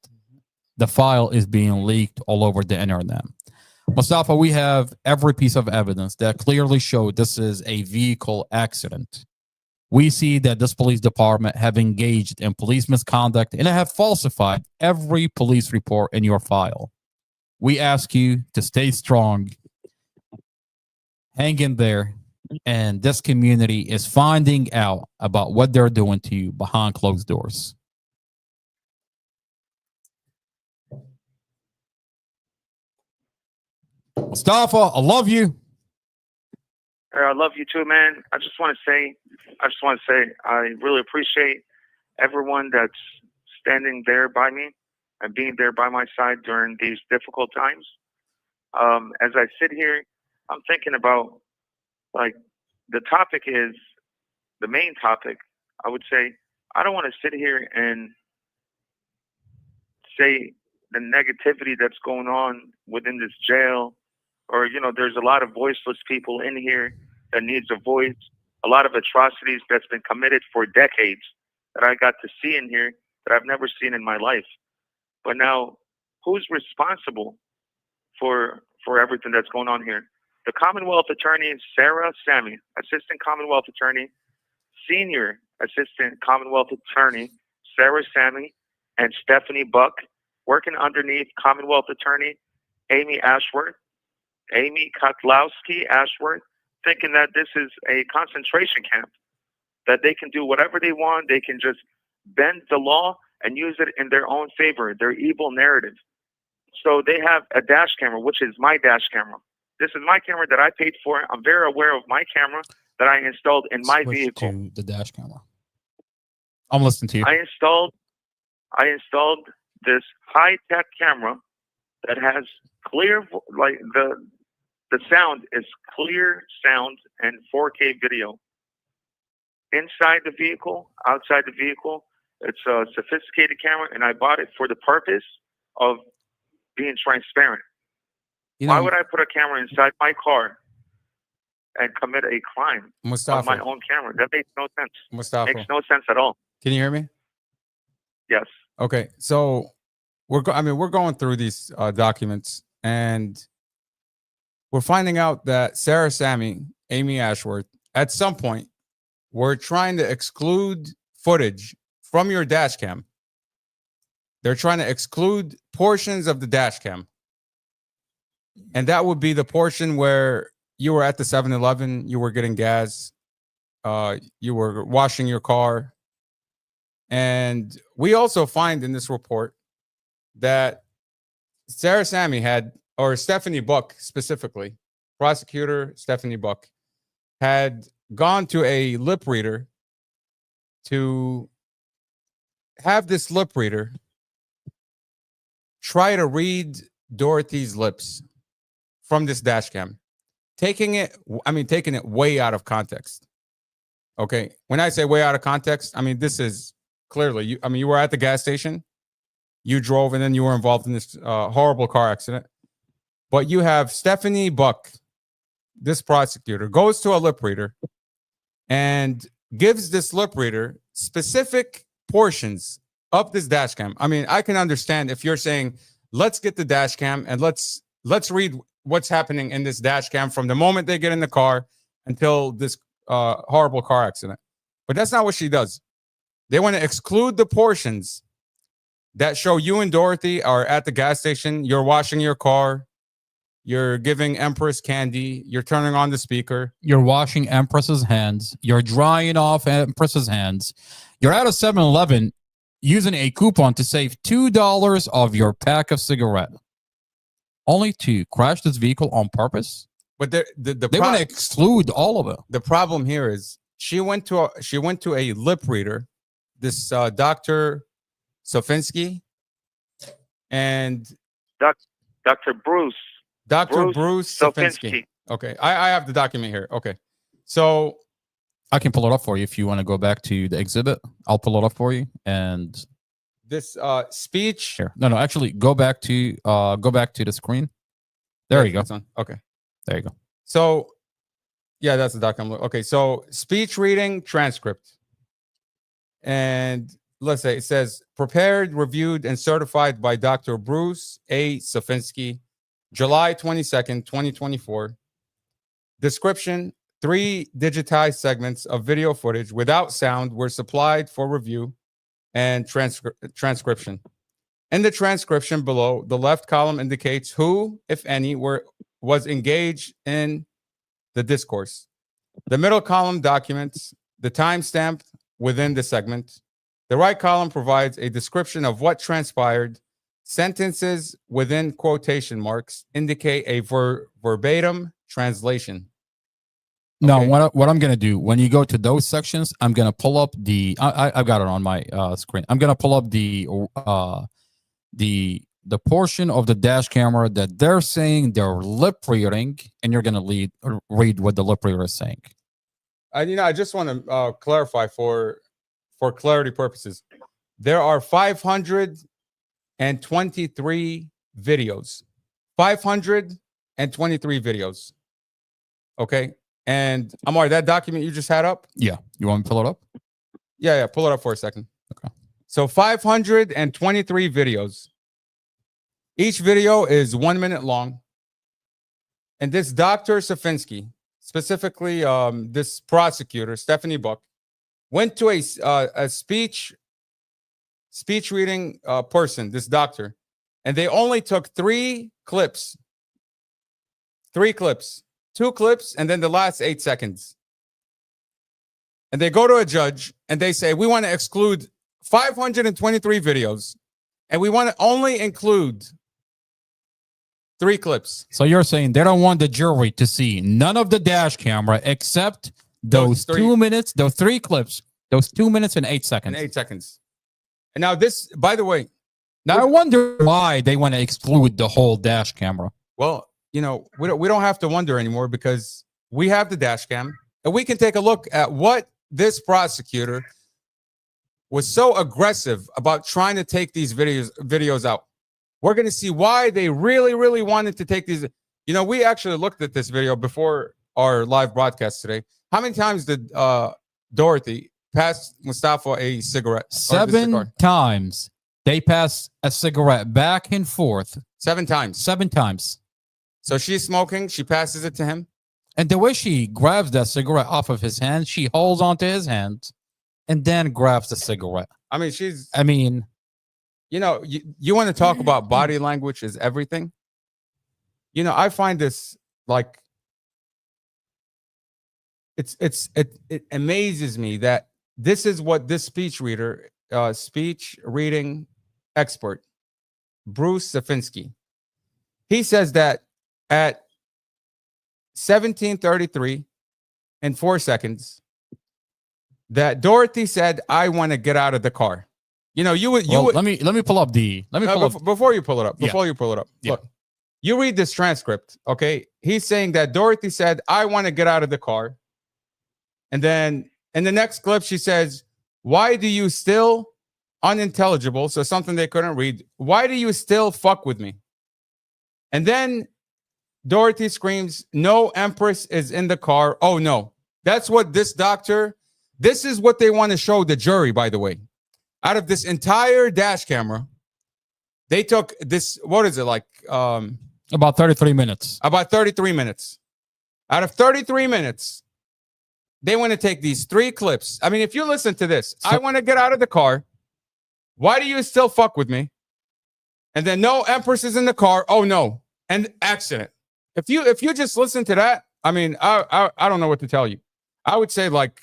the file is being leaked all over the internet. Mustafa, we have every piece of evidence that clearly showed this is a vehicle accident. We see that this police department have engaged in police misconduct and have falsified every police report in your file. We ask you to stay strong, hang in there, and this community is finding out about what they're doing to you behind closed doors. Mustafa, I love you. I love you too, man. I just want to say, I really appreciate everyone that's standing there by me and being there by my side during these difficult times. As I sit here, I'm thinking about, like, the main topic. I would say, I don't want to sit here and say the negativity that's going on within this jail, or, there's a lot of voiceless people in here that needs a voice, a lot of atrocities that's been committed for decades that I got to see in here that I've never seen in my life. But now, who's responsible for everything that's going on here? The Commonwealth Attorney, Sarah Sammy, Assistant Commonwealth Attorney, Senior Assistant Commonwealth Attorney, Sarah Sammy, and Stephanie Buck, working underneath Commonwealth Attorney, Amy Kotlowski Ashworth, thinking that this is a concentration camp, that they can do whatever they want. They can just bend the law and use it in their own favor, their evil narrative. So they have a dash camera, which is my dash camera. This is my camera that I paid for. I'm very aware of my camera that I installed in my vehicle. To the dash camera. I'm listening to you. I installed this high-tech camera that has clear, like the sound is clear sound and 4K video. Inside the vehicle, outside the vehicle, it's a sophisticated camera, and I bought it for the purpose of being transparent. Why would I put a camera inside my car and commit a crime on my own camera? That makes no sense. Mustafa, makes no sense at all. Can you hear me? Yes. Okay, so we're going through these documents, and we're finding out that Sarah Sammy, Amy Ashworth, at some point, were trying to exclude footage from your dash cam. They're trying to exclude portions of the dash cam. And that would be the portion where you were at the 7-Eleven, you were getting gas, you were washing your car. And we also find in this report that Sarah Sammy had, or Stephanie Buck specifically, prosecutor Stephanie Buck, had gone to a lip reader to have this lip reader try to read Dorothy's lips from this dash cam, taking it way out of context. Okay, when I say way out of context, I mean this is clearly you were at the gas station, you drove, and then you were involved in this horrible car accident. But you have Stephanie Buck, this prosecutor, goes to a lip reader and gives this lip reader specific portions of this dash cam. I mean, I can understand if you're saying, let's get the dash cam and let's read what's happening in this dash cam from the moment they get in the car until this horrible car accident. But that's not what she does. They want to exclude the portions that show you and Dorothy are at the gas station, you're washing your car, You're giving Empress candy. You're turning on the speaker. You're washing Empress's hands. You're drying off Empress's hands. You're at a 7-Eleven using a coupon to save $2 of your pack of cigarette, only to crash this vehicle on purpose. But they want to exclude all of it. The problem here is she went to a lip reader, this Dr. Sofinsky, and Dr. Bruce. Dr. Bruce Sofinsky. Okay, I have the document here. Okay, so I can pull it up for you if you want to go back to the exhibit. I'll pull it up for you. And this speech here. No, actually, go back to the screen. There you go. Okay, there you go. So, yeah, that's the document. Okay, so speech reading transcript, and let's say it says prepared, reviewed, and certified by Dr. Bruce A. Sofinsky, July 22nd, 2024. Description: 3 digitized segments of video footage without sound were supplied for review and transcription. In the transcription below, the left column indicates who, if any, was engaged in the discourse. The middle column documents the timestamp within the segment. The right column provides a description of what transpired. Sentences within quotation marks indicate a verbatim translation. Now, what I'm going to do, when you go to those sections, I'm going to pull up I've got it on my screen. I'm going to pull up the portion of the dash camera that they're saying they're lip reading, and you're going to read what the lip reader is saying. I just want to clarify for clarity purposes. There are 523 videos. 523 videos. Okay. And Amar, that document you just had up? Yeah. You want me to pull it up? Yeah. Pull it up for a second. Okay. So 523 videos. Each video is 1 minute long. And this Dr. Sofinsky, specifically this prosecutor, Stephanie Buck, went to a speech reading person, this doctor, and they only took 3 clips. 2 clips, and then the last 8 seconds. And they go to a judge and they say, we want to exclude 523 videos, and we want to only include 3 clips. So you're saying they don't want the jury to see none of the dash camera except those 2 minutes, those 3 clips, those 2 minutes and 8 seconds. And now this, by the way. Now I wonder why they want to exclude the whole dash camera. Well, we don't have to wonder anymore, because we have the dash cam and we can take a look at what this prosecutor was so aggressive about trying to take these videos out. We're going to see why they really, really wanted to take these. We actually looked at this video before our live broadcast today. How many times did Dorothy pass Mustafa a cigarette? 7 times. They pass a cigarette back and forth. 7 times. 7 times. So she's smoking. She passes it to him. And the way she grabs that cigarette off of his hand, she holds onto his hand and then grabs the cigarette. You want to talk about body language is everything. I find this like it amazes me that this is what this speech reading expert, Bruce Sofinsky, he says that at 17:33 and 4 seconds, that Dorothy said, "I want to get out of the car." Let me pull up before you pull it up. Look, you read this transcript, okay? He's saying that Dorothy said, "I want to get out of the car," and then in the next clip, she says, "Why do you still," unintelligible, so something they couldn't read, "why do you still fuck with me?" And then Dorothy screams, "No, Empress is in the car." Oh no, that's what this is what they want to show the jury, by the way. Out of this entire dash camera, they took this, what is it, like? About 33 minutes. About 33 minutes. Out of 33 minutes, they want to take these 3 clips. I mean, if you listen to this, "I want to get out of the car. Why do you still fuck with me?" And then, "No, Empress is in the car. Oh no." And accident. If you just listen to that, I mean, I don't know what to tell you. I would say like,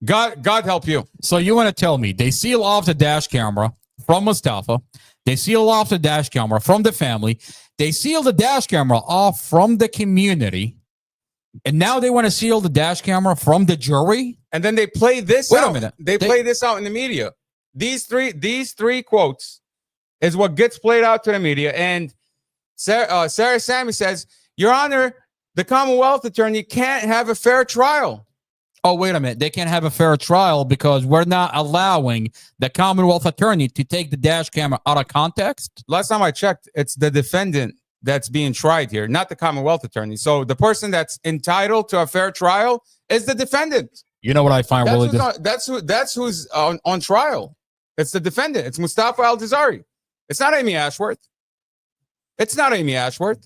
God help you. So you want to tell me they seal off the dash camera from Mustafa? They seal off the dash camera from the family. They seal the dash camera off from the community. And now they want to seal the dash camera from the jury? And then they play this Wait out. a minute. They play this out in the media. These three quotes is what gets played out to the media. And Sarah Sammy says, Your Honor, the Commonwealth attorney can't have a fair trial. Oh, wait a minute. They can't have a fair trial because we're not allowing the Commonwealth attorney to take the dash camera out of context? Last time I checked, it's the defendant that's being tried here, not the Commonwealth attorney. So the person that's entitled to a fair trial is the defendant. You know what I find really that's who's on trial. It's the defendant. It's Mustafa ALJAZAIRI. It's not Amy Ashworth. It's not Amy Ashworth.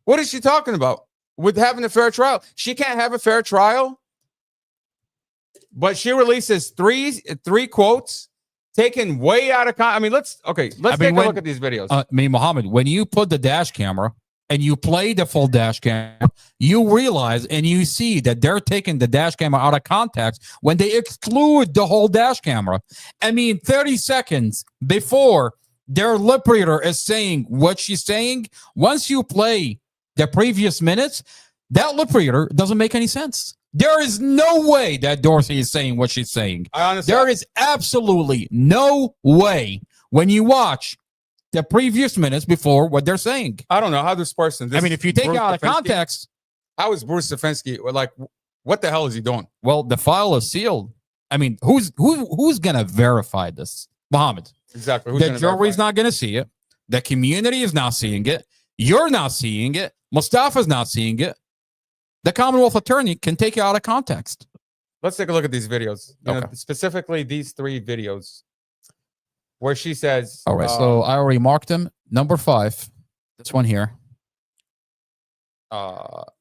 What is she talking about with having a fair trial? She can't have a fair trial. But she releases three quotes taken way out of context. I mean, let's take a look at these videos. Mohammed, when you put the dash camera and you play the full dash camera, you realize and you see that they're taking the dash camera out of context when they exclude the whole dash camera. I mean, 30 seconds before their lip reader is saying what she's saying, once you play the previous minutes, that lip reader doesn't make any sense. There is no way that Dorothy is saying what she's saying. There is absolutely no way when you watch the previous minutes before what they're saying. I don't know how this person. I mean, if you take it out of context. How is Bruce Stefanski, like, what the hell is he doing? Well, the file is sealed. I mean, who's going to verify this? Muhammad. Exactly. The jury's not going to see it. The community is not seeing it. You're not seeing it. Mustafa's not seeing it. The Commonwealth attorney can take it out of context. Let's take a look at these videos. You know, specifically these three videos where she says... All right, so I already marked them. Number 5, this one here,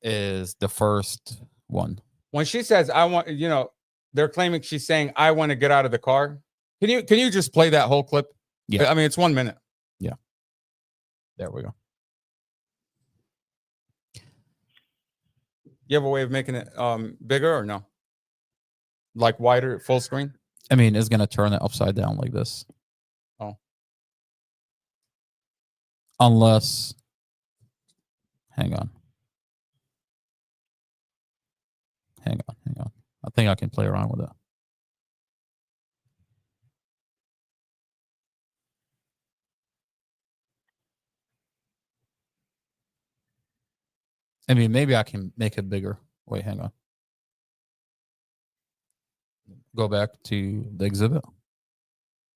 is the first one. When she says, I want, you know, they're claiming she's saying, I want to get out of the car. Can you just play that whole clip? Yeah. I mean, it's 1 minute. Yeah. There we go. You have a way of making it bigger or no? Like wider, full screen? I mean, it's going to turn it upside down like this. Oh. Unless, hang on. Hang on. I think I can play around with it. I mean, maybe I can make it bigger. Wait, hang on. Go back to the exhibit.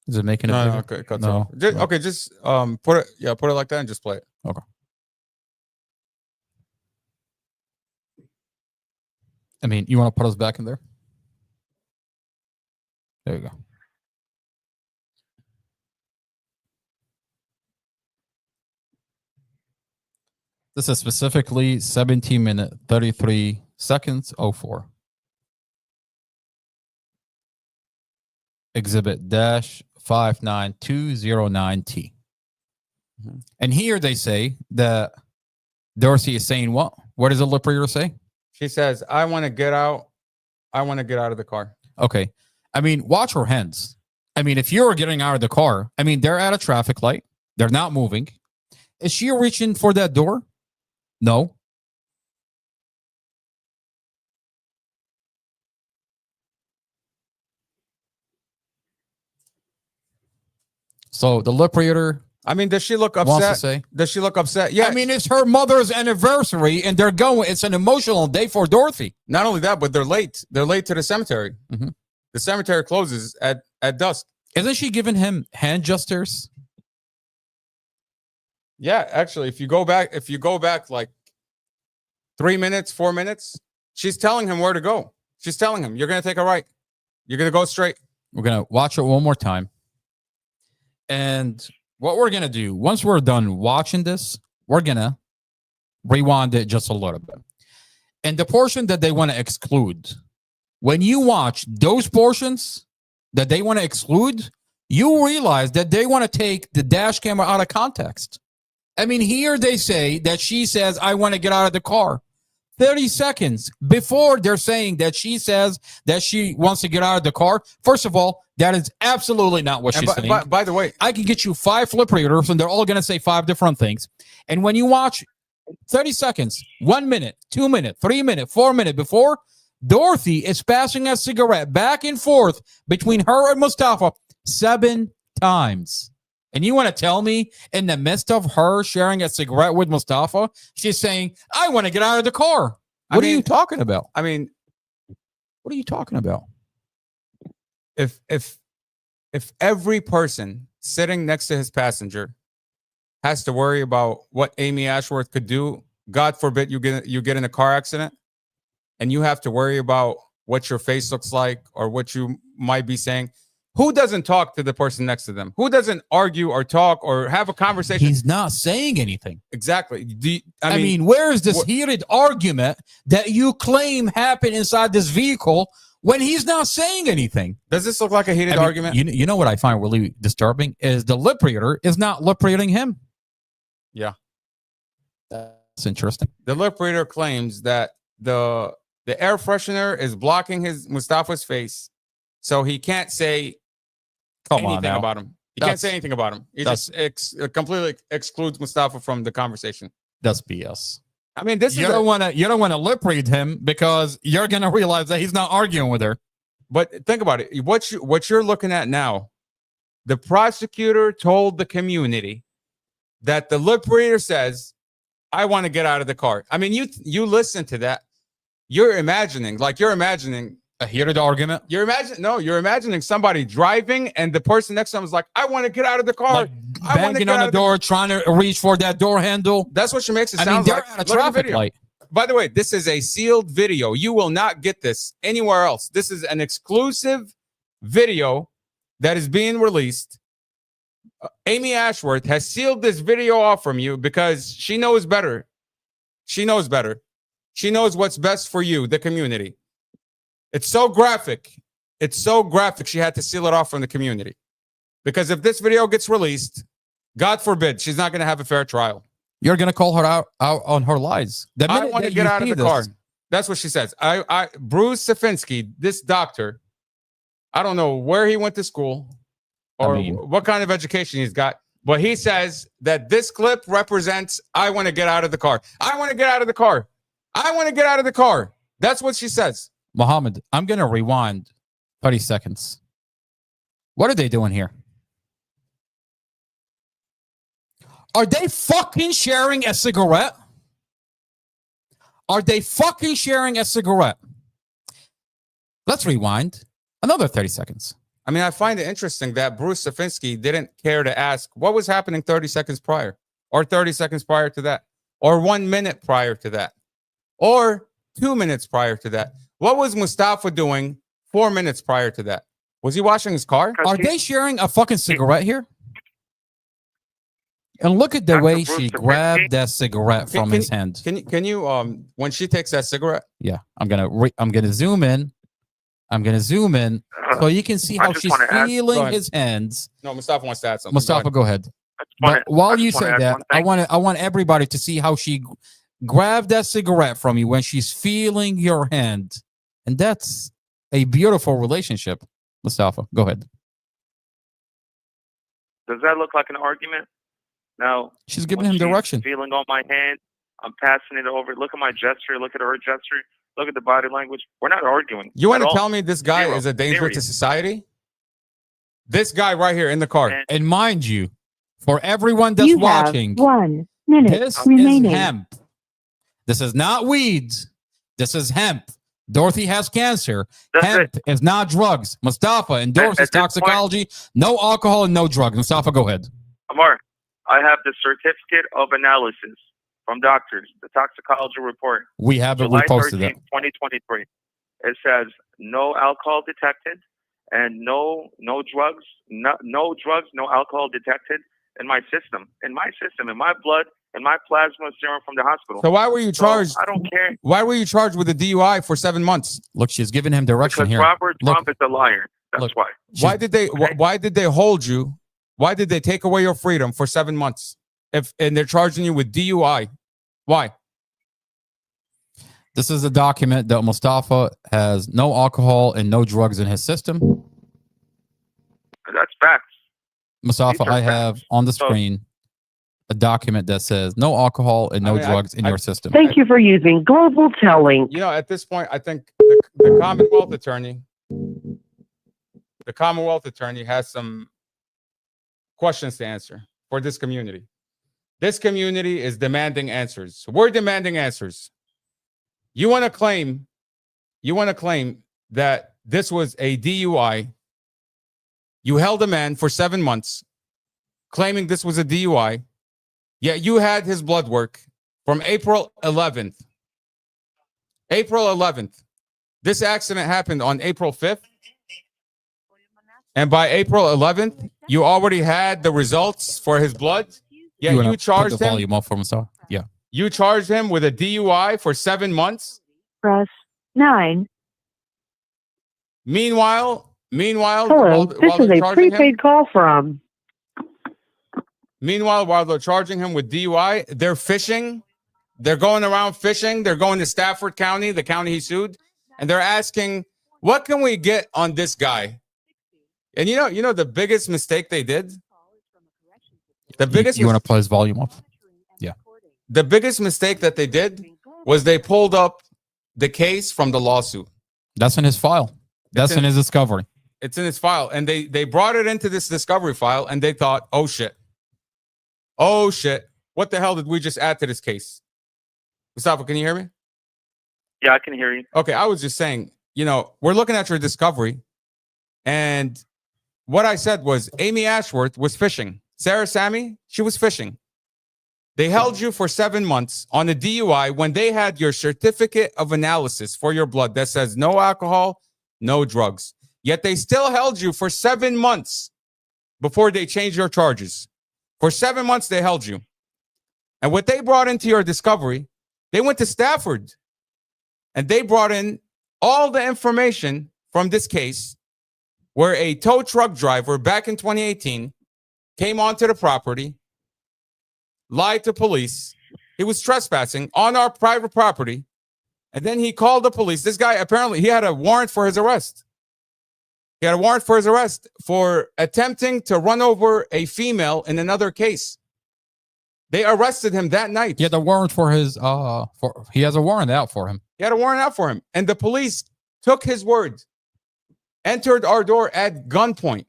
Is it making it bigger? No, okay, cut off. Okay, just put it like that and just play it. Okay. I mean, you want to put us back in there? There you go. This is specifically 17 minute 33 seconds 04. Exhibit dash 59209T. And here they say that Dorothy is saying what? What does the lip reader say? She says, I want to get out. I want to get out of the car. Okay. I mean, watch her hands. I mean, if you're getting out of the car, I mean, they're at a traffic light. They're not moving. Is she reaching for that door? No. So the lip reader. I mean, does she look upset? Does she look upset? Yeah. I mean, it's her mother's anniversary and they're going. It's an emotional day for Dorothy. Not only that, but they're late. They're late to the cemetery. Mm-hmm. The cemetery closes at dusk. Isn't she giving him hand gestures? Yeah, actually, if you go back like 3 minutes, 4 minutes, she's telling him where to go. She's telling him, you're going to take a right. You're going to go straight. We're going to watch it one more time. And what we're going to do, once we're done watching this, we're going to rewind it just a little bit. And the portion that they want to exclude, when you watch those portions that they want to exclude, you realize that they want to take the dash camera out of context. I mean, here they say that she says, I want to get out of the car. 30 seconds before they're saying that she says that she wants to get out of the car. First of all, that is absolutely not what she's saying. By the way, I can get you 5 flip readers and they're all going to say 5 different things. And when you watch 30 seconds, 1 minute, 2 minutes, 3 minutes, 4 minutes before, Dorothy is passing a cigarette back and forth between her and Mustafa 7 times. And you want to tell me in the midst of her sharing a cigarette with Mustafa, she's saying, I want to get out of the car. What are you talking about? I mean, what are you talking about? If every person sitting next to his passenger has to worry about what Amy Ashworth could do, God forbid you get in a car accident, and you have to worry about what your face looks like or what you might be saying. Who doesn't talk to the person next to them? Who doesn't argue or talk or have a conversation? He's not saying anything. Exactly. I mean, where is this heated argument that you claim happened inside this vehicle when he's not saying anything? Does this look like a heated argument? You know what I find really disturbing is the lip reader is not lip reading him. Yeah. That's interesting. The lip reader claims that the air freshener is blocking Mustafa's face, so he can't say anything about him. He can't say anything about him. He just completely excludes Mustafa from the conversation. That's BS. I mean, you don't want to lip read him because you're gonna realize that he's not arguing with her. But think about it. What you're looking at now, the prosecutor told the community that the lip reader says, I want to get out of the car. I mean, you listen to that. You're imagining a heated argument. You're imagining somebody driving and the person next to them is like, I want to get out of the car. Banging on the door, trying to reach for that door handle. That's what she makes it sound like. They're at a traffic light. By the way, this is a sealed video. You will not get this anywhere else. This is an exclusive video that is being released. Amy Ashworth has sealed this video off from you because she knows better. She knows better. She knows what's best for you, the community. It's so graphic. It's so graphic. She had to seal it off from the community. Because if this video gets released, God forbid, she's not going to have a fair trial. You're going to call her out on her lies. I want to get out of the car. That's what she says. Bruce Safinsky, this doctor, I don't know where he went to school or what kind of education he's got, but he says that this clip represents, I want to get out of the car. I want to get out of the car. I want to get out of the car. That's what she says. Mohammed, I'm going to rewind 30 seconds. What are they doing here? Are they fucking sharing a cigarette? Are they fucking sharing a cigarette? Let's rewind another 30 seconds. I mean, I find it interesting that Bruce Safinsky didn't care to ask what was happening 30 seconds prior, or 30 seconds prior to that, or 1 minute prior to that, or 2 minutes prior to that. What was Mustafa doing 4 minutes prior to that? Was he washing his car? Are they sharing a fucking cigarette here? And look at the way she grabbed that cigarette from his hand. Can you when she takes that cigarette? Yeah, I'm gonna zoom in. I'm gonna zoom in so you can see how she's feeling his hands. No, Mustafa wants to add something. Mustafa, go ahead. But while you say that, I want everybody to see how she grabbed that cigarette from you when she's feeling your hand, and that's a beautiful relationship. Mustafa, go ahead. Does that look like an argument? Now, she's giving him direction. Feeling on my hand, I'm passing it over. Look at my gesture. Look at her gesture. Look at the body language. We're not arguing. You want to tell me this guy is a danger to society? This guy right here in the car. And mind you, for everyone that's watching, 1 minute this remaining. is hemp. This is not weeds. This is hemp. Dorothy has cancer. Hemp is not drugs. Mustafa endorses toxicology. No alcohol and no drugs. Mustafa, go ahead. Amar, I have the certificate of analysis from doctors, the toxicology report. We have it. We posted it. 2023. It says no alcohol detected and no drugs, no drugs, no alcohol detected in my system, in my blood, in my plasma serum from the hospital. So why were you charged? I don't care. Why were you charged with a DUI for 7 months? Look, she's giving him direction because here. Robert Trump is a liar. That's why. Why did they hold you? Why did they take away your freedom for 7 months? and they're charging you with DUI. Why? This is a document that Mustafa has no alcohol and no drugs in his system. That's facts. Mustafa, These are I have facts. on the So- screen a document that says no alcohol and no I mean, drugs in your system. Thank you for using Global Telling. You know, at this point, I think the Commonwealth attorney has some questions to answer for this community. This community is demanding answers. We're demanding answers. You want to claim that this was a DUI. You held a man for 7 months, claiming this was a DUI. Yet you had his blood work from April 11th. April 11th. This accident happened on April 5th. And by April 11th, you already had the results for his blood. Yeah, wanna you put charged the him. volume up for Mustafa. Yeah. You charged him with a DUI for 7 months. Press 9. Meanwhile, Hello, this while is they're a charging him, prepaid call from. Meanwhile, while they're charging him with DUI, they're fishing. They're going around fishing. They're going to Stafford County, the county he sued, and they're asking, "What can we get on this guy?" And you know the biggest mistake they did. The biggest You want to play his volume up? Yeah. the biggest mistake that they did was they pulled up the case from the lawsuit. That's in his file. That's in his discovery. It's in his file, and they brought it into this discovery file, and they thought, "Oh shit, what the hell did we just add to this case?" Mustafa, can you hear me? Yeah, I can hear you. Okay, I was just saying, we're looking at your discovery, and what I said was Amy Ashworth was fishing. Sarah Sammy, she was fishing. They held you for 7 months on a DUI when they had your certificate of analysis for your blood that says no alcohol, no drugs. Yet they still held you for 7 months before they changed your charges. For 7 months, they held you. And what they brought into your discovery, they went to Stafford and they brought in all the information from this case where a tow truck driver back in 2018 came onto the property, lied to police. He was trespassing on our private property. And then he called the police. This guy, apparently, he had a warrant for his arrest. He had a warrant for his arrest for attempting to run over a female in another case. They arrested him that night. He had a warrant for his he has a warrant out for him. He had a warrant out for him. And the police took his word, entered our door at gunpoint,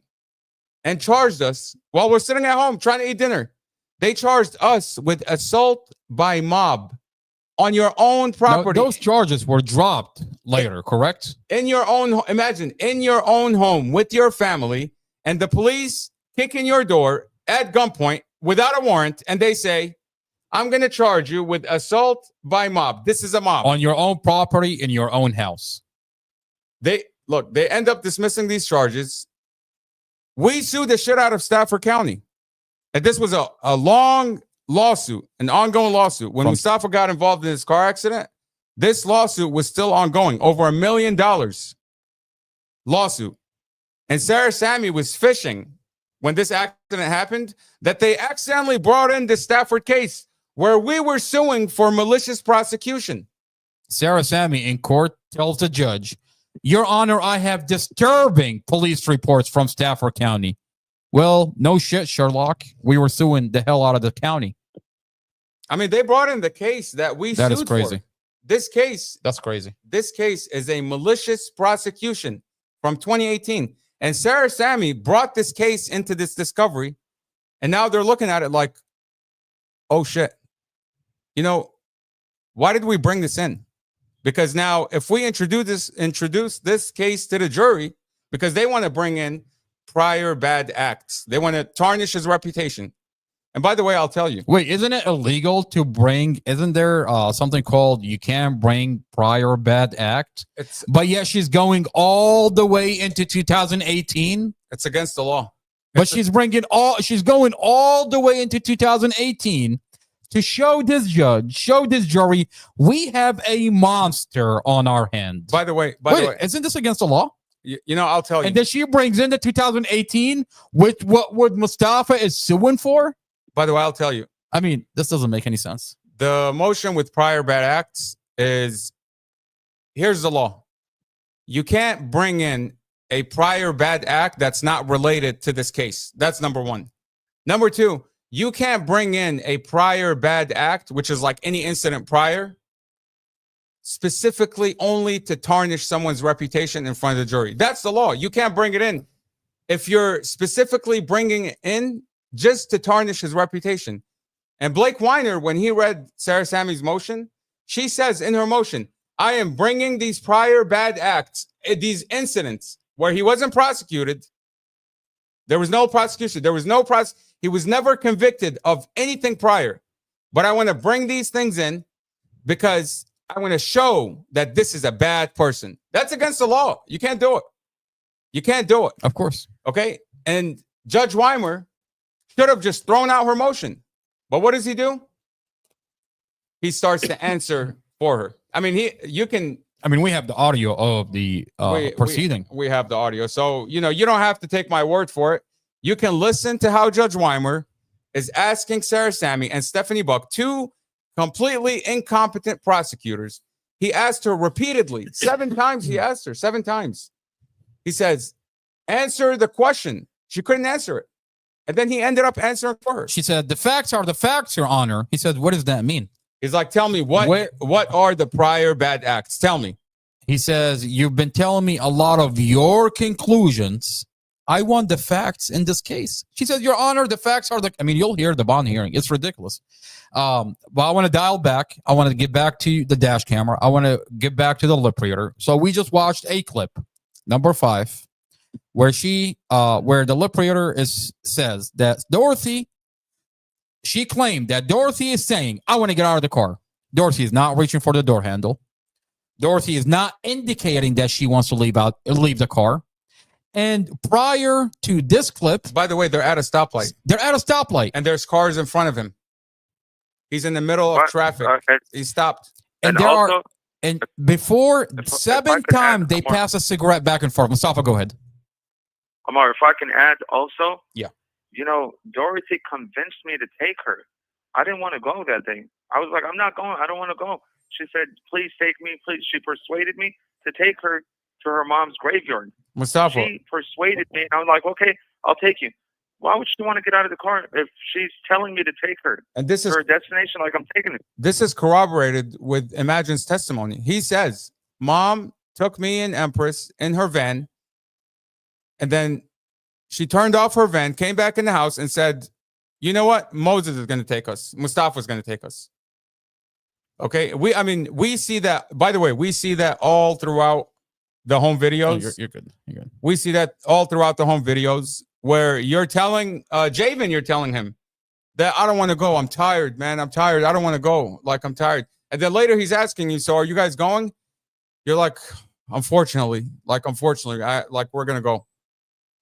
and charged us while we're sitting at home trying to eat dinner. They charged us with assault by mob on your own property. Now, those charges were dropped later, correct? In your own, imagine, in your own home with your family, and the police kick in your door at gunpoint without a warrant, and they say, "I'm going to charge you with assault by mob." This is a mob. On your own property, in your own house. They end up dismissing these charges. We sued the shit out of Stafford County. And this was a long lawsuit, an ongoing lawsuit. When Mustafa got involved in this car accident, this lawsuit was still ongoing, over $1 million lawsuit. And Sarah Sammy was fishing when this accident happened, that they accidentally brought in the Stafford case where we were suing for malicious prosecution. Sarah Sammy in court tells the judge, "Your Honor, I have disturbing police reports from Stafford County." Well, no shit, Sherlock. We were suing the hell out of the county. I mean, they brought in the case that we That sued is crazy. for. This case, That's crazy. this case is a malicious prosecution from 2018. And Sarah Sammy brought this case into this discovery. And now they're looking at it like, "Oh shit. Why did we bring this in?" Because now if we introduce this case to the jury, because they want to bring in prior bad acts. They want to tarnish his reputation. And by the way, I'll tell you. Wait, isn't it illegal to bring, isn't there something called you can't bring prior bad act? But yet she's going all the way into 2018. It's against the law. But she's going all the way into 2018 to show this judge, show this jury, we have a monster on our hands. By the way, isn't this against the law? I'll tell you. And then she brings in the 2018 with what Mustafa is suing for? By the way, I'll tell you. I mean, this doesn't make any sense. The motion with prior bad acts is, here's the law. You can't bring in a prior bad act that's not related to this case. That's number one. Number two, you can't bring in a prior bad act, which is like any incident prior, specifically only to tarnish someone's reputation in front of the jury. That's the law. You can't bring it in. If you're specifically bringing it in just to tarnish his reputation. And Blake Weiner, when he read Sarah Sammy's motion, she says in her motion, I am bringing these prior bad acts, these incidents where he wasn't prosecuted. There was no prosecution. There was no he was never convicted of anything prior. But I want to bring these things in because I want to show that this is a bad person. That's against the law. You can't do it. You can't do it. Of course. Okay. And Judge Weimer should have just thrown out her motion. But what does he do? He starts to answer for her. I mean, we have the audio of the proceeding. We have the audio. So, you don't have to take my word for it. You can listen to how Judge Weimer is asking Sarah Sammy and Stephanie Buck, two completely incompetent prosecutors. He asked her repeatedly, 7 times. He asked her 7 times. He says, answer the question. She couldn't answer it. And then he ended up answering for her. She said, the facts are the facts, Your Honor. He said, what does that mean? He's like, tell me, what are the prior bad acts? Tell me. He says, you've been telling me a lot of your conclusions. I want the facts in this case. She said, Your Honor, the facts are you'll hear the bond hearing. It's ridiculous. But I want to dial back. I want to get back to the dash camera. I want to get back to the lip reader. So we just watched a clip, number 5, where where the lip reader says that Dorothy, she claimed that Dorothy is saying, I want to get out of the car. Dorothy is not reaching for the door handle. Dorothy is not indicating that she wants to leave the car. And prior to this clip, by the way, they're at a stoplight. And there's cars in front of him. He's in the middle of traffic. He stopped. And before 7 times they pass a cigarette back and forth. Mustafa, go ahead. Amar, if I can add also. Yeah. Dorothy convinced me to take her. I didn't want to go that day. I was like, I'm not going. I don't want to go. She said, please take me. Please. She persuaded me to take her to her mom's graveyard. Mustafa. She persuaded me. And I was like, okay, I'll take you. Why would she want to get out of the car if she's telling me to take her and this is her destination? Like, I'm taking it. This is corroborated with Imagine's testimony. He says, Mom took me and Empress in her van. And then she turned off her van, came back in the house and said, you know what? Moses is going to take us. Mustafa is going to take us. Okay. We see that, by the way, we see that all throughout the home videos. You're good. You're good. We see that all throughout the home videos where you're telling Javen, you're telling him that I don't want to go. I'm tired, man. I'm tired. I don't want to go. Like, I'm tired. And then later he's asking you, so are you guys going? You're like, unfortunately, we're going to go.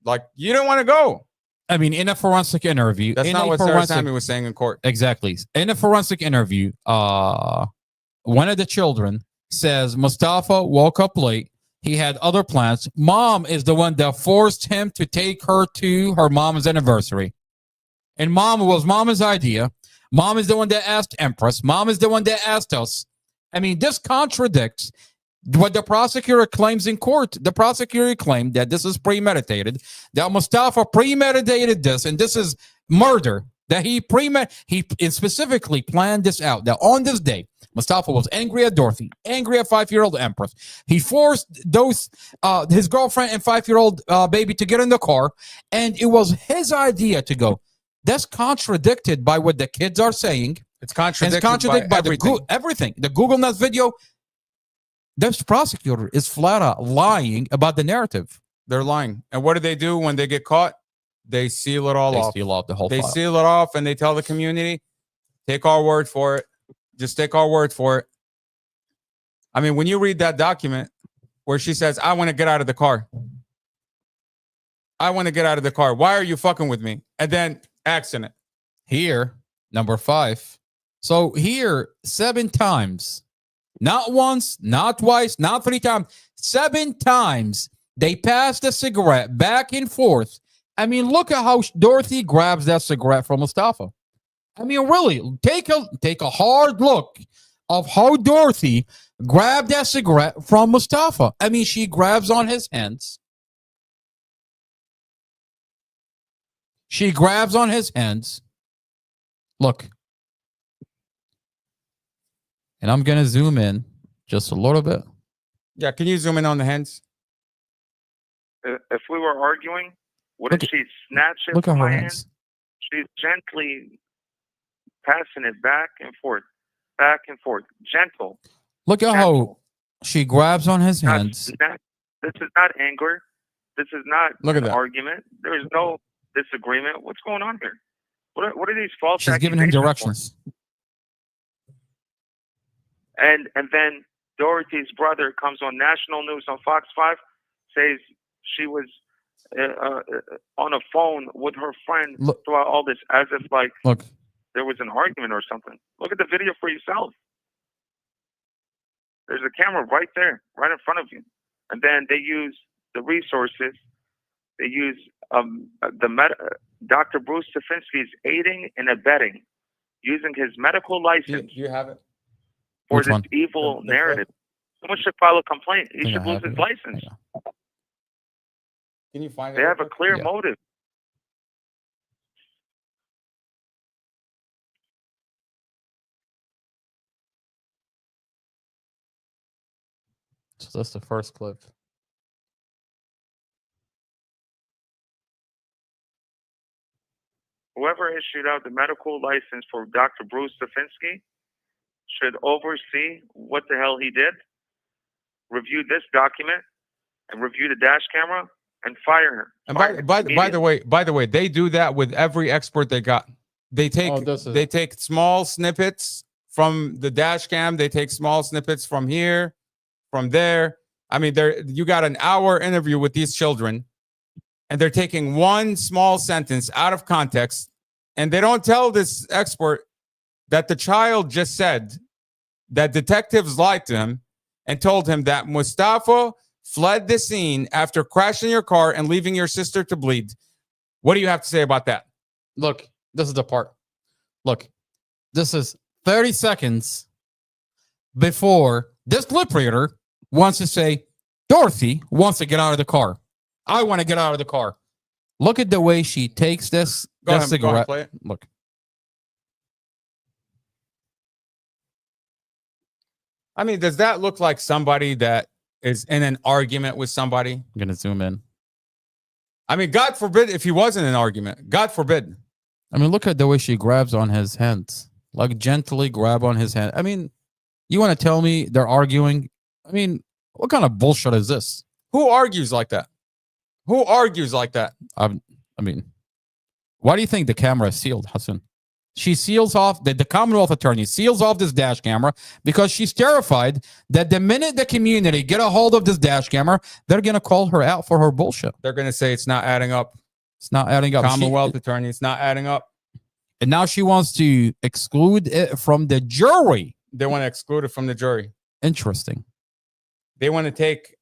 Like, you don't want to go. In a forensic interview. That's not what Sarah Sammy was saying in court. Exactly. In a forensic interview, one of the children says Mustafa woke up late. He had other plans. Mom is the one that forced him to take her to her mom's anniversary. And was Mama's idea. Mom is the one that asked Empress. Mom is the one that asked us. This contradicts what the prosecutor claims in court. The prosecutor claimed that this is premeditated, that Mustafa premeditated this, and this is murder, that he specifically planned this out, that on this day, Mustafa was angry at Dorothy, angry at 5-year-old Empress. He forced his girlfriend and 5-year-old baby to get in the car, and it was his idea to go. That's contradicted by what the kids are saying. It's contradicted by everything. Everything. The Google Nest video. This prosecutor is flat out lying about the narrative. They're lying. And what do they do when they get caught? They seal it all off. They seal off the whole file. They seal it off and they tell the community, take our word for it. Just take our word for it. When you read that document where she says, I want to get out of the car. I want to get out of the car. Why are you fucking with me? And then accident. Here, number 5. So here, 7 times. Not once, not twice, not 3 times. 7 times they pass the cigarette back and forth. Look at how Dorothy grabs that cigarette from Mustafa. I mean, really, take a hard look of how Dorothy grabbed that cigarette from Mustafa. I mean, she grabs on his hands. She grabs on his hands. Look. And I'm going to zoom in just a little bit. Yeah, can you zoom in on the hands? If we were arguing, wouldn't she snatch it Look at from her my hands. hand? She's gently passing it back and forth, gentle. Look at how she grabs on his Not hands. This is not anger. This is not Look at an that. argument. There is no disagreement. What's going on here? What are these false She's giving him accusations directions. for? And then Dorothy's brother comes on national news on Fox 5, says she was on a phone with her friend throughout all this, as if like there was an argument or something. Look at the video for yourself. There's a camera right there, right in front of you. And then they use the resources. They use Dr. Bruce Stefanski's aiding and abetting, using his medical license. Do you have it? For Which this one? evil narrative. Someone should file a complaint. He should lose his license. Can you find it? They have a clear motive. So that's the first clip. Whoever issued out the medical license for Dr. Bruce Stefanski should oversee what the hell he did, review this document, and review the dash camera, and fire him. And by the way, they do that with every expert they got. They take small snippets from the dash cam. They take small snippets from here, from there. I mean, you got an hour interview with these children, and they're taking one small sentence out of context, and they don't tell this expert that the child just said that detectives lied to him and told him that Mustafa fled the scene after crashing your car and leaving your sister to bleed. What do you have to say about that? Look, this is the part. Look, this is 30 seconds before this lip reader wants to say, Dorothy wants to get out of the car. I want to get out of the car. Look at the way she takes this cigarette. Play it. Look. I mean, does that look like somebody that is in an argument with somebody? I'm going to zoom in. I mean, God forbid if he was in an argument. God forbid. I mean, look at the way she grabs on his hands. Like, gently grab on his hand. I mean, you want to tell me they're arguing? I mean, what kind of bullshit is this? Who argues like that? Who argues like that? I mean, why do you think the camera is sealed, Hassan? She seals off, the Commonwealth attorney seals off this dash camera because she's terrified that the minute the community get a hold of this dash camera, they're going to call her out for her bullshit. They're going to say it's not adding up. It's not adding up. Commonwealth attorney, it's not adding up. And now she wants to exclude it from the jury. They want to exclude it from the jury. Interesting. They want to take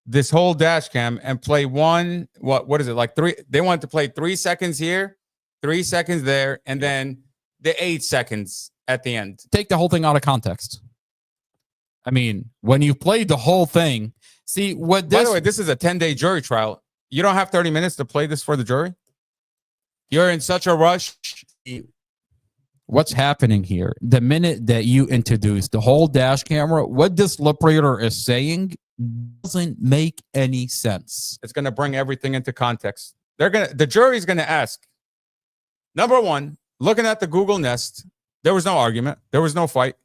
this whole dash cam and play one, what is it, like three? They want to play 3 seconds here, 3 seconds there, and then the 8 seconds at the end. Take the whole thing out of context. I mean, when you play the whole thing, see what this... By the way, this is a 10-day jury trial. You don't have 30 minutes to play this for the jury? You're in such a rush. What's happening here? The minute that you introduce the whole dash camera, what this lip reader is saying doesn't make any sense. It's going to bring everything into context. The jury's going to ask, number one, looking at the Google Nest, there was no argument. There was no fight.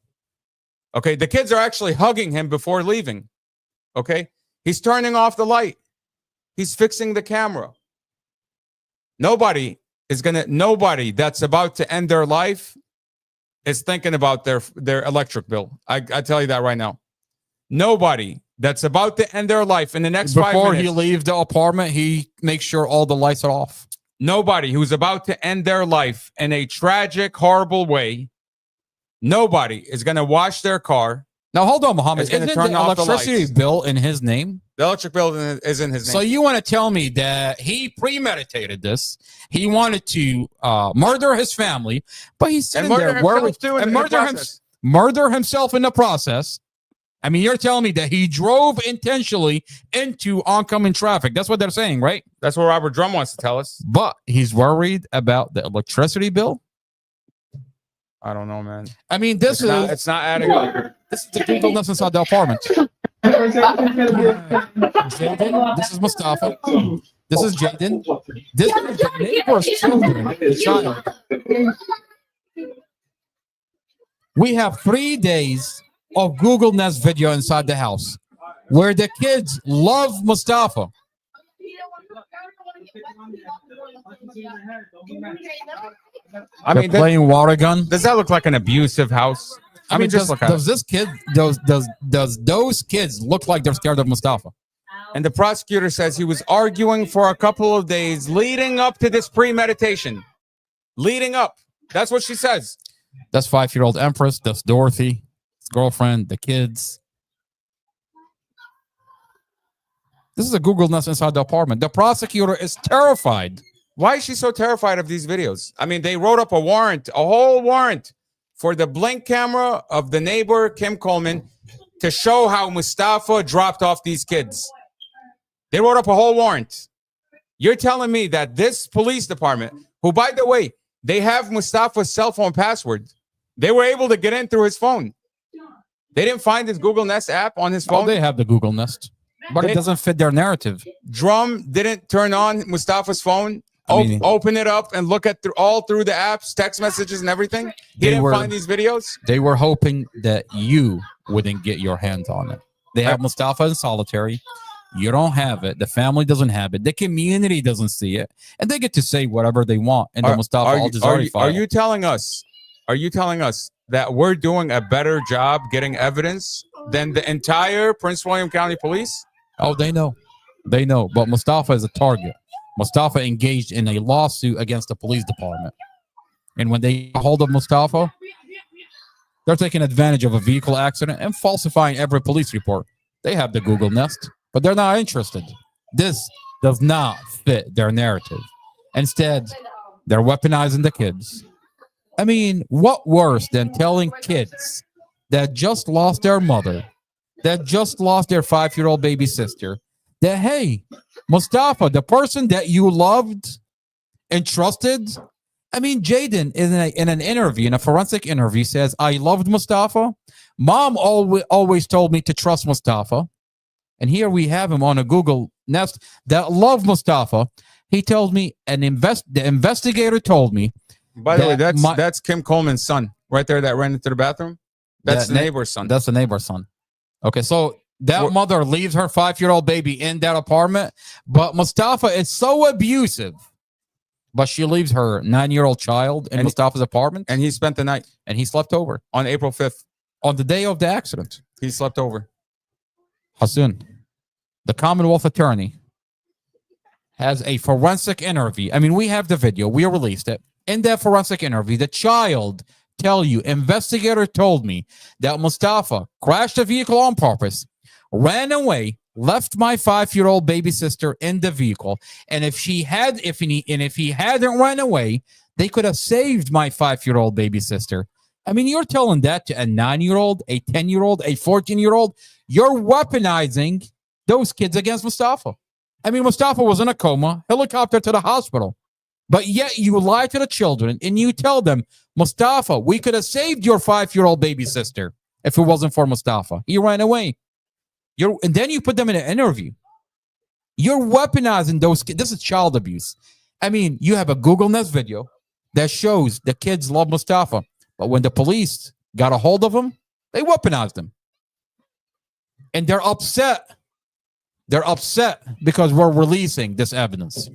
Okay. The kids are actually hugging him before leaving. Okay. He's turning off the light. He's fixing the camera. Nobody that's about to end their life is thinking about their electric bill. I tell you that right now. Nobody that's about to end their life in the next 5 minutes. Before he leaves the apartment, he makes sure all the lights are off. Nobody who's about to end their life in a tragic, horrible way, nobody is going to wash their car Now hold on, Muhammad. It's gonna Isn't turn the off the electricity lights. bill in his name? The electric bill is in his name. So you want to tell me that he premeditated this? He wanted to murder his family, but he's sitting murder there worried himself too in and the process. murder himself in the process. I mean, you're telling me that he drove intentionally into oncoming traffic. That's what they're saying, right? That's what Robert Drum wants to tell us. But he's worried about the electricity bill. I don't know, man. I mean, it's not adding up. This is the people that's inside the apartment. Jaden, this is Mustafa. This is Jaden. This is the neighbor's children, the child. We have 3 days of Google Nest video inside the house where the kids love Mustafa. I mean, They're playing water gun. Does that look like an abusive house? I mean, just look at does this kid does those kids look like they're scared of Mustafa? And the prosecutor says he was arguing for a couple of days leading up to this premeditation. Leading up. That's what she says. That's 5-year-old Empress. That's Dorothy, his girlfriend, the kids. This is a Google Nest inside the apartment. The prosecutor is terrified. Why is she so terrified of these videos? I mean, they wrote up a warrant, a whole warrant for the blink camera of the neighbor, Kim Coleman, to show how Mustafa dropped off these kids. They wrote up a whole warrant. You're telling me that this police department, who, by the way, they have Mustafa's cell phone password, they were able to get in through his phone. They didn't find his Google Nest app on his phone. Oh, they have the Google Nest, but it doesn't fit their narrative. Drum didn't turn on Mustafa's phone, open it up, and look at all through the apps, text messages, and everything. He didn't find these videos. They were hoping that you wouldn't get your hands on it. They have Mustafa in solitary. You don't have it. The family doesn't have it. The community doesn't see it, and they get to say whatever they want in the Mustafa ALJAZAIRI file. Are you telling us? Are you telling us that we're doing a better job getting evidence than the entire Prince William County Police? Oh, they know. They know. But Mustafa is a target. Mustafa engaged in a lawsuit against the police department. And when they get hold of Mustafa, they're taking advantage of a vehicle accident and falsifying every police report. They have the Google Nest, but they're not interested. This does not fit their narrative. Instead, they're weaponizing the kids. I mean, what worse than telling kids that just lost their mother, that just lost their 5-year-old baby sister, that, hey, Mustafa, the person that you loved and trusted. I mean, Jaden in an interview, in a forensic interview, says, I loved Mustafa. Mom always told me to trust Mustafa. And here we have him on a Google Nest that loved Mustafa. He told me, the investigator told me. By the way, that's Kim Coleman's son right there that ran into the bathroom. That's the neighbor's son. That's the neighbor's son. Okay, so that mother leaves her 5-year-old baby in that apartment, but Mustafa is so abusive. But she leaves her 9-year-old child in Mustafa's apartment. And he spent the night. And he slept over. On April 5th. On the day of the accident. He slept over. Hassan, the Commonwealth attorney, has a forensic interview. I mean, we have the video. We released it. In that forensic interview, the child investigator told me that Mustafa crashed the vehicle on purpose, ran away, left my 5-year-old baby sister in the vehicle, and if he hadn't run away, they could have saved my 5-year-old baby sister. I mean, you're telling that to a 9-year-old, a 10-year-old, a 14-year-old. You're weaponizing those kids against Mustafa. I mean, Mustafa was in a coma, helicopter to the hospital. But yet you lie to the children and you tell them, Mustafa, we could have saved your 5-year-old baby sister if it wasn't for Mustafa. He ran away. And then you put them in an interview. You're weaponizing those kids. This is child abuse. I mean, you have a Google Nest video that shows the kids love Mustafa. But when the police got a hold of him, they weaponized him. And they're upset. They're upset because we're releasing this evidence.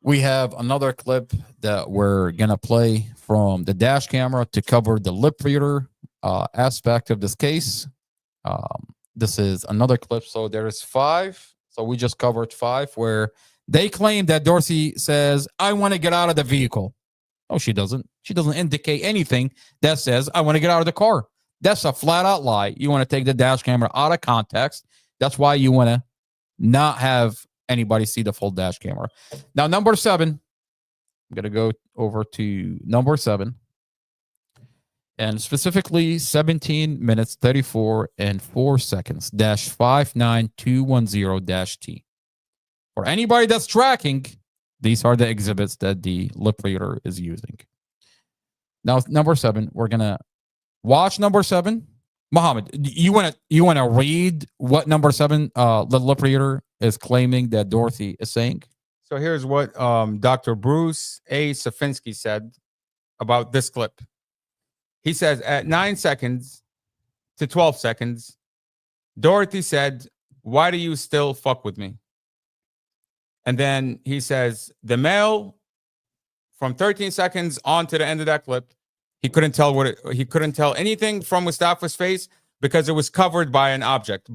We have another clip that we're going to play from the dash camera to cover the lip reader aspect of this case. This is another clip. So there is 5. So we just covered 5 where they claim that Dorsey says, I want to get out of the vehicle. No, she doesn't. She doesn't indicate anything that says, I want to get out of the car. That's a flat out lie. You want to take the dash camera out of context. That's why you want to not have anybody see the full dash camera. Now, number 7, I'm going to go over to number 7. And specifically 17 minutes, 34 and 4 seconds, dash 59210 dash T. For anybody that's tracking, these are the exhibits that the lip reader is using. Now, number 7, we're going to watch number 7. Mohammed, you want to read what number 7, the lip reader is claiming that Dorothy is saying? So here's what Dr. Bruce A. Safinsky said about this clip. He says at 9 seconds to 12 seconds, Dorothy said, "Why do you still fuck with me?" And then he says the male from 13 seconds on to the end of that clip, he couldn't tell anything from Mustafa's face because it was covered by an object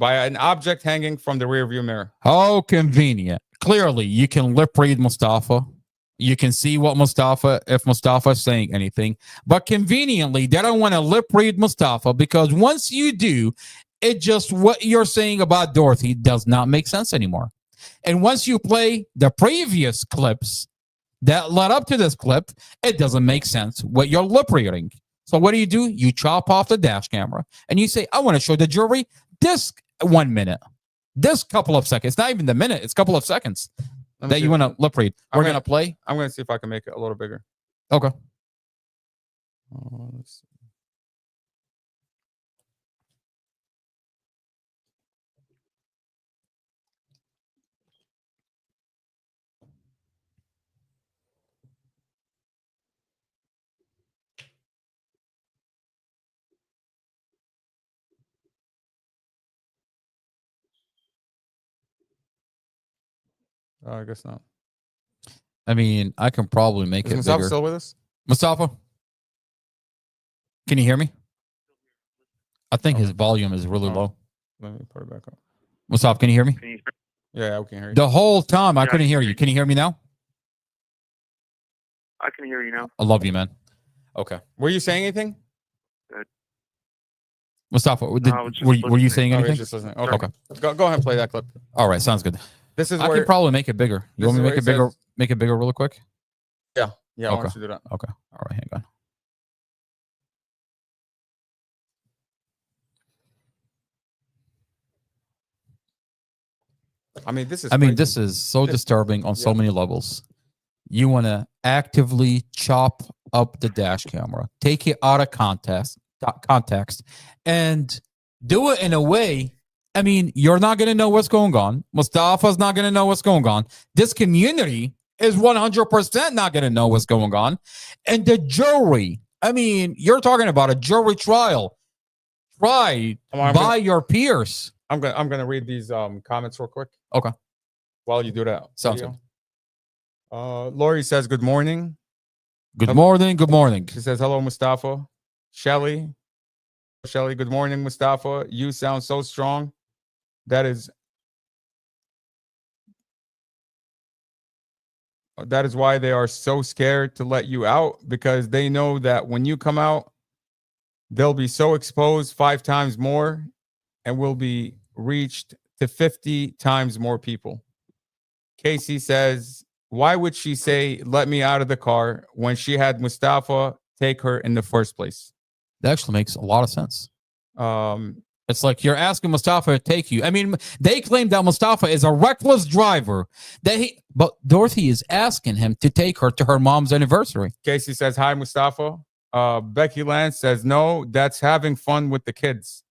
hanging from the rearview mirror. How convenient. Clearly, you can lip read Mustafa. You can see what if Mustafa is saying anything. But conveniently, they don't want to lip read Mustafa because once you do, what you're saying about Dorothy does not make sense anymore. And once you play the previous clips that led up to this clip, it doesn't make sense what you're lip reading. So what do? You chop off the dash camera and you say, I want to show the jury this 1 minute, this couple of seconds. It's not even the minute, it's a couple of seconds that you want to lip read. We're going to play. I'm going to see if I can make it a little bigger. Okay. Let's see. I guess not. I mean, I can probably make it Mustafa bigger. still with us? Mustafa, can you hear me? I think his volume is really low. Let me put it back up. Mustafa, can you hear me? Yeah, we can hear you. The whole time I couldn't hear you. Can you hear me now? I can hear you now. I love you, man. Okay. Were you saying anything? Good. Mustafa, were you saying anything? Just listening. Okay. Go ahead and play that clip. All right, sounds good. This is I where can probably make it bigger. You want me to make it bigger? Make it bigger really quick? Yeah. Yeah, I Okay. want you to do that. Okay. All right, hang on. I mean, this is so disturbing on so many levels. You want to actively chop up the dash camera, take it out of context, and do it in a way. I mean, you're not going to know what's going on. Mustafa's not going to know what's going on. This community is 100% not going to know what's going on. And the jury, I mean, you're talking about a jury trial tried by your peers. I'm gonna read these comments real quick. Okay. While you do that. Sounds good. Lori says, good morning. Good morning. Good morning. She says, hello, Mustafa. Shelly, good morning, Mustafa. You sound so strong. That is why they are so scared to let you out, because they know that when you come out, they'll be so exposed 5 times more and will be reached to 50 times more people. Casey says, why would she say, let me out of the car when she had Mustafa take her in the first place? That actually makes a lot of sense. It's like you're asking Mustafa to take you. I mean, they claim that Mustafa is a reckless driver. But Dorothy is asking him to take her to her mom's anniversary. Casey says, hi, Mustafa. Becky Lance says, no, that's having fun with the kids.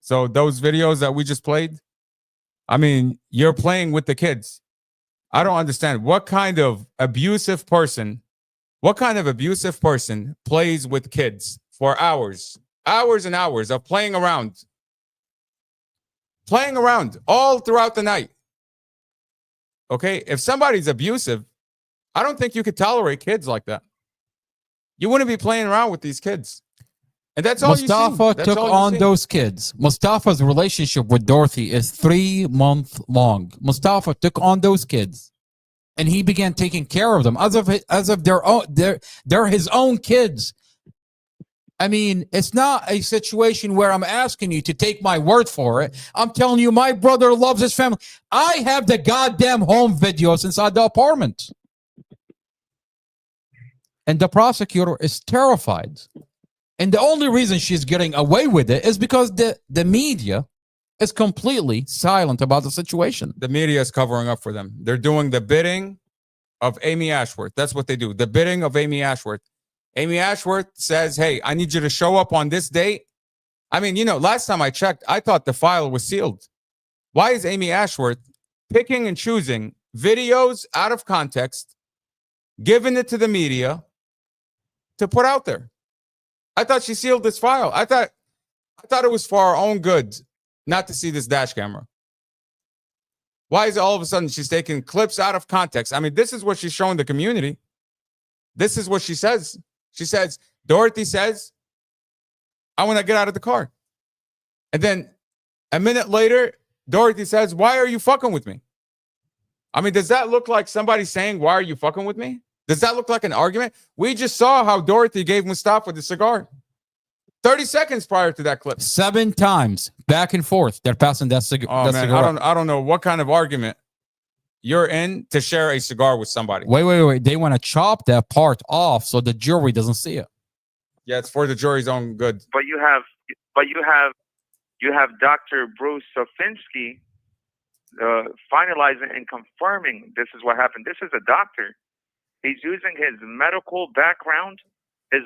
So those videos that we just played, I mean, you're playing with the kids. I don't understand. What kind of abusive person plays with kids for hours and hours of playing around all throughout the night? Okay, if somebody's abusive, I don't think you could tolerate kids like that. You wouldn't be playing around with these kids. And that's all Mustafa took on those kids. Mustafa's relationship with Dorothy is 3 months long. Mustafa took on those kids. and he began taking care of them as of their own. They're his own kids. I mean, it's not a situation where I'm asking you to take my word for it. I'm telling you, my brother loves his family. I have the goddamn home videos inside the apartment. And the prosecutor is terrified. And the only reason she's getting away with it is because the media is completely silent about the situation. The media is covering up for them. They're doing the bidding of Amy Ashworth. That's what they do. The bidding of Amy Ashworth. Amy Ashworth says, hey, I need you to show up on this date. I mean, last time I checked, I thought the file was sealed. Why is Amy Ashworth picking and choosing videos out of context, giving it to the media to put out there? I thought she sealed this file. I thought it was for our own good not to see this dash camera. Why is it all of a sudden she's taking clips out of context? I mean, this is what she's showing the community. This is what she says. She says, Dorothy says, I want to get out of the car. And then a minute later, Dorothy says, why are you fucking with me? I mean, does that look like somebody saying, why are you fucking with me? Does that look like an argument? We just saw how Dorothy gave Mustafa the cigar 30 seconds prior to that clip. 7 times back and forth. They're passing that cigar. Oh, man, I don't know what kind of argument you're in to share a cigar with somebody. Wait. They want to chop that part off so the jury doesn't see it. Yeah, it's for the jury's own good. But you have Dr. Bruce Sofinski finalizing and confirming this is what happened. This is a doctor. He's using his medical background, his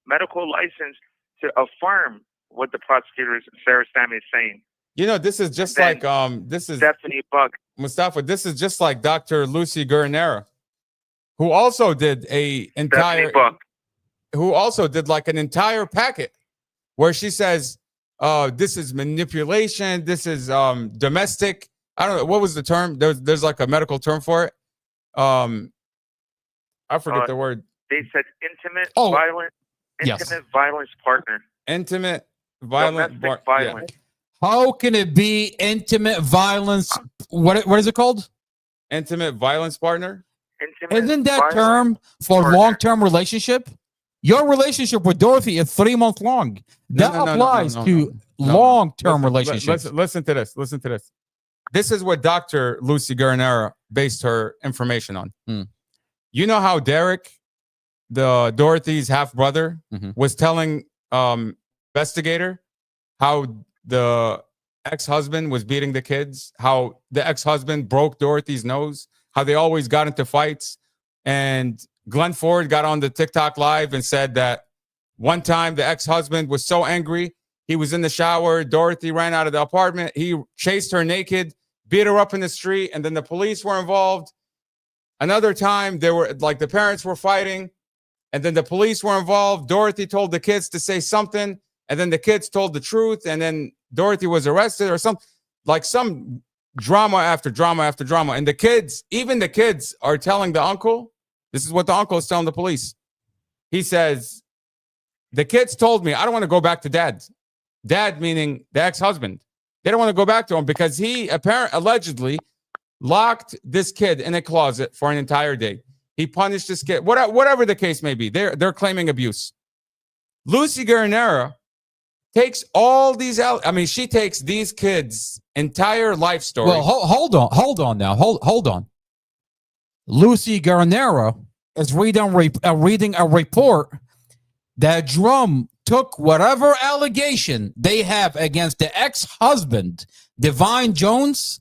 medical license, to affirm what the prosecutor, Sarah Sammy, is saying. This is just like this is Stephanie Buck. Mustafa, this is just like Dr. Lucy Guernera, who also did an entire packet where she says, this is manipulation, this is domestic. I don't know, what was the term? There's like a medical term for it. I forget the word. They said intimate violence partner. Intimate violent domestic violence. Yeah. How can it be intimate violence? What is it called? Intimate violence partner. Isn't that term for long-term relationship? Your relationship with Dorothy is 3 months long. That applies to long-term relationships. Listen to this. Listen to this. This is what Dr. Lucy Guernera based her information on. You know how Derek, the Dorothy's half-brother, was telling investigator how the ex-husband was beating the kids, how the ex-husband broke Dorothy's nose, how they always got into fights. And Glenn Ford got on the TikTok live and said that one time the ex-husband was so angry, he was in the shower, Dorothy ran out of the apartment, he chased her naked, beat her up in the street, and then the police were involved. Another time, the parents were fighting, and then the police were involved. Dorothy told the kids to say something, and then the kids told the truth, and then Dorothy was arrested or some drama after drama after drama. And even the kids are telling the uncle, this is what the uncle is telling the police. He says, the kids told me, I don't want to go back to dad. Dad meaning the ex-husband. They don't want to go back to him because he allegedly locked this kid in a closet for an entire day. He punished this kid, whatever the case may be. They're claiming abuse. Lucy Guernera takes all these out. I mean, she takes these kids' entire life story. Well, hold on. Lucy Guernera is reading a report that Drum took whatever allegation they have against the ex-husband, Divine Jones,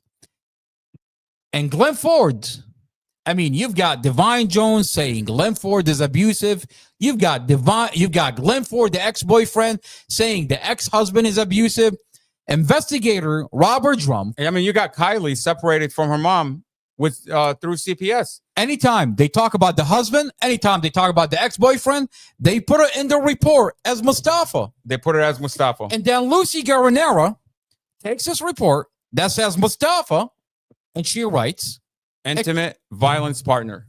and Glenn Ford. I mean, you've got Divine Jones saying Glenn Ford is abusive. You've got Glenn Ford, the ex-boyfriend, saying the ex-husband is abusive. Investigator Robert Drum. I mean, you got Kylie separated from her mom through CPS. Anytime they talk about the husband, anytime they talk about the ex-boyfriend, they put it in the report as Mustafa. And then Lucy Guernera takes this report that says Mustafa, and she writes, intimate violence partner.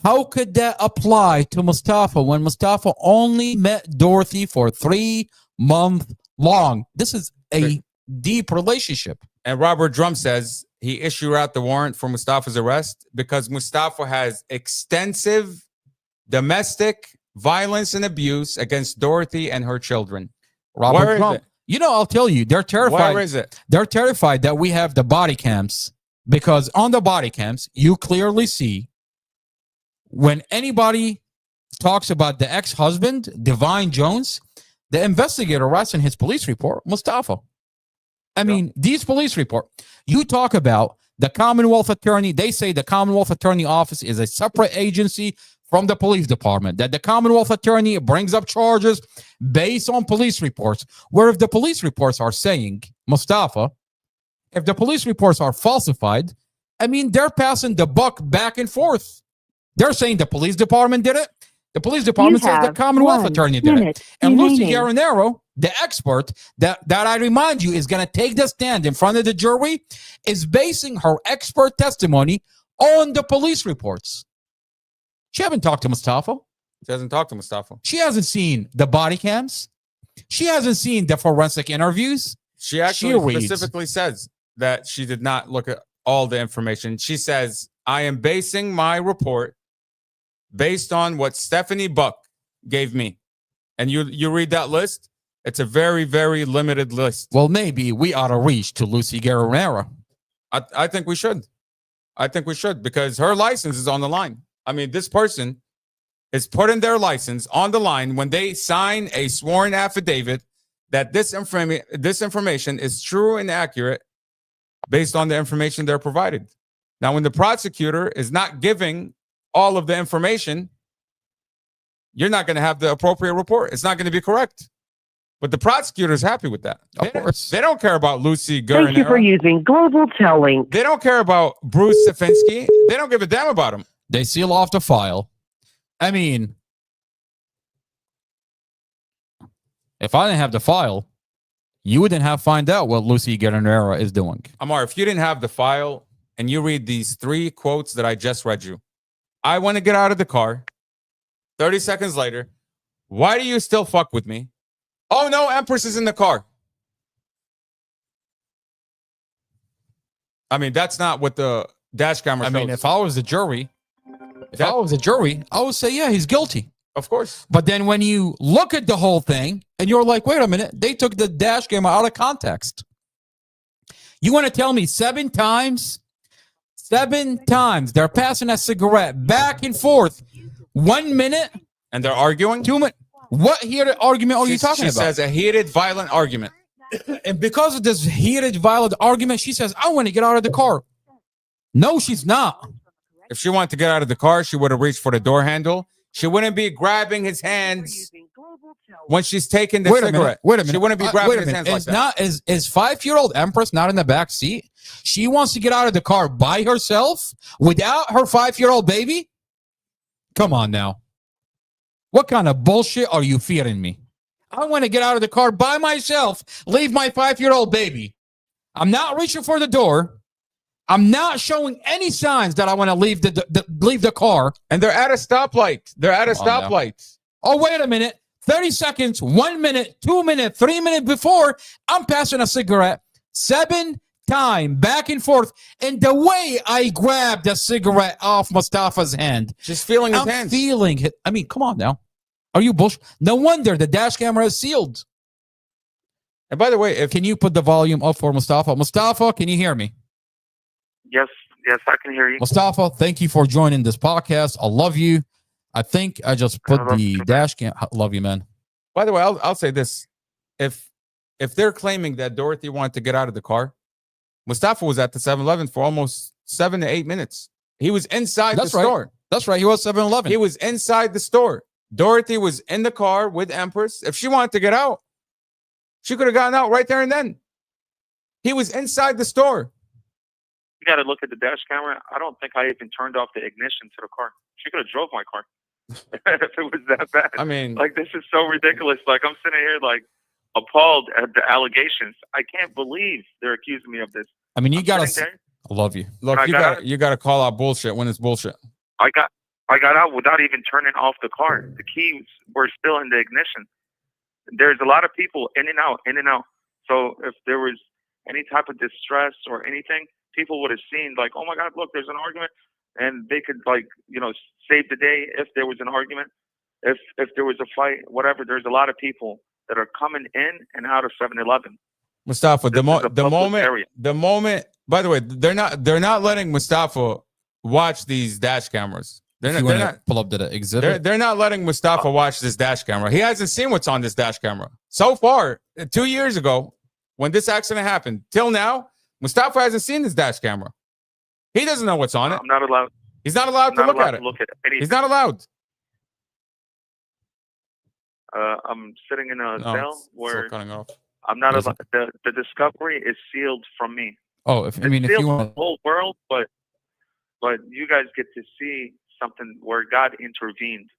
How could that apply to Mustafa when Mustafa only met Dorothy for 3 months long? This is a deep relationship. And Robert Drum says he issued out the warrant for Mustafa's arrest because Mustafa has extensive domestic violence and abuse against Dorothy and her children. Robert Where is Trump. it? You know, I'll tell you, they're terrified. Where is it? They're terrified that we have the body cams because on the body cams, you clearly see when anybody talks about the ex-husband, Divine Jones, the investigator writes in his police report, Mustafa. I mean, these police report, you talk about the Commonwealth Attorney, they say the Commonwealth Attorney Office is a separate agency from the police department, that the Commonwealth Attorney brings up charges based on police reports, where if the police reports are saying, Mustafa, if the police reports are falsified, I mean, they're passing the buck back and forth. They're saying the police department did it. The police department says the Commonwealth Attorney did it. And Lucy Garanero, the expert that I remind you is going to take the stand in front of the jury, is basing her expert testimony on the police reports. She hasn't talked to Mustafa. She hasn't talked to Mustafa. She hasn't seen the body cams. She hasn't seen the forensic interviews. She actually specifically says that she did not look at all the information. She says, I am basing my report based on what Stephanie Buck gave me. And you read that list, it's a very, very limited list. Well, maybe we ought to reach to Lucy Garanero. I think we should. I think we should because her license is on the line. I mean, this person is putting their license on the line when they sign a sworn affidavit that this information is true and accurate based on the information they're provided. Now, when the prosecutor is not giving all of the information, you're not going to have the appropriate report. It's not going to be correct. But the prosecutor is happy with that. Of course. They don't care about Lucy Garanero. Thank you for using Global Telling. They don't care about Bruce Safinsky. They don't give a damn about him. They seal off the file. I mean, if I didn't have the file, you wouldn't have find out what Lucy Garanero is doing. Amar, if you didn't have the file and you read these 3 quotes that I just read you, I want to get out of the car. 30 seconds later, why do you still fuck with me? Oh, no, Empress is in the car. I mean, that's not what the dash camera shows. I mean, if I was the jury, I would say, yeah, he's guilty. Of course. But then when you look at the whole thing and you're like, wait a minute, they took the dash camera out of context. You want to tell me 7 times they're passing a cigarette back and forth 1 minute? And they're arguing? 2 minutes. What heated argument are you talking about? She says a heated, violent argument. And because of this heated, violent argument, she says, I want to get out of the car. No, she's not. If she wanted to get out of the car, she would have reached for the door handle. She wouldn't be grabbing his hands when she's taking the cigarette. Wait a minute. She wouldn't be grabbing his hands like that. Is 5-year-old Empress not in the back seat? She wants to get out of the car by herself without her 5-year-old baby? Come on now. What kind of bullshit are you feeding me? I want to get out of the car by myself, leave my 5-year-old baby. I'm not reaching for the door. I'm not showing any signs that I want to leave the car. And they're at a stoplight. They're at a stoplight. Oh, wait a minute. 30 seconds, 1 minute, 2 minutes, 3 minutes before, I'm passing a cigarette 7 times back and forth. And the way I grabbed the cigarette off Mustafa's hand. Just feeling his hands. hands. Feeling it. I mean, come on now. Are you bullshit? No wonder the dash camera is sealed. And by the way, can you put the volume up for Mustafa? Mustafa, can you hear me? Yes, I can hear you. Mustafa, thank you for joining this podcast. I love you. I think I just put the dash cam. I love you, man. By the way, I'll say this. If they're claiming that Dorothy wanted to get out of the car, Mustafa was at the 7-Eleven for almost 7 to 8 minutes. He was inside the store. That's right. He was 7-Eleven. He was inside the store. Dorothy was in the car with Empress. If she wanted to get out, she could have gotten out right there and then. He was inside the store. You got to look at the dash camera. I don't think I even turned off the ignition to the car. She could have drove my car if it was that bad. I mean, like, this is so ridiculous. Like, I'm sitting here like appalled at the allegations. I can't believe they're accusing me of this. I mean, you got to. I love you. Look, you got to call out bullshit when it's bullshit. I got out without even turning off the car. The keys were still in the ignition. There's a lot of people in and out. So if there was any type of distress or anything, people would have seen like, oh my God, look, there's an argument, and they could like, you know, save the day if there was an argument, if there was a fight, whatever. There's a lot of people that are coming in and out of 7-Eleven. Mustafa, the moment. By the way, they're not letting Mustafa watch these dash cameras. They're not pull up the exhibit. They're not letting Mustafa watch this dash camera. He hasn't seen what's on this dash camera so far. 2 years ago, when this accident happened, till now, Mustafa hasn't seen this dash camera. He doesn't know what's on it. I'm not allowed. He's not allowed to look at it. He's not allowed. I'm sitting in a cell where cutting off. I'm not allowed. The discovery is sealed from me. Oh, if It's you sealed want from the whole world, but you guys get to see something where God intervened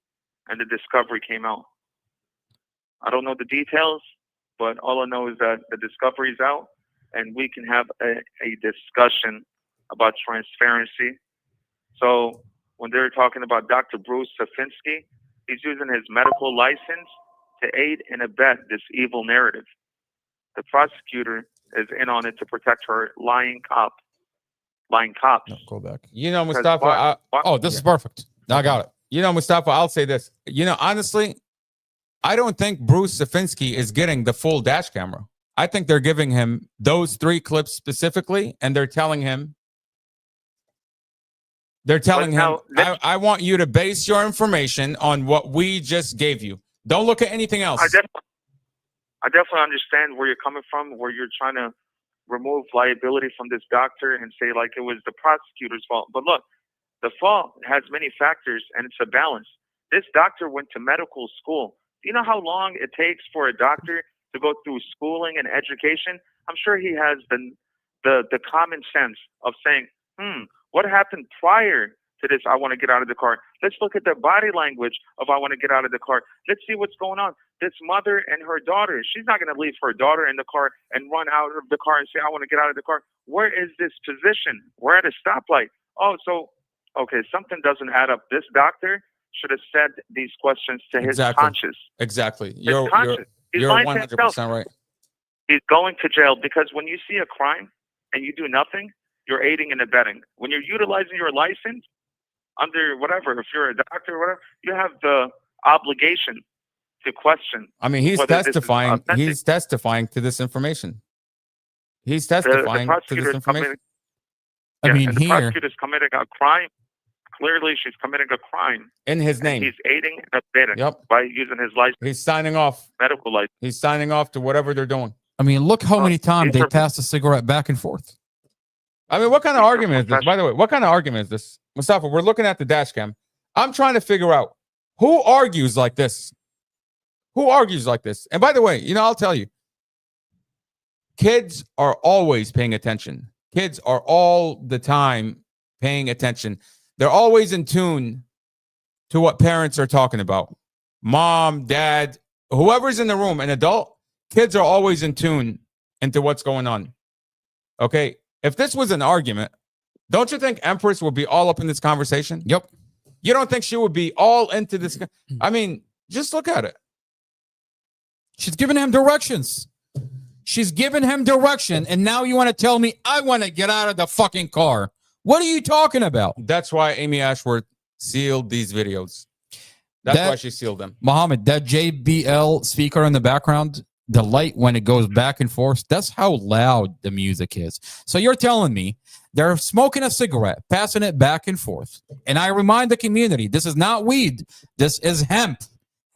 and the discovery came out. I don't know the details, but all I know is that the discovery is out, and we can have a discussion about transparency. So when they're talking about Dr. Bruce Safinsky, he's using his medical license to aid and abet this evil narrative. The prosecutor is in on it to protect her lying cops. no, go back. You know, Mustafa. This is perfect. I got it. You know, Mustafa, I'll say this. You know, honestly, I don't think Bruce Safinsky is getting the full dash camera. I think they're giving him those 3 clips specifically, and they're telling him, I want you to base your information on what we just gave you. Don't look at anything else. I definitely understand where you're coming from, where you're trying to remove liability from this doctor and say like it was the prosecutor's fault. But look, the fault has many factors, and it's a balance. This doctor went to medical school. Do you know how long it takes for a doctor to go through schooling and education? I'm sure he has the common sense of saying, what happened prior to this? I want to get out of the car. Let's look at the body language of I want to get out of the car. Let's see what's going on. This mother and her daughter, she's not going to leave her daughter in the car and run out of the car and say, I want to get out of the car. Where is this position? We're at a stoplight. Oh, so, okay, something doesn't add up. This doctor should have said these questions to his conscience. Exactly. You're 100% right. He's going to jail because when you see a crime and you do nothing, you're aiding and abetting. When you're utilizing your license under whatever, if you're a doctor or whatever, you have the obligation to question. I mean, he's testifying. He's testifying to this information. He's testifying to this information. The prosecutor's committing a crime. Clearly, she's committing a crime in his name. He's aiding and abetting by using his license. He's signing off. Medical license. He's signing off to whatever they're doing. I mean, look how many times they passed a cigarette back and forth. I mean, what kind of argument is this? By the way, what kind of argument is this? Mustafa, we're looking at the dash cam. I'm trying to figure out who argues like this. Who argues like this? And by the way, you know, I'll tell you, kids are always paying attention. Kids are all the time paying attention. They're always in tune to what parents are talking about. Mom, dad, whoever's in the room, an adult, kids are always in tune into what's going on. Okay? If this was an argument, don't you think Empress would be all up in this conversation? Yep. You don't think she would be all into this? I mean, just look at it. She's giving him directions. She's giving him direction, and now you want to tell me I want to get out of the fucking car. What are you talking about? That's why Amy Ashworth sealed these videos. That's why she sealed them. Mohammed, that JBL speaker in the background, the light when it goes back and forth, that's how loud the music is. So you're telling me they're smoking a cigarette, passing it back and forth. And I remind the community, this is not weed. This is hemp.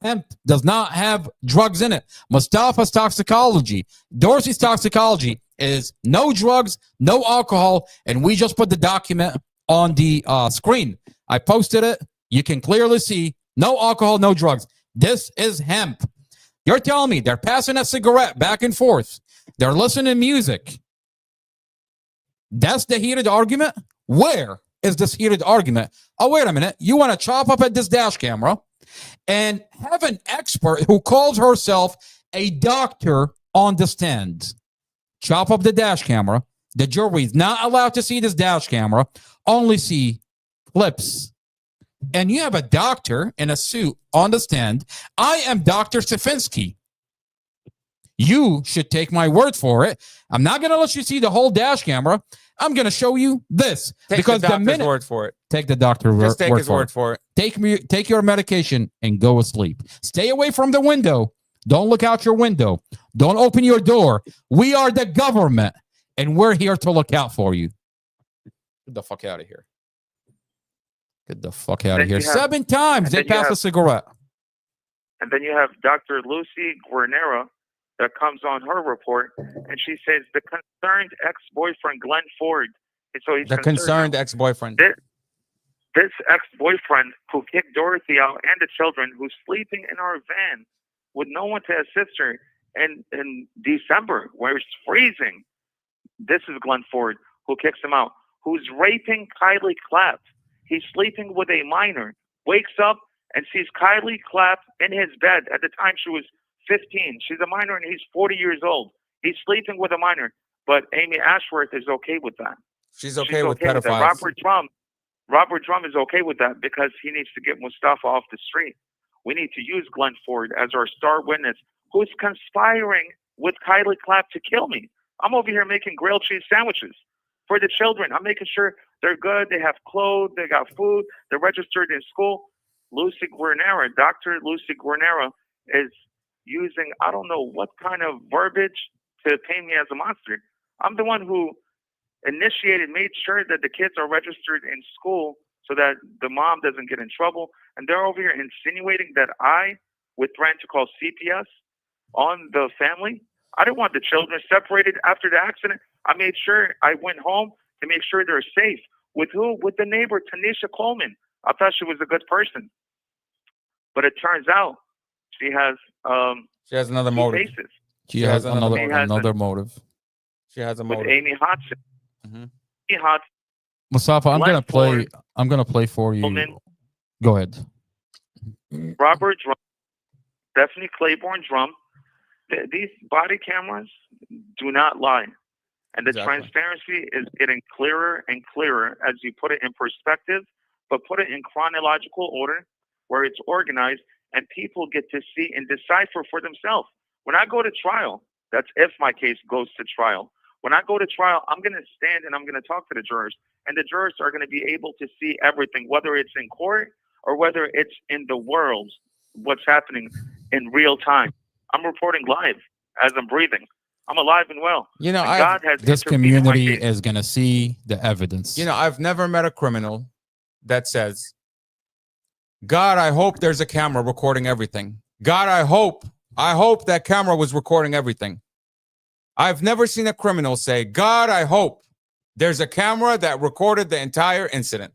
Hemp does not have drugs in it. Mustafa's toxicology, Dorsey's toxicology is no drugs, no alcohol, and we just put the document on the screen. I posted it. You can clearly see no alcohol, no drugs. This is hemp. You're telling me they're passing a cigarette back and forth. They're listening to music. That's the heated argument? Where is this heated argument? Oh, wait a minute. You want to chop up at this dash camera and have an expert who calls herself a doctor on the stand. Chop up the dash camera. The jury is not allowed to see this dash camera, only see clips. And you have a doctor in a suit on the stand. I am Dr. Safinsky. You should take my word for it. I'm not going to let you see the whole dash camera. I'm going to show you this. Because the doctor's word for it. Take the doctor's Just take his word word for it. Take your medication and go to sleep. Stay away from the window. Don't look out your window. Don't open your door. We are the government, and we're here to look out for you. Get the fuck out of here. Get the fuck out of here. 7 times they passed a cigarette. And then you have Dr. Lucy Guarnera that comes on her report, and she says the concerned ex-boyfriend, Glenn Ford. So he's The concerned ex-boyfriend. This ex-boyfriend who kicked Dorothy out and the children, who's sleeping in our van with no one to assist her in December, where it's freezing. This is Glenn Ford, who kicks him out, who's raping Kylie Clapp. He's sleeping with a minor, wakes up and sees Kylie Clapp in his bed. At the time, she was 15. She's a minor and he's 40 years old. He's sleeping with a minor, but Amy Ashworth is okay with that. She's okay with pedophiles. Robert Drum is okay with that because he needs to get Mustafa off the street. We need to use Glenn Ford as our star witness who's conspiring with Kylie Clapp to kill me. I'm over here making grilled cheese sandwiches for the children. I'm making sure they're good. They have clothes. They got food. They're registered in school. Lucy Guarnera, Dr. Lucy Guarnera, is using, I don't know what kind of verbiage to paint me as a monster. I'm the one who made sure that the kids are registered in school so that the mom doesn't get in trouble. And they're over here insinuating that I would threaten to call CPS on the family. I didn't want the children separated after the accident. I made sure I went home to make sure they're safe. With who? With the neighbor, Tanisha Coleman. I thought she was a good person. But it turns out she has another motive. Faces. She has another motive. She has a motive. With Amy Hodson. Mm-hmm. Amy Hodson. Mustafa, I'm gonna play for you. Coleman, Go ahead. Robert Drum, Stephanie Claiborne Drum. These body cameras do not lie. And the transparency is getting clearer and clearer as you put it in perspective, but put it in chronological order where it's organized and people get to see and decipher for themselves. When I go to trial, that's if my case goes to trial. When I go to trial, I'm going to stand and I'm going to talk to the jurors, and the jurors are going to be able to see everything, whether it's in court or whether it's in the world, what's happening in real time. I'm reporting live as I'm breathing. I'm alive and well. You know, God has this community is going to see the evidence. You know, I've never met a criminal that says, God, I hope there's a camera recording everything. God, I hope that camera was recording everything. I've never seen a criminal say, God, I hope there's a camera that recorded the entire incident.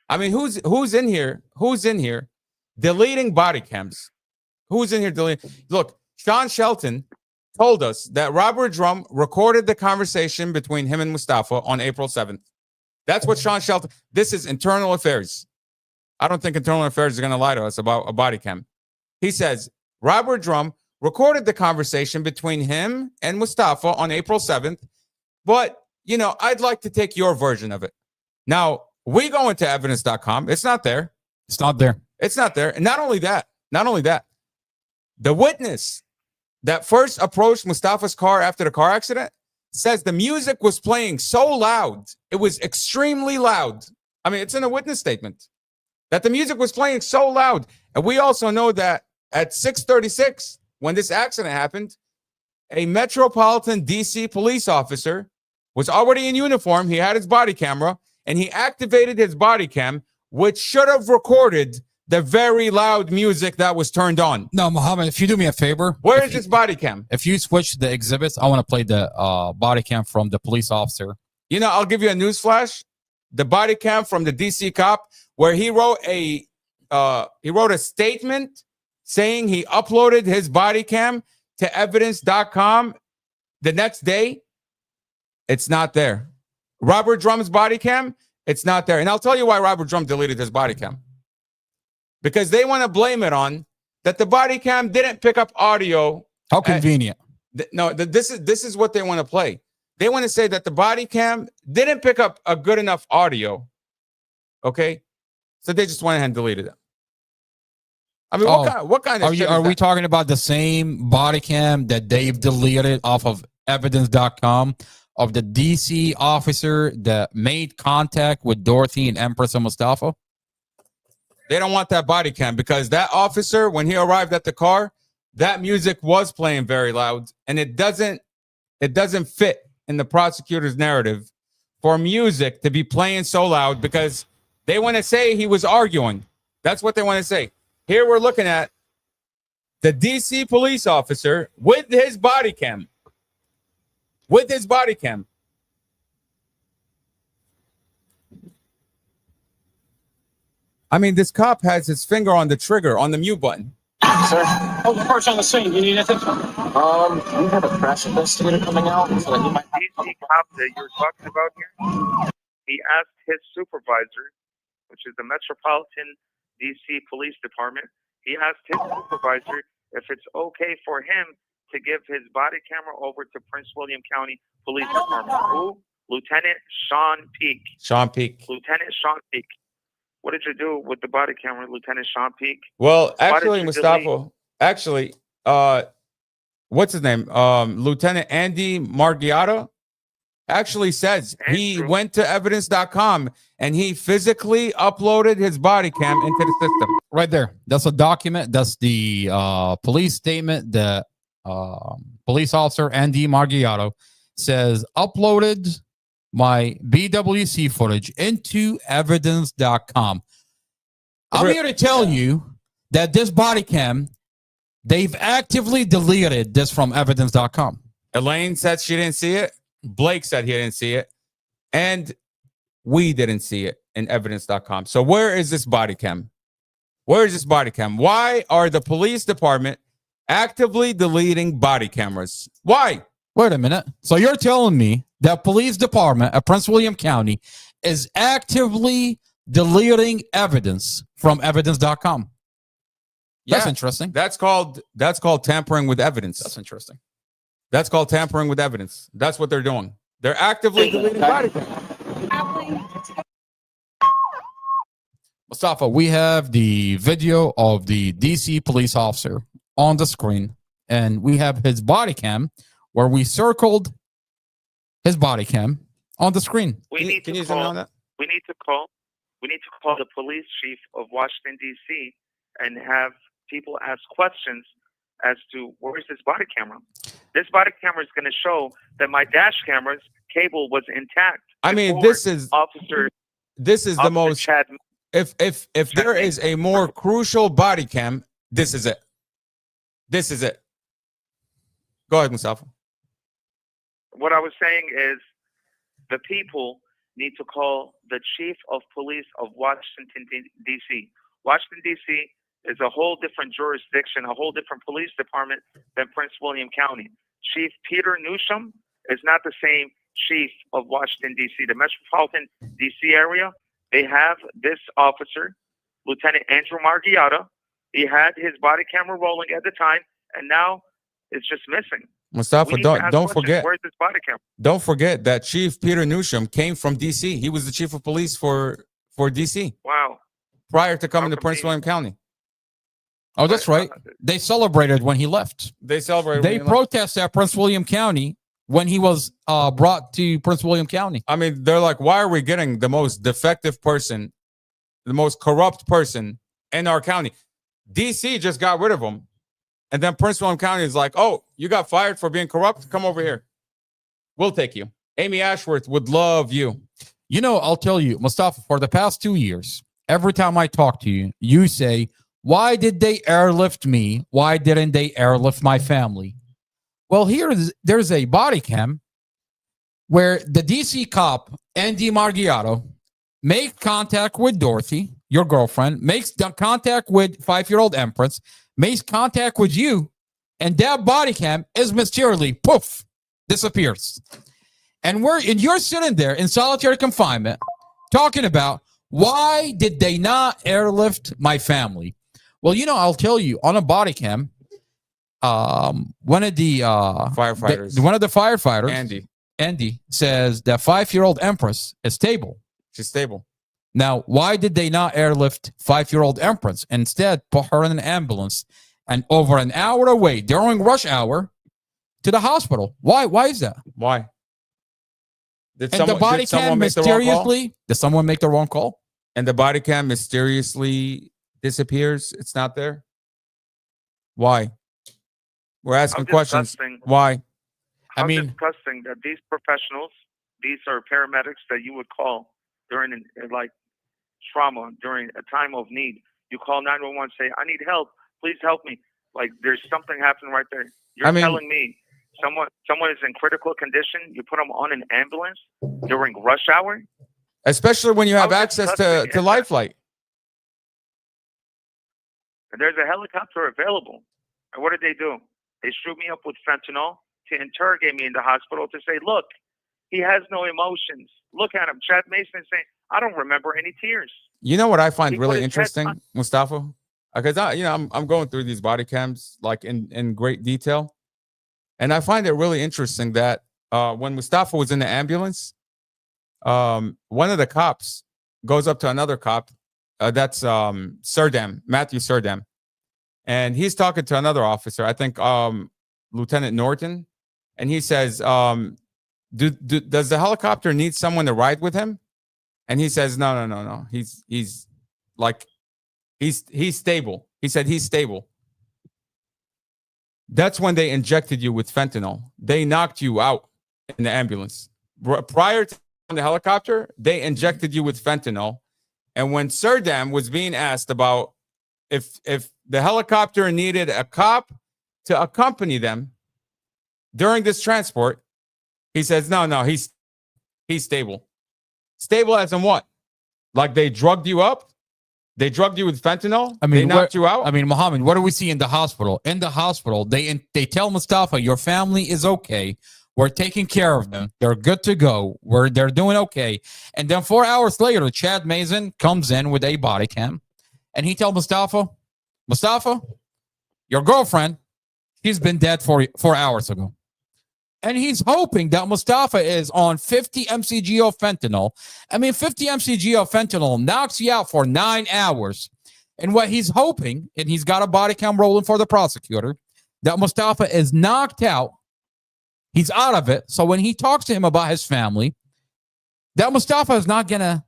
I mean, who's in here? Who's in here deleting body cams? Who's in here deleting? Look, Sean Shelton told us that Robert Drum recorded the conversation between him and Mustafa on April 7th. That's what Sean Shelton, this is internal affairs. I don't think internal affairs is going to lie to us about a body cam. He says, Robert Drum recorded the conversation between him and Mustafa on April 7th. But, you know, I'd like to take your version of it. Now, we go into evidence.com. It's not there. It's not there. It's not there. And not only that, the witness that first approached Mustafa's car after the car accident says the music was playing so loud. It was extremely loud. I mean, it's in a witness statement that the music was playing so loud. And we also know that at 6:36, when this accident happened, a Metropolitan DC police officer was already in uniform. He had his body camera, and he activated his body cam, which should have recorded the very loud music that was turned on. No, Mohammed, if you do me a favor. Where is this body cam? If you switch the exhibits, I want to play the body cam from the police officer. You know, I'll give you a news flash. The body cam from the DC cop, where he wrote a statement saying he uploaded his body cam to evidence.com the next day. It's not there. Robert Drum's body cam, it's not there. And I'll tell you why Robert Drum deleted his body cam. Because they want to blame it on that the body cam didn't pick up audio. How convenient. This is what they want to play. They want to say that the body cam didn't pick up a good enough audio. Okay? So they just went ahead and deleted it. I mean, what kind of shit Are is we that? talking about the same body cam that they've deleted off of evidence.com of the DC officer that made contact with Dorothy and Empress and Mustafa? They don't want that body cam because that officer, when he arrived at the car, that music was playing very loud, and it doesn't fit in the prosecutor's narrative for music to be playing so loud because they want to say he was arguing. That's what they want to say. Here we're looking at the DC police officer with his body cam. With his body cam. I mean, this cop has his finger on the trigger, on the mute button. Sir, hold the first on the scene. Do you need anything? We have a crash investigator coming out. So that he might DC cop that you're talking about here, he asked his supervisor, which is the Metropolitan DC Police Department, he asked his supervisor if it's okay for him to give his body camera over to Prince William County Police Department. Who? Lieutenant Sean Peak. Sean Peak. Lieutenant Sean Peak. What did you do with the body camera, Lieutenant Sean Peak? Well, Why did actually, you Mustafa, what's his name? Lieutenant Andy Margiotta actually says he went to evidence.com and he physically uploaded his body cam into the system. Right there. That's a document. That's the police statement that police officer Andy Margiotta says uploaded my BWC footage into evidence.com. I'm here to tell you that this body cam, they've actively deleted this from evidence.com. Elaine said she didn't see it. Blake said he didn't see it. And we didn't see it in evidence.com. So where is this body cam? Where is this body cam? Why are the police department actively deleting body cameras? Why? Wait a minute. So you're telling me that police department at Prince William County is actively deleting evidence from evidence.com. That's interesting. That's called tampering with evidence. That's interesting. That's called tampering with evidence. That's what they're doing. They're actively deleting body cameras. Mustafa, we have the video of the DC police officer on the screen, and we have his body cam where we circled his body cam on the screen. We need to call the police chief of Washington, D.C. and have people ask questions as to where's this body camera. This body camera is going to show that my dash camera's cable was intact. I mean, this is the most. Chad, if there is a more crucial body cam, this is it. This is it. Go ahead, Mustafa. What I was saying is the people need to call the chief of police of Washington, D.C. Washington, D.C. is a whole different jurisdiction, a whole different police department than Prince William County. Chief Peter Newsham is not the same chief of Washington, D.C. The Metropolitan D.C. area, they have this officer, Lieutenant Andrew Margiotta. He had his body camera rolling at the time, and now it's just missing. Mustafa, don't forget. Where's this body camera? Don't forget that Chief Peter Newsham came from D.C. He was the chief of police for D.C. Wow. Prior to coming to Prince William County. Oh, that's right. They celebrated when he left. They celebrated. They protested at Prince William County when he was brought to Prince William County. I mean, they're like, why are we getting the most defective person, the most corrupt person in our county? D.C. just got rid of him. And then Prince William County is like, oh, you got fired for being corrupt? Come over here. We'll take you. Amy Ashworth would love you. You know, I'll tell you, Mustafa, for the past 2 years, every time I talk to you, you say, why did they airlift me? Why didn't they airlift my family? Well, there's a body cam where the DC cop, Andy Margiotta, makes contact with Dorothy, your girlfriend, makes contact with 5-year-old Empress, makes contact with you, and that body cam is mysteriously, poof, disappears. And you're sitting there in solitary confinement talking about why did they not airlift my family? Well, you know, I'll tell you, on a body cam, one of the firefighters, Andy says that 5-year-old Empress is stable. She's stable. Now, why did they not airlift 5-year-old Empress? Instead, put her in an ambulance and over an hour away during rush hour to the hospital? Why? Why is that? Why? Did the body cam mysteriously? Did someone make the wrong call? And the body cam mysteriously disappears. It's not there. Why? We're asking questions. Why? How disgusting that these professionals, these are paramedics that you would call during like trauma, during a time of need. You call 911, say, "I need help. Please help me." Like there's something happening right there. You're telling me someone is in critical condition. You put them on an ambulance during rush hour, especially when you have access to Lifeline. And there's a helicopter available. And what did they do? They shoot me up with fentanyl to interrogate me in the hospital to say, "Look, he has no emotions. Look at him." Chad Mason is saying, "I don't remember any tears." You know what I find really interesting, Mustafa? Because I'm going through these body cams like in great detail, and I find it really interesting that when Mustafa was in the ambulance, one of the cops goes up to another cop, that's Surdam, Matthew Surdam, and he's talking to another officer, I think Lieutenant Norton, and he says, does the helicopter need someone to ride with him? And he says, no. He's stable. He said he's stable. That's when they injected you with fentanyl. They knocked you out in the ambulance. Prior to the helicopter, they injected you with fentanyl. And when Surdam was being asked about if the helicopter needed a cop to accompany them during this transport, he says, no, he's stable. Stable as in what? Like they drugged you up? They drugged you with fentanyl? I mean, they knocked you out? I mean, Mohammed, what do we see in the hospital? In the hospital, they tell Mustafa, your family is okay. We're taking care of them. They're good to go. They're doing okay. And then 4 hours later, Chad Mason comes in with a body cam, and he tells Mustafa, your girlfriend, she's been dead 4 hours ago. And he's hoping that Mustafa is on 50 mcg of fentanyl. I mean, 50 mcg of fentanyl knocks you out for 9 hours. And what he's hoping, and he's got a body cam rolling for the prosecutor, that Mustafa is knocked out. He's out of it. So when he talks to him about his family, that Mustafa is not going to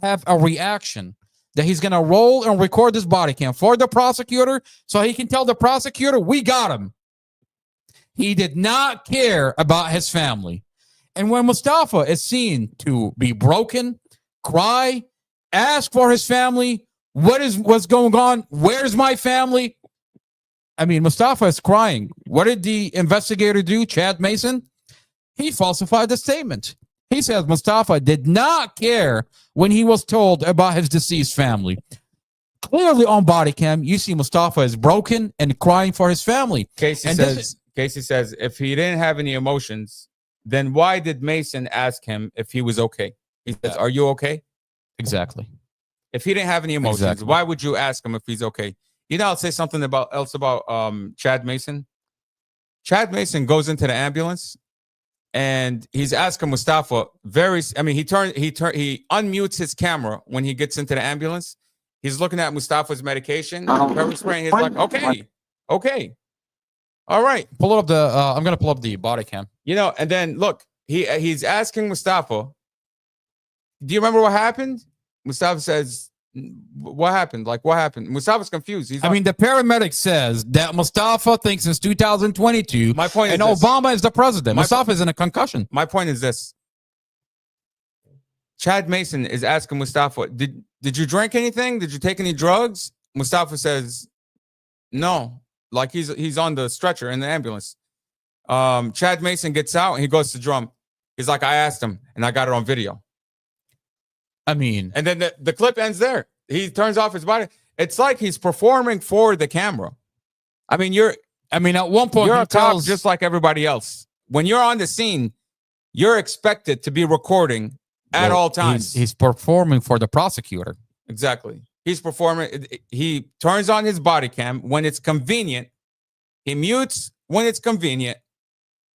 have a reaction, that he's going to roll and record this body cam for the prosecutor so he can tell the prosecutor, we got him. He did not care about his family. And when Mustafa is seen to be broken, cry, ask for his family, what's going on? Where's my family? I mean, Mustafa is crying. What did the investigator do, Chad Mason? He falsified the statement. He says Mustafa did not care when he was told about his deceased family. Clearly on body cam, you see Mustafa is broken and crying for his family. Casey says, if he didn't have any emotions, then why did Mason ask him if he was okay? He says, are you okay? Exactly. If he didn't have any emotions, why would you ask him if he's okay? You know, I'll say something else about Chad Mason. Chad Mason goes into the ambulance and he's asking Mustafa he unmutes his camera when he gets into the ambulance. He's looking at Mustafa's medication, pepper spray, and he's like, okay. All right. Pull up the I'm gonna pull up the body cam. You know, and then look, he's asking Mustafa, do you remember what happened? Mustafa says, what happened? Like, what happened? Mustafa's confused. I mean, the paramedic says that Mustafa thinks since 2022, my point is and Obama is the president. Mustafa is in a concussion. My point is this. Chad Mason is asking Mustafa, did you drink anything? Did you take any drugs? Mustafa says, no. Like he's on the stretcher in the ambulance. Chad Mason gets out and he goes to drum. He's like, I asked him and I got it on video. I mean, and then the clip ends there. He turns off his body. It's like he's performing for the camera. I mean, at one point, you're a cop just like everybody else. When you're on the scene, you're expected to be recording at all times. He's performing for the prosecutor. Exactly. He's performing. He turns on his body cam when it's convenient. He mutes when it's convenient.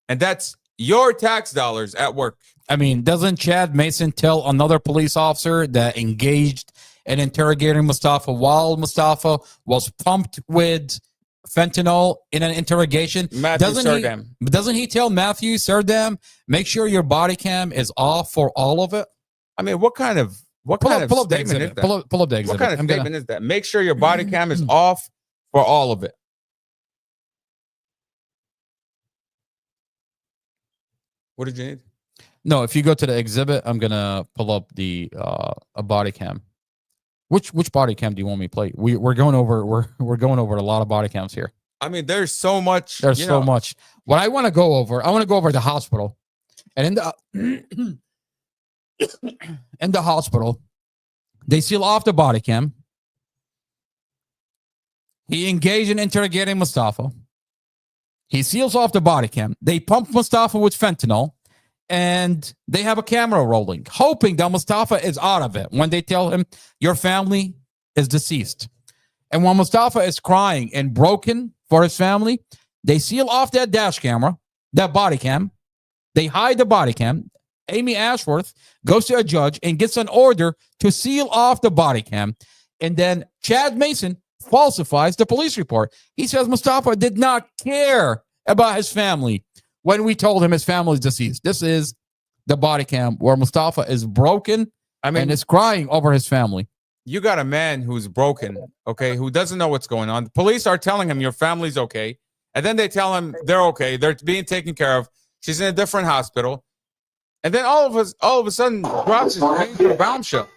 And that's your tax dollars at work. I mean, doesn't Chad Mason tell another police officer that engaged in interrogating Mustafa while Mustafa was pumped with fentanyl in an interrogation? Matthew Serdam. Doesn't he tell Matthew Serdam, make sure your body cam is off for all of it? I mean, what kind of statement is that? Pull up the exhibit. What kind of statement is that? Make sure your body cam is off for all of it. What did you need? No, if you go to the exhibit, I'm gonna pull up the a body cam. Which body cam do you want me to play? We're going over a lot of body cams here. I mean, there's so much. There's so much. What I want to go over, the hospital, and in the hospital, they seal off the body cam. He engaged in interrogating Mustafa. He seals off the body cam. They pump Mustafa with fentanyl, and they have a camera rolling, hoping that Mustafa is out of it when they tell him your family is deceased. And when Mustafa is crying and broken for his family, they seal off that dash camera, that body cam. They hide the body cam. Amy Ashworth goes to a judge and gets an order to seal off the body cam. And then Chad Mason falsifies the police report. He says Mustafa did not care about his family when we told him his family is deceased. This is the body cam where Mustafa is broken and is crying over his family. You got a man who's broken, okay, who doesn't know what's going on. The police are telling him your family's okay. And then they tell him they're okay. They're being taken care of. She's in a different hospital. And then all of a sudden drops this major bombshell.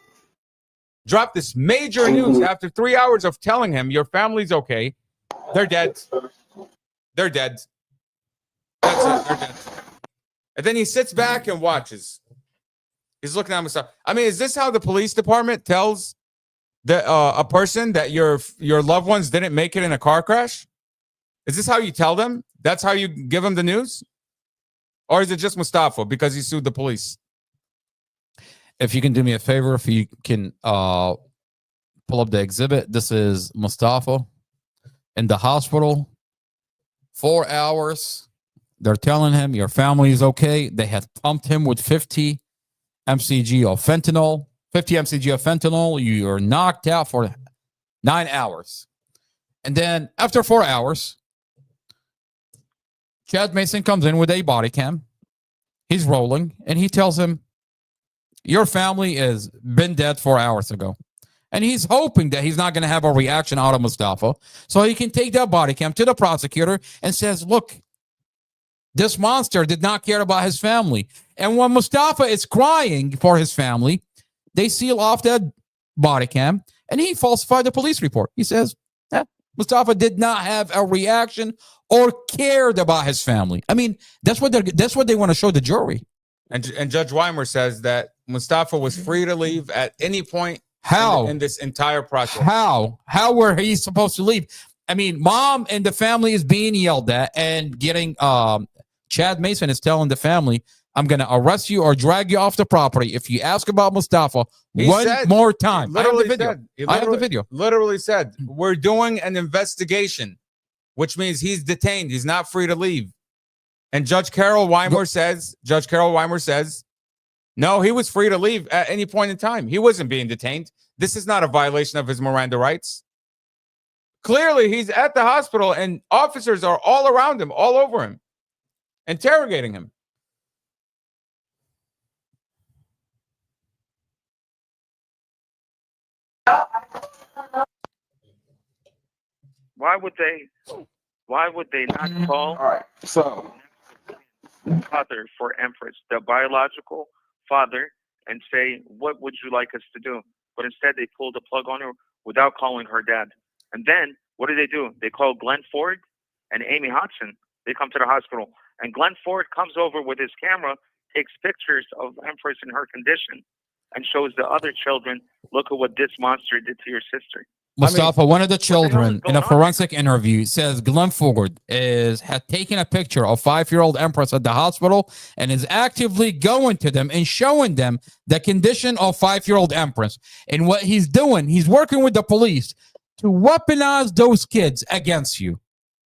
Dropped this major news after 3 hours of telling him your family's okay. They're dead. They're dead. That's it. They're dead. And then he sits back and watches. He's looking at himself. I mean, is this how the police department tells a person that your loved ones didn't make it in a car crash? Is this how you tell them? That's how you give them the news? Or is it just Mustafa because he sued the police? If you can do me a favor, if you can pull up the exhibit. This is Mustafa in the hospital. 4 hours. They're telling him your family is okay. They had pumped him with 50 mcg of fentanyl. 50 mcg of fentanyl. You're knocked out for 9 hours. And then after 4 hours, Chad Mason comes in with a body cam. He's rolling, and he tells him, your family has been dead 4 hours ago. And he's hoping that he's not going to have a reaction out of Mustafa, so he can take that body cam to the prosecutor and says, look, this monster did not care about his family. And when Mustafa is crying for his family, they seal off that body cam, and he falsified the police report. He says, Mustafa did not have a reaction or cared about his family. I mean, that's what they want to show the jury. And Judge Weimer says that Mustafa was free to leave at any point in this entire process. How were he supposed to leave? I mean, mom and the family is being yelled at and getting Chad Mason is telling the family, I'm going to arrest you or drag you off the property if you ask about Mustafa more time. I have the video. Literally said, we're doing an investigation, which means he's detained. He's not free to leave. And Judge Carol Weimer says, no, he was free to leave at any point in time. He wasn't being detained. This is not a violation of his Miranda rights. Clearly, he's at the hospital and officers are all around him, all over him, interrogating him. Why would they not call? All right, so father for Empress, the biological father, and say, what would you like us to do? But instead they pulled the plug on her without calling her dad. And then what do? They call Glenn Ford and Amy Hodson. They come to the hospital, and Glenn Ford comes over with his camera, takes pictures of Empress in her condition, and shows the other children, look at what this monster did to your sister. Mustafa, one of the children in a forensic interview says Glenn Ford had taken a picture of 5-year-old Empress at the hospital and is actively going to them and showing them the condition of 5-year-old Empress. And what he's doing, he's working with the police to weaponize those kids against you.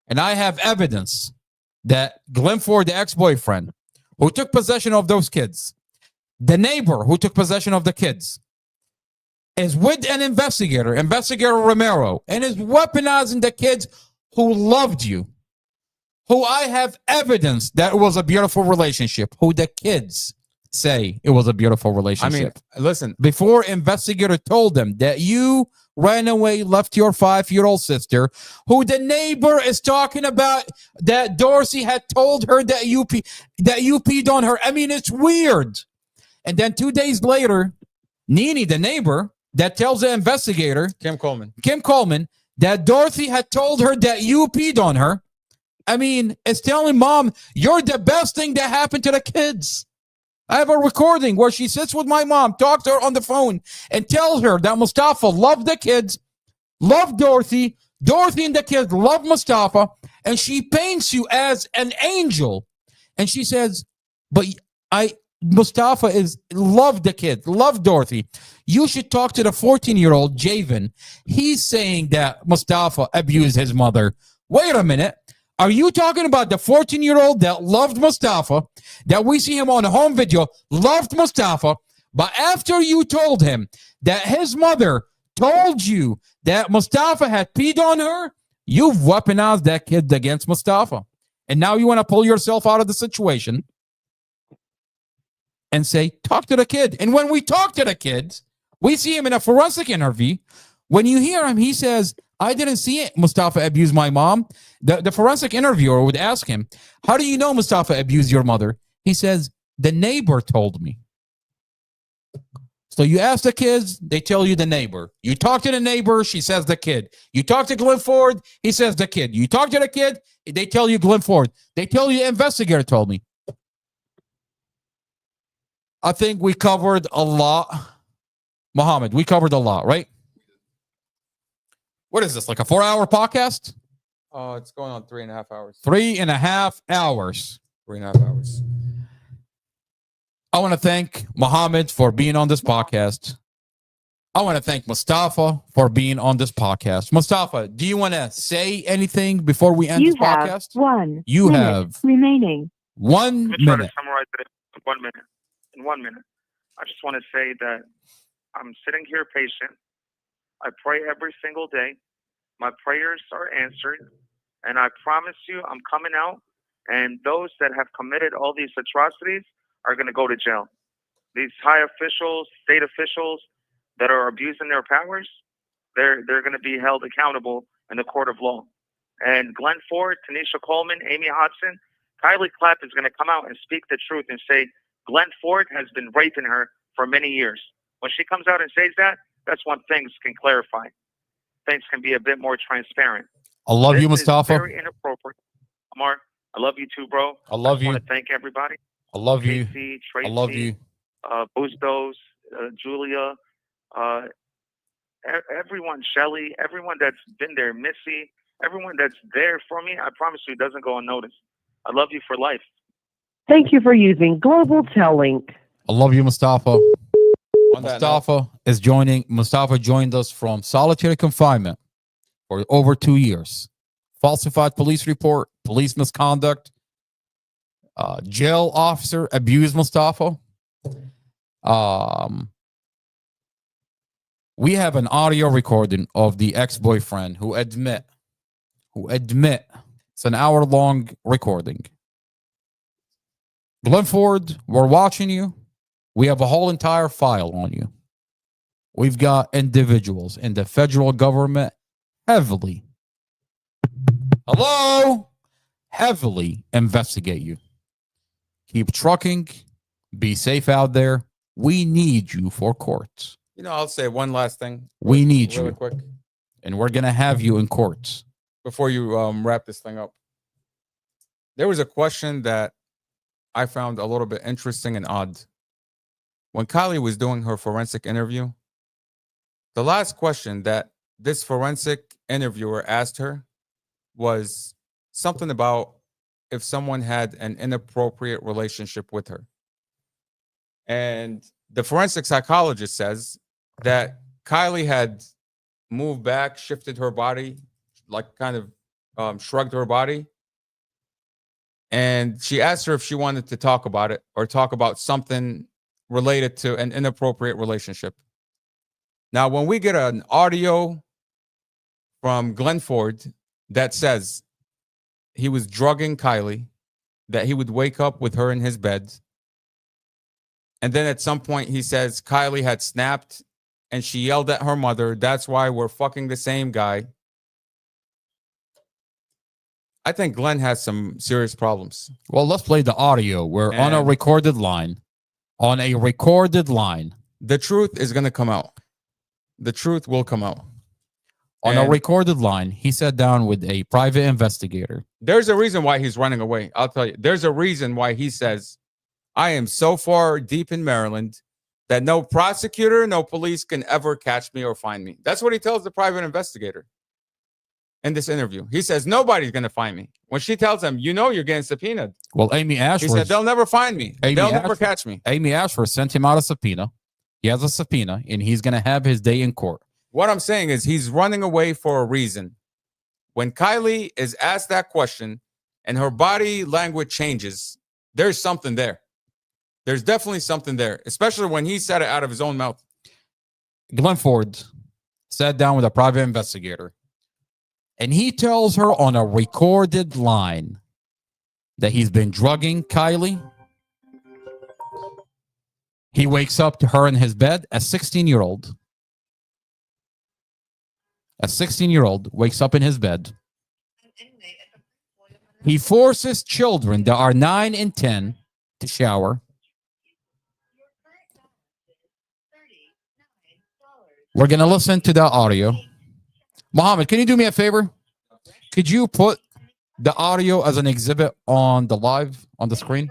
And I have evidence that Glenn Ford, the ex-boyfriend, who took possession of those kids, the neighbor who took possession of the kids, is with an investigator, Investigator Romero, and is weaponizing the kids who loved you, who I have evidence that it was a beautiful relationship, who the kids say it was a beautiful relationship. I mean, listen, before investigator told them that you ran away, left your 5-year-old sister, who the neighbor is talking about, that Dorsey had told her that you peed on her. I mean, it's weird. And then 2 days later, Nene, the neighbor, that tells the investigator, Kim Coleman, that Dorothy had told her that you peed on her. I mean, it's telling mom, you're the best thing that happened to the kids. I have a recording where she sits with my mom, talks to her on the phone, and tells her that Mustafa loved the kids, loved Dorothy. Dorothy and the kids love Mustafa, and she paints you as an angel. And she says, but Mustafa loved the kids, loved Dorothy. You should talk to the 14-year-old Javen. He's saying that Mustafa abused his mother. Wait a minute. Are you talking about the 14-year-old that loved Mustafa, that we see him on a home video, loved Mustafa, but after you told him that his mother told you that Mustafa had peed on her, you've weaponized that kid against Mustafa. And now you want to pull yourself out of the situation and say, talk to the kid. And when we talk to the kids, we see him in a forensic interview. When you hear him, he says, I didn't see it. Mustafa abused my mom. The forensic interviewer would ask him, how do you know Mustafa abused your mother? He says, the neighbor told me. So you ask the kids, they tell you the neighbor. You talk to the neighbor, she says the kid. You talk to Glenn Ford, he says the kid. You talk to the kid, they tell you Glenn Ford. They tell you the investigator told me. I think we covered a lot. Muhammad, we covered a lot, right? What is this, like a 4-hour podcast? Oh, it's going on 3.5 hours. 3.5 hours. 3.5 hours. I want to thank Muhammad for being on this podcast. I want to thank Mustafa for being on this podcast. Mustafa, do you want to say anything before we end this podcast? You have remaining. 1 Let me try to minute. summarize it in 1 minute. In 1 minute, I just want to say that I'm sitting here patient. I pray every single day. My prayers are answered. And I promise you, I'm coming out. And those that have committed all these atrocities are going to go to jail. These high officials, state officials that are abusing their powers, they're going to be held accountable in the court of law. And Glenn Ford, Tanisha Coleman, Amy Hodson, Kylie Clapp is going to come out and speak the truth and say, Glenn Ford has been raping her for many years. When she comes out and says that, that's when things can clarify. Things can be a bit more transparent. I love you, Mustafa. Is very inappropriate. Amar, I love you too, bro. I love you. I want to thank everybody. I love you. Casey, Tracy, I love you. Bustos, Julia, everyone, Shelly, everyone that's been there, Missy, everyone that's there for me, I promise you, it doesn't go unnoticed. I love you for life. Thank you for using Global Telling. I love you, Mustafa. Mustafa joined us from solitary confinement for over 2 years. Falsified police report, police misconduct, jail officer abused Mustafa. We have an audio recording of the ex-boyfriend who admit, it's an hour-long recording. Glenn Ford, we're watching you. We have a whole entire file on you. We've got individuals in the federal government heavily investigate you. Keep trucking. Be safe out there. We need you for courts. You know, I'll say one last thing. We need you. Really quick. And we're going to have you in courts. Before you wrap this thing up. There was a question that I found a little bit interesting and odd. When Kylie was doing her forensic interview, the last question that this forensic interviewer asked her was something about if someone had an inappropriate relationship with her. And the forensic psychologist says that Kylie had moved back, shifted her body, like kind of shrugged her body. And she asked her if she wanted to talk about it or talk about something related to an inappropriate relationship. Now, when we get an audio from Glenn Ford that says he was drugging Kylie, that he would wake up with her in his bed, and then at some point he says Kylie had snapped and she yelled at her mother, that's why we're fucking the same guy. I think Glenn has some serious problems. Well, let's play the audio. We're on a recorded line. On a recorded line. The truth is going to come out. The truth will come out. On a recorded line, he sat down with a private investigator. There's a reason why he's running away. I'll tell you. There's a reason why he says, I am so far deep in Maryland that no prosecutor, no police can ever catch me or find me. That's what he tells the private investigator in this interview. He says, nobody's going to find me. When she tells him, you know you're getting subpoenaed. Well, Amy Ashford... He said, they'll never find me. They'll never catch me. Amy Ashford sent him out a subpoena. He has a subpoena, and he's going to have his day in court. What I'm saying is he's running away for a reason. When Kylie is asked that question and her body language changes, there's something there. There's definitely something there, especially when he said it out of his own mouth. Glenn Ford sat down with a private investigator, and he tells her on a recorded line that he's been drugging Kylie. He wakes up to her in his bed, a 16-year-old. A 16-year-old wakes up in his bed. He forces children that are 9 and 10 to shower. We're going to listen to that audio. Mohammed, can you do me a favor? Could you put the audio as an exhibit on the live, on the screen?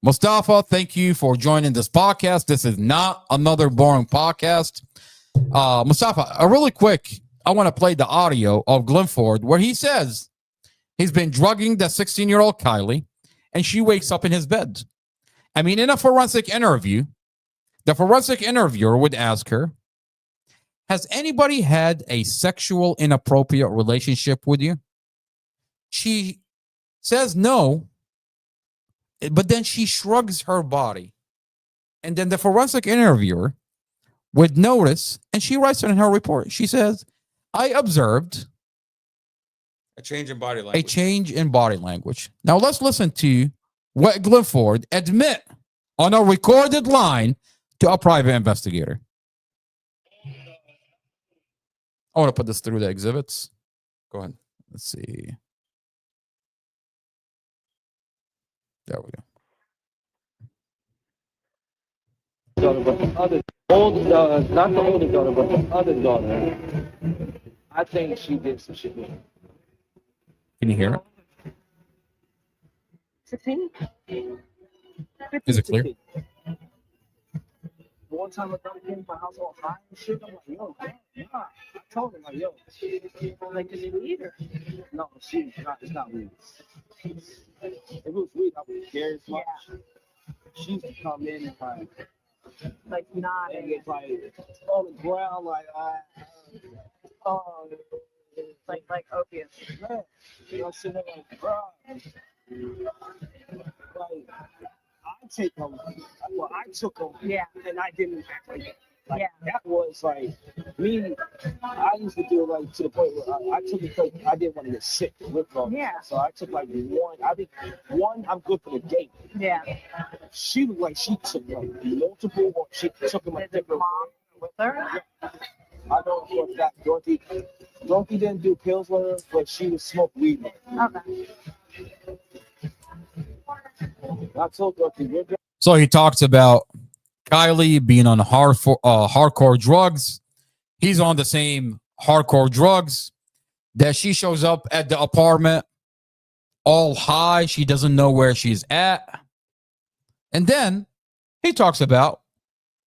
Mustafa, thank you for joining this podcast. This is not another boring podcast. Mustafa, really quick, I want to play the audio of Glenn Ford where he says he's been drugging the 16-year-old Kylie and she wakes up in his bed. I mean, in a forensic interview, the forensic interviewer would ask her, has anybody had a sexual inappropriate relationship with you? She says no, but then she shrugs her body. And then the forensic interviewer would notice, and she writes it in her report. She says, I observed a change in body language. A change in body language. Now let's listen to what Glenn Ford admit on a recorded line to a private investigator. I want to put this through the exhibits. Go ahead. Let's see. There we go. Daughter, but the other older daughter, not the older daughter, but the other daughter, I think she did some shit. Can you hear it? 16? Is it clear? One time a daughter came to my house all high and shit. I'm like, yo, nah. I told her, like, yo, I'm like, is it weed or? No, it's not weed. If it was weed, I would care as much. She used to come in and like not and get like on the ground like like opiates. Man, you know, sitting there like, bro, like I take them. Well, I took them. Yeah, and I didn't act like it. Like, that was like me. I used to do it like to the point where I took it because I didn't want to get sick with them. Yeah. So I took like one. I think one, I'm good for the date. Yeah. She was like she took like multiple. Or she took them like different. Mom with her. Yeah. I don't know if that Dorothy didn't do pills with her, but she would smoke weed with her. Okay. I told Dorothy. So he talks about Kylie being on hardcore drugs. He's on the same hardcore drugs. That she shows up at the apartment all high. She doesn't know where she's at. And then he talks about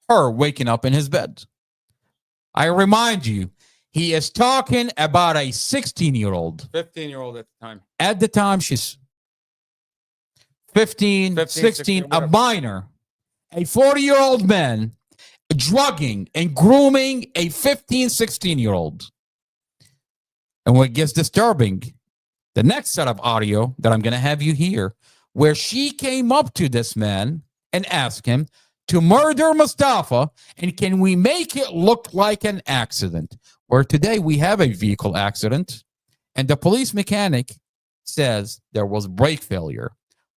her waking up in his bed. I remind you, he is talking about a 16-year-old. 15-year-old at the time. At the time, she's 15 16, a minor. A 40-year-old man drugging and grooming a 15, 16-year-old. And what gets disturbing, the next set of audio that I'm going to have you hear, where she came up to this man and ask him to murder Mustafa, and can we make it look like an accident? Where today we have a vehicle accident, and the police mechanic says there was brake failure.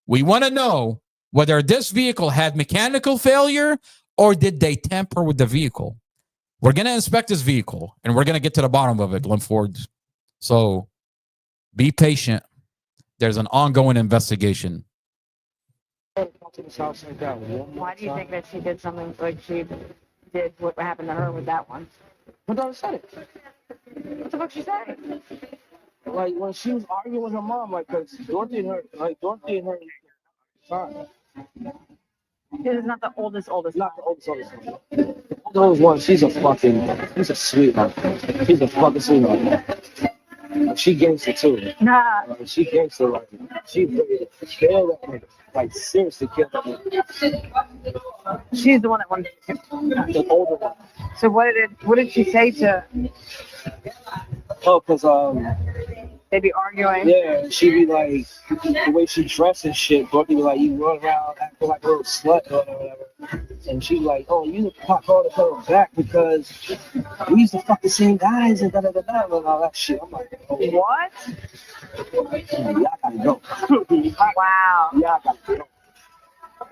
We want to know whether this vehicle had mechanical failure or did they tamper with the vehicle. We're going to inspect this vehicle, and we're going to get to the bottom of it, Linford. So be patient. There's an ongoing investigation. Why do you think that she did something like she did what happened to her with that one? What the said it? What the fuck she said? Like when she was arguing with her mom, like, cause Dorothy and her, fine. This is not the oldest. Not the oldest. Those one, she's a sweetheart. She's a fucking sweetheart. She gangster too. Nah. She gangster, like, she ready to kill that nigga. Like, seriously kill that nigga. She's the one that wanted to. The older one. So what did she say to? Oh, cause they be arguing. Yeah, she be like the way she dressed and shit. Dorothy be like, you run around acting like a little slut or whatever. And she like, oh, you need to pop all the color back because we used to fuck the same guys and and all that shit. I'm like, oh, what? Y'all gotta go. Wow. Y'all gotta go.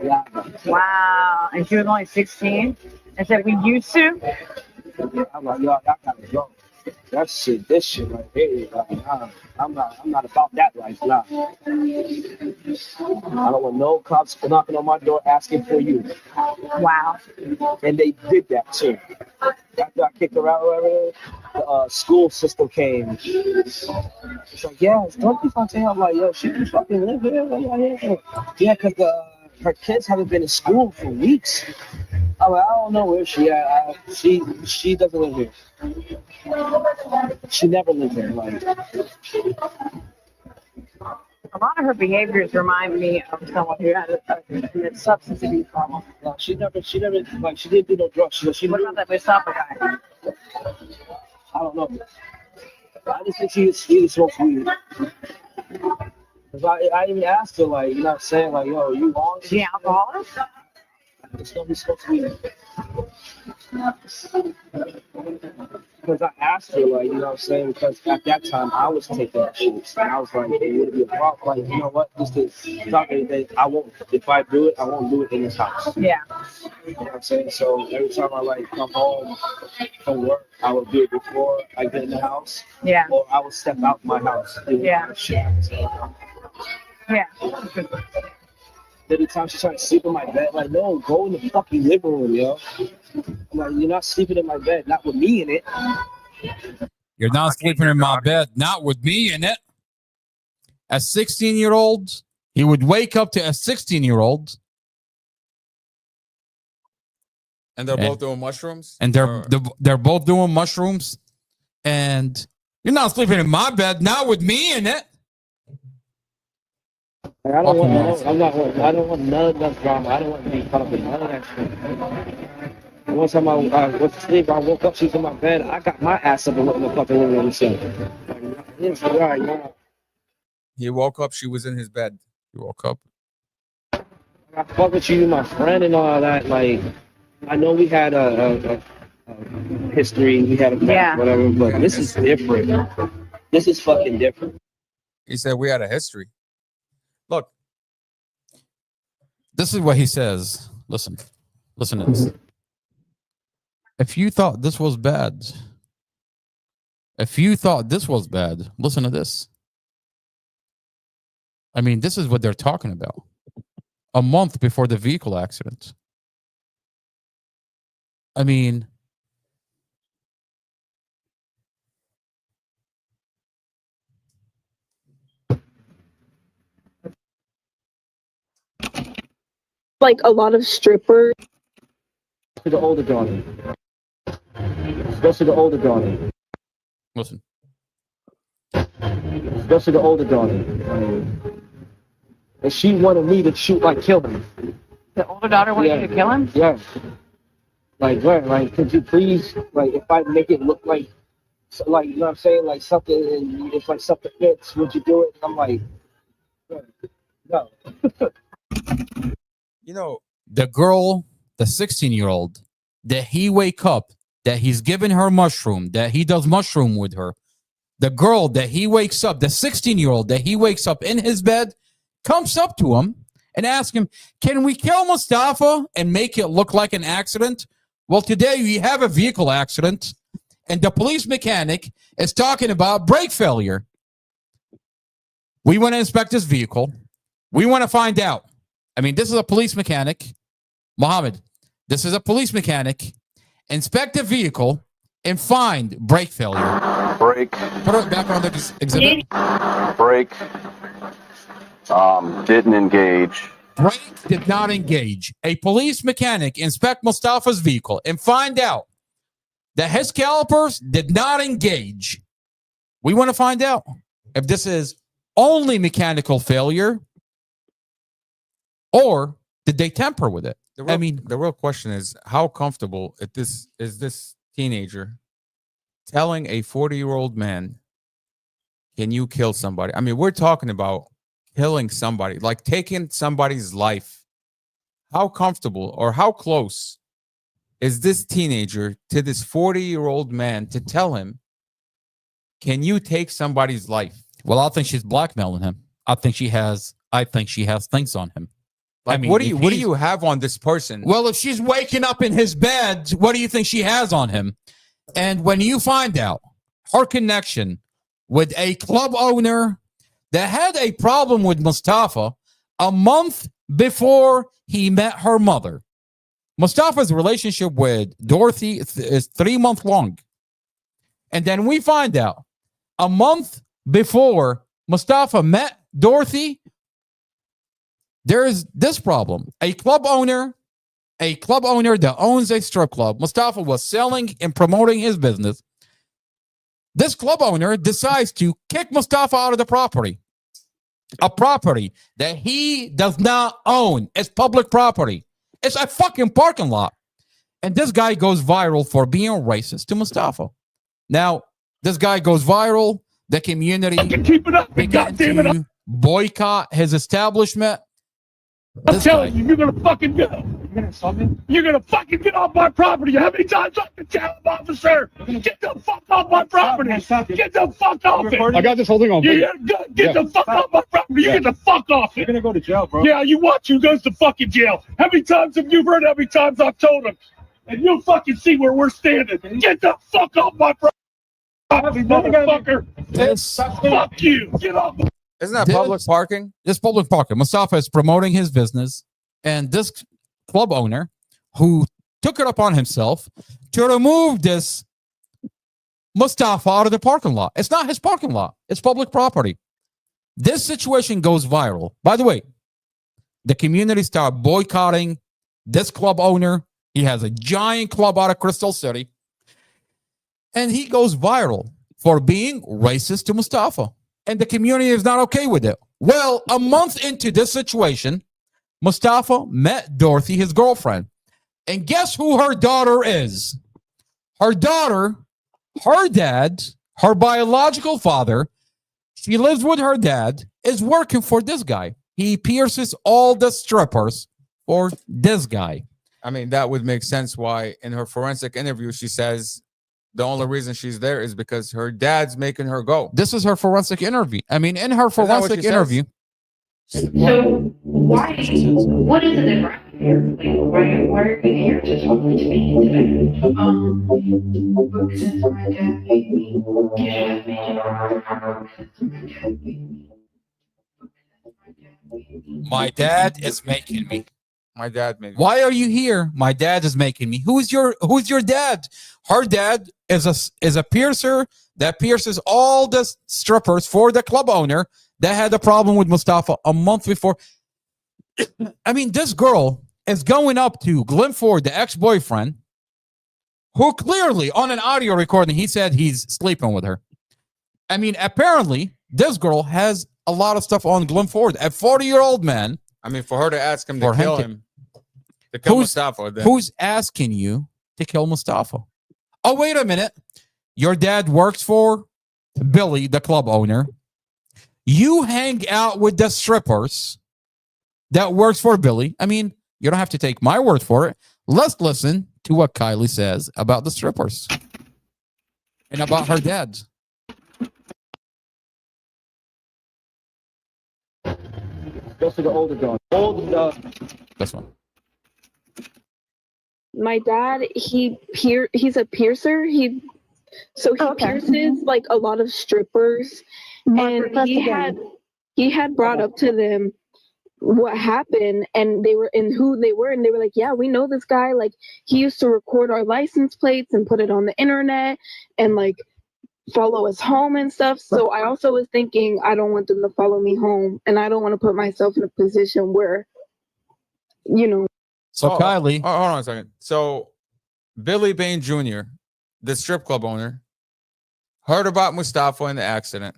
Y'all gotta go. Wow. And she was only 16 and said we used to. I'm like, y'all gotta go. This shit right here. I'm not about that life, nah. I don't want no cops knocking on my door asking for you. Wow. And they did that too. After I kicked her out, whatever, the school system came. It's like, yeah, don't be fucking. I'm like, yo, she can fucking live here. Yeah, because her kids haven't been in school for weeks. I'm like, I don't know where she at. She doesn't live here. She never lived here. Like, a lot of her behaviors remind me of someone who had a substance abuse problem. No, she never, like, she didn't do no drugs. What about that Mustafa guy? I don't know. I just think she smokes weed. Cause I even asked her, like, you know what I'm saying? Like, yo, you on? Is she an alcoholic? It's gonna be smokes weed. Because I asked her, like, you know what I'm saying? Because at that time, I was taking that shit. And I was like, it would be a problem. Like, you know what? This is something that I won't, if I do it, I won't do it in this house. Yeah. You know what I'm saying? So every time I, like, come home from work, I would do it before I get in the house. Yeah. Or I would step out my house. Yeah. Shit. So, yeah. Every time she's trying to sleep in my bed, like, no, go in the fucking living room, yo. I'm like, you're not sleeping in my bed, not with me in it. You're not sleeping in my bed, not with me in it. A 16-year-old, he would wake up to a 16-year-old. And they're both doing mushrooms? And they're both doing mushrooms. And you're not sleeping in my bed, not with me in it. I don't want none of that drama. I don't want to be caught up in none of that shit. One time I went to sleep, I woke up, she's in my bed. I got my ass up and went in the fucking living room and said, it's right now. He woke up, she was in his bed. He woke up. I fuck with you, my friend, and all that. Like, I know we had a history, we had a past, whatever, but this is different. This is fucking different. He said we had a history. Look. This is what he says. Listen to this. If you thought this was bad, listen to this. I mean, this is what they're talking about. A month before the vehicle accident. I mean, like a lot of strippers. To the older daughter. Especially the older daughter. Listen. Especially the older daughter. And she wanted me to shoot, like, kill him. The older daughter wanted you to kill him? Yeah. Like, what? Like, could you please, like, if I make it look like, so, like, you know what I'm saying? Like, something, and if, like, something fits, would you do it? And I'm like, no. You know, the girl, the 16-year-old, that he wake up, that he's given her mushroom, that he does mushroom with her, the girl that he wakes up, the 16-year-old that he wakes up in his bed, comes up to him and asks him, can we kill Mustafa and make it look like an accident? Well, today we have a vehicle accident, and the police mechanic is talking about brake failure. We want to inspect this vehicle. We want to find out. I mean, this is a police mechanic. Mohammed, this is a police mechanic. Inspect the vehicle and find brake failure. Brake. Put it back on the exhibit. Brake. Didn't engage. Brake did not engage. A police mechanic inspect Mustafa's vehicle and find out that his calipers did not engage. We want to find out if this is only mechanical failure or did they tamper with it? The real question is, how comfortable is this teenager telling a 40-year-old man, can you kill somebody? I mean, we're talking about killing somebody, like taking somebody's life. How comfortable or how close is this teenager to this 40-year-old man to tell him, can you take somebody's life? Well, I think she's blackmailing him. I think she has things on him. Like, I mean, what do you have on this person? Well, if she's waking up in his bed, what do you think she has on him? And when you find out her connection with a club owner that had a problem with Mustafa a month before he met her mother. Mustafa's relationship with Dorothy is 3 months long. And then we find out a month before Mustafa met Dorothy, there is this problem. A club owner that owns a strip club, Mustafa was selling and promoting his business. This club owner decides to kick Mustafa out of the property. A property that he does not own. It's public property. It's a fucking parking lot. And this guy goes viral for being racist to Mustafa. Now, this guy goes viral. The community began to boycott his establishment. I'm telling you, you're gonna fucking go. You're gonna insult me? You're gonna fucking get off my property. How many times I can tell him, officer? Get the fuck off my property. Get the fuck off it. I got this whole thing on. Get the fuck off my property. You get the fuck off it. You're gonna go to jail, bro. Yeah, you watch who goes to fucking jail. How many times have you heard? How many times I've told him? And you'll fucking see where we're standing. Get the fuck off my property, motherfucker. Fuck you. Get off. Isn't that public parking? This public parking. Mustafa is promoting his business, and this club owner who took it upon himself to remove this Mustafa out of the parking lot. It's not his parking lot. It's public property. This situation goes viral. By the way, the community started boycotting this club owner. He has a giant club out of Crystal City, and he goes viral for being racist to Mustafa. And the community is not okay with it. Well, a month into this situation, Mustafa met Dorothy, his girlfriend. And guess who her daughter is? Her daughter, her dad, her biological father, she lives with her dad, is working for this guy. He pierces all the strippers for this guy. I mean, that would make sense why in her forensic interview, she says the only reason she's there is because her dad's making her go. This is her forensic interview. I mean, in her forensic interview. So why? What is it that brought you here? Like, why are you here to talk to me today? Because my dad made me. Yeah, my dad is making me. My dad made me. Why are you here? My dad is making me. Who's your dad? Her dad is a piercer that pierces all the strippers for the club owner that had a problem with Mustafa a month before. I mean, this girl is going up to Glenn Ford, the ex-boyfriend, who clearly on an audio recording, he said he's sleeping with her. I mean, apparently, this girl has a lot of stuff on Glenn Ford, a 40-year-old man. I mean, for her to ask him to kill him, to kill Mustafa. Then. Who's asking you to kill Mustafa? Oh, wait a minute. Your dad works for Billy, the club owner. You hang out with the strippers that works for Billy. I mean, You don't have to take my word for it. Let's listen to what Kylie says about the strippers and about her dad. Go to the older girl. This one. My dad, he's a piercer. He pierces like a lot of strippers, and he had brought up to them what happened, and they were and who they were, and they were like, yeah, we know this guy. Like, he used to record our license plates and put it on the internet and like follow us home and stuff. So I also was thinking, I don't want them to follow me home, and I don't want to put myself in a position where, you know. So Kylie, hold on a second. So Billy Bain Jr., the strip club owner, heard about Mustafa in the accident,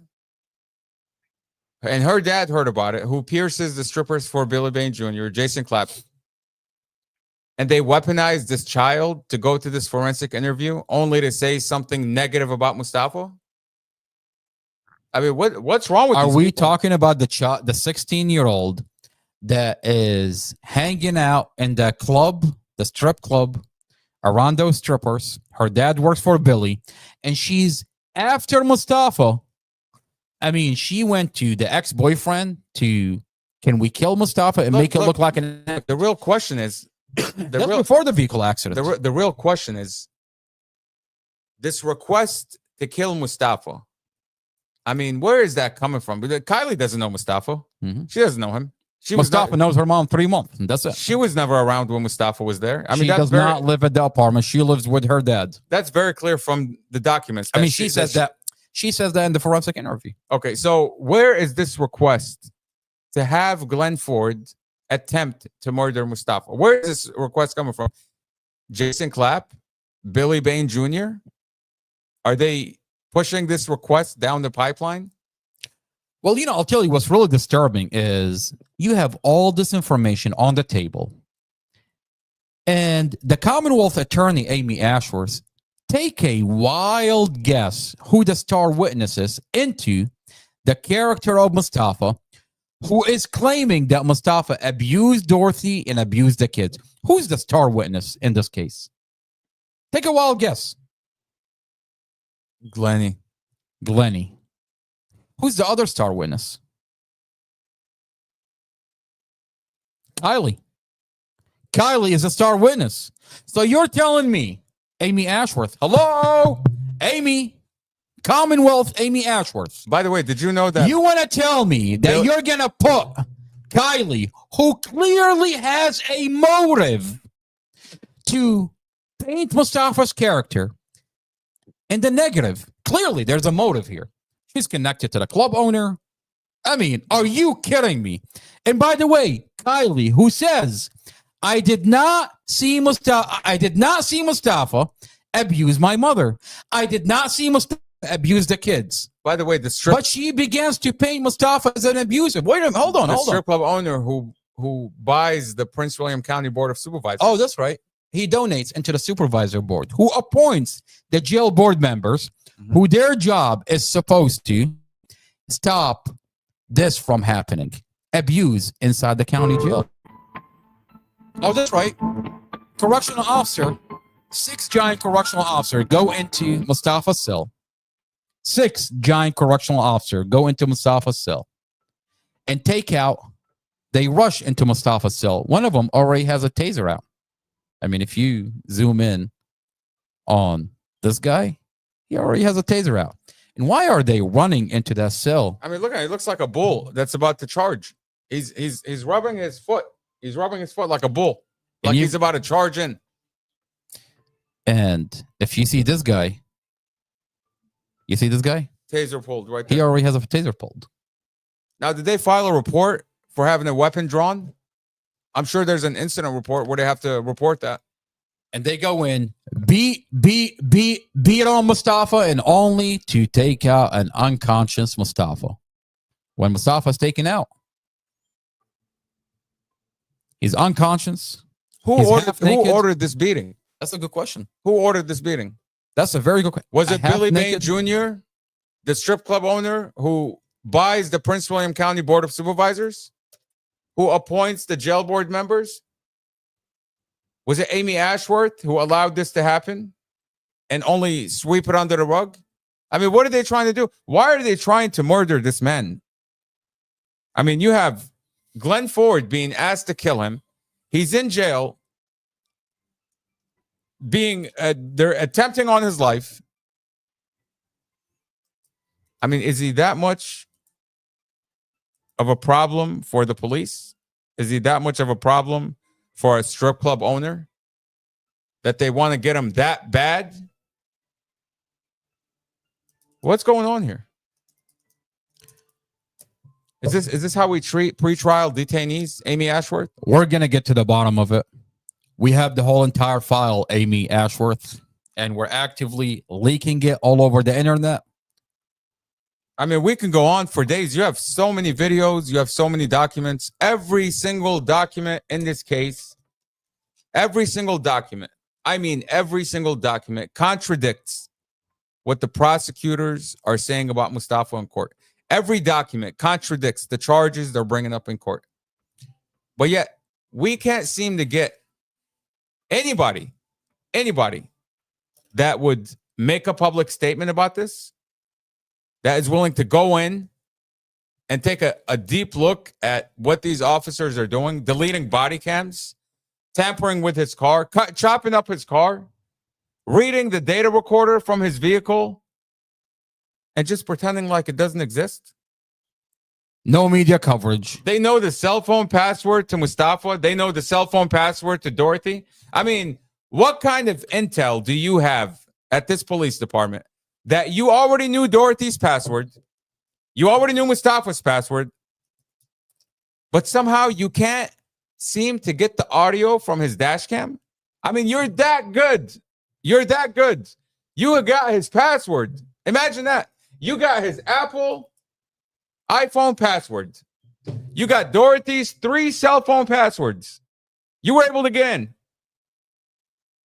and her dad heard about it, who pierces the strippers for Billy Bain Jr., Jason Clapp. And they weaponized this child to go to this forensic interview only to say something negative about Mustafa? I mean, what's wrong with are these we people? talking about the 16-year-old that is hanging out in the club, the strip club, around those strippers? Her dad works for Billy, and she's after Mustafa. I mean, she went to the ex-boyfriend to, can we kill Mustafa and make it look like an... The real question is... before the vehicle accident. The real question is, this request to kill Mustafa, I mean, where is that coming from? Because Kylie doesn't know Mustafa. She doesn't know him. Mustafa knows her mom 3 months, and that's it. She was never around when Mustafa was there. I mean, she does not live at the apartment. She lives with her dad. That's very clear from the documents. I mean, she says that in the forensic interview. Okay, so where is this request to have Glenn Ford attempt to murder Mustafa? Where is this request coming from? Jason Clapp, Billy Bain Jr.? Are they pushing this request down the pipeline? Well, I'll tell you what's really disturbing is you have all this information on the table, and the Commonwealth attorney, Amy Ashworth, take a wild guess who the star witness is into the character of Mustafa, who is claiming that Mustafa abused Dorothy and abused the kids. Who's the star witness in this case? Take a wild guess. Glenny. Who's the other star witness? Kylie. Kylie is a star witness. So you're telling me, Amy Ashworth, hello, Amy, Commonwealth Amy Ashworth. By the way, did you know that? You want to tell me that you're going to put Kylie, who clearly has a motive to paint Mustafa's character in the negative? Clearly, there's a motive here. She's connected to the club owner. I mean, are you kidding me? And by the way, Kylie, who says, I did not see Mustafa abuse my mother. I did not see Mustafa abuse the kids. By the way, but she begins to paint Mustafa as an abuser. Wait a minute, hold on. The strip club owner who buys the Prince William County Board of Supervisors. Oh, that's right. He donates into the supervisor board, who appoints the jail board members, who their job is supposed to stop this from happening. Abuse inside the county jail. Oh, that's right. Correctional officer, 6 giant correctional officers go into Mustafa's cell. 6 giant correctional officers go into Mustafa's cell and they rush into Mustafa's cell. One of them already has a taser out. I mean, if you zoom in on this guy, he already has a taser out. And why are they running into that cell? I mean, look at it. It looks like a bull that's about to charge. He's rubbing his foot. He's rubbing his foot like a bull, like he's about to charge in. And if you see this guy, Taser pulled right there. He already has a taser pulled. Now, did they file a report for having a weapon drawn? I'm sure there's an incident report where they have to report that. And they go in, beat on Mustafa, and only to take out an unconscious Mustafa. When Mustafa's taken out, he's unconscious. Who ordered this beating? That's a good question. Who ordered this beating? That's a very good question. Was it Billy Bain Jr., the strip club owner who buys the Prince William County Board of Supervisors, who appoints the jail board members? Was it Amy Ashworth who allowed this to happen and only sweep it under the rug? I mean, what are they trying to do? Why are they trying to murder this man? I mean, you have Glenn Ford being asked to kill him. He's in jail, they're attempting on his life. I mean, is he that much of a problem for the police? Is he that much of a problem for a strip club owner that they want to get him that bad? What's going on here? Is this how we treat pretrial detainees, Amy Ashworth? We're going to get to the bottom of it. We have the whole entire file, Amy Ashworth, and we're actively leaking it all over the internet. I mean, we can go on for days. You have so many videos. You have so many documents. Every single document in this case, every single document, I mean, every single document contradicts what the prosecutors are saying about Mustafa in court. Every document contradicts the charges they're bringing up in court. But yet, we can't seem to get anybody that would make a public statement about this, that is willing to go in and take a deep look at what these officers are doing, deleting body cams, tampering with his car, chopping up his car, reading the data recorder from his vehicle, and just pretending like it doesn't exist. No media coverage. They know the cell phone password to Mustafa. They know the cell phone password to Dorothy. I mean, what kind of intel do you have at this police department that you already knew Dorothy's password? You already knew Mustafa's password, but somehow you can't seem to get the audio from his dash cam? I mean, you're that good. You're that good. You got his password. Imagine that. You got his Apple iPhone password. You got Dorothy's 3 cell phone passwords. You were able to get in.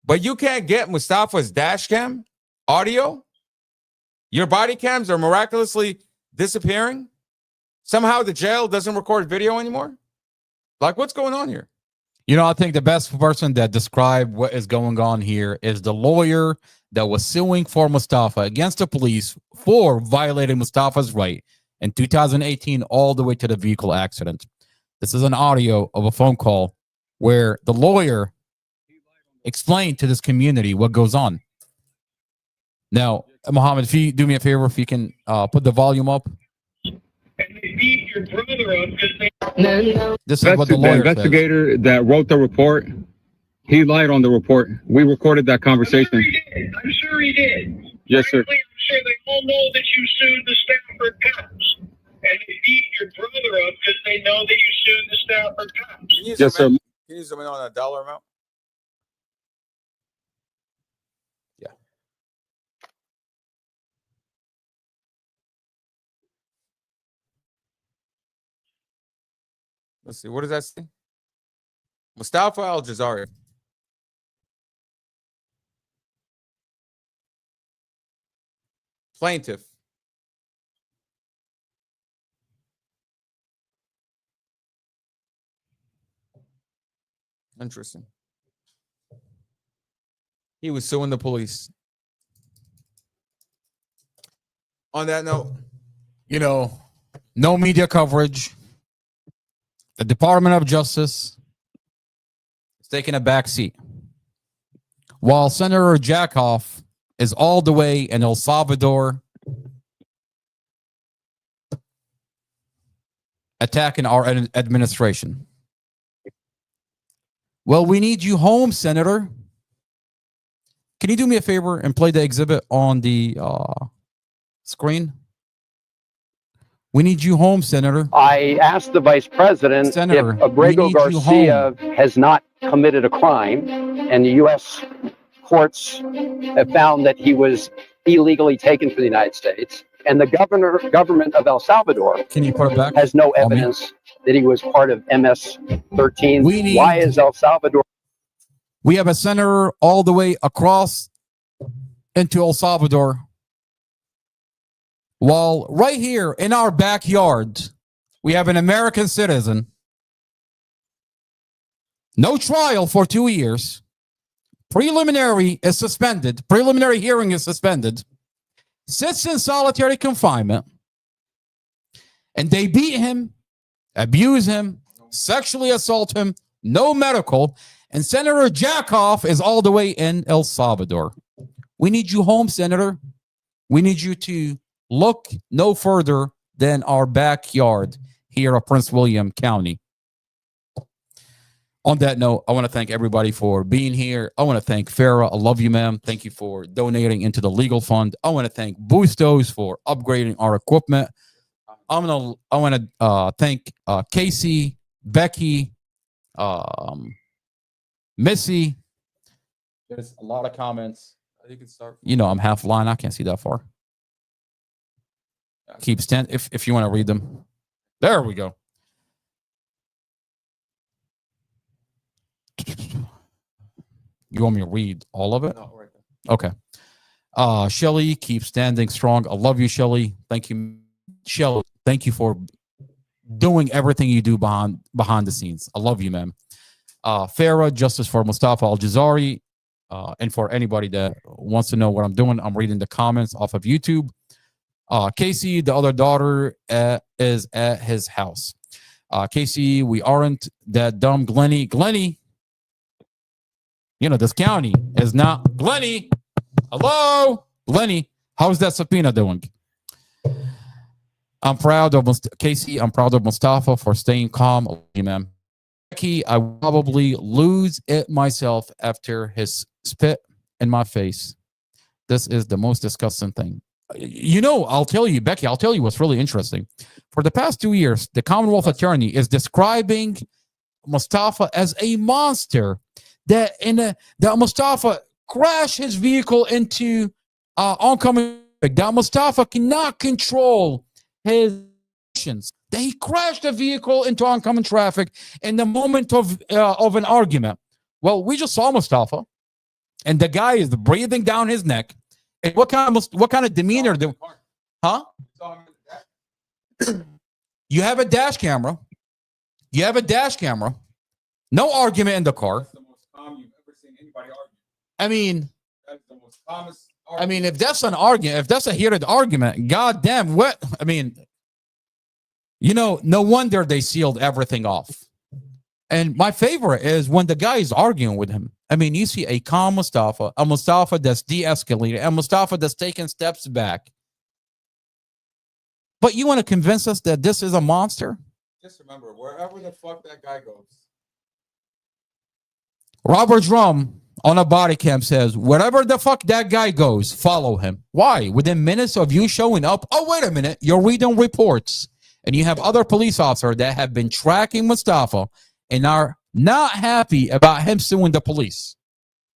But you can't get Mustafa's dash cam audio? Your body cams are miraculously disappearing? Somehow the jail doesn't record video anymore? Like, what's going on here? You know, I think the best person that described what is going on here is the lawyer that was suing for Mustafa against the police for violating Mustafa's right in 2018 all the way to the vehicle accident. This is an audio of a phone call where the lawyer explained to this community what goes on. Now, Mohammed, if you do me a favor, if you can put the volume up. And they beat your brother up because they... This is what the lawyer investigator says. That wrote the report, he lied on the report. We recorded that conversation. I'm sure he did. Yes, sir. I'm sure they all know that you sued the Stafford cops. And they beat your brother up because they know that you sued the Stafford cops. Yes, sir. Can you zoom in on that dollar amount? Yeah. Let's see. What does that say? Mustafa ALJAZAIRI. Plaintiff. Interesting. He was suing the police. On that note, you know, no media coverage. The Department of Justice is taking a back seat. While Senator Jackhoff is all the way in El Salvador attacking our administration. Well, we need you home, Senator. Can you do me a favor and play the exhibit on the screen? We need you home, Senator. I asked the vice president Senator, if Abrego Garcia has not committed a crime, and the U.S. courts have found that he was illegally taken from the United States, and the government of El Salvador Can you put it back? has no evidence that he was part of MS-13. Why is El Salvador? We have a senator all the way across into El Salvador. While right here in our backyard, we have an American citizen. No trial for 2 years. Preliminary is suspended. Preliminary hearing is suspended. Sits in solitary confinement. And they beat him, abuse him, sexually assault him, no medical. And Senator Jackoff is all the way in El Salvador. We need you home, Senator. We need you to look no further than our backyard here at Prince William County. On that note, I want to thank everybody for being here. I want to thank Farah. I love you, ma'am. Thank you for donating into the legal fund. I want to thank Bustos for upgrading our equipment. I want to thank Casey, Becky, Missy. There's a lot of comments. You can start. You know, I'm half blind. I can't see that far. Keep stand if you want to read them. There we go. You want me to read all of it? No, right there. Okay. Shelly, keep standing strong. I love you, Shelly. Thank you, Shelly. Thank you for doing everything you do behind the scenes. I love you, man. Farah, justice for Mustafa ALJAZAIRI. And for anybody that wants to know what I'm doing, I'm reading the comments off of YouTube. Casey, the other daughter, is at his house. Casey, we aren't that dumb. Glenny, you know, this county is not. Glenny, hello? Glenny, how's that subpoena doing? I'm proud of Casey. I'm proud of Mustafa for staying calm. Okay, ma'am. Becky, I will probably lose it myself after his spit in my face. This is the most disgusting thing. You know, I'll tell you, Becky, I'll tell you what's really interesting. For the past 2 years, the Commonwealth Attorney is describing Mustafa as a monster. That Mustafa crashed his vehicle into oncoming. That Mustafa cannot control his actions. That he crashed the vehicle into oncoming traffic in the moment of an argument. Well, we just saw Mustafa, and the guy is breathing down his neck. And what kind of demeanor? Huh? You have a dash camera. You have a dash camera. No argument in the car. That's the most calm you've ever seen anybody argue. That's the most calmest argument. If that's an argument, if that's a heated argument, goddamn, what? You know, no wonder they sealed everything off. And my favorite is when the guy is arguing with him. You see a calm Mustafa, a Mustafa that's de-escalated, a Mustafa that's taking steps back. But you want to convince us that this is a monster? Just remember, wherever the fuck that guy goes. Robert Drum on a body cam says, wherever the fuck that guy goes, follow him. Why? Within minutes of you showing up, oh, wait a minute, you're reading reports. And you have other police officers that have been tracking Mustafa and are not happy about him suing the police.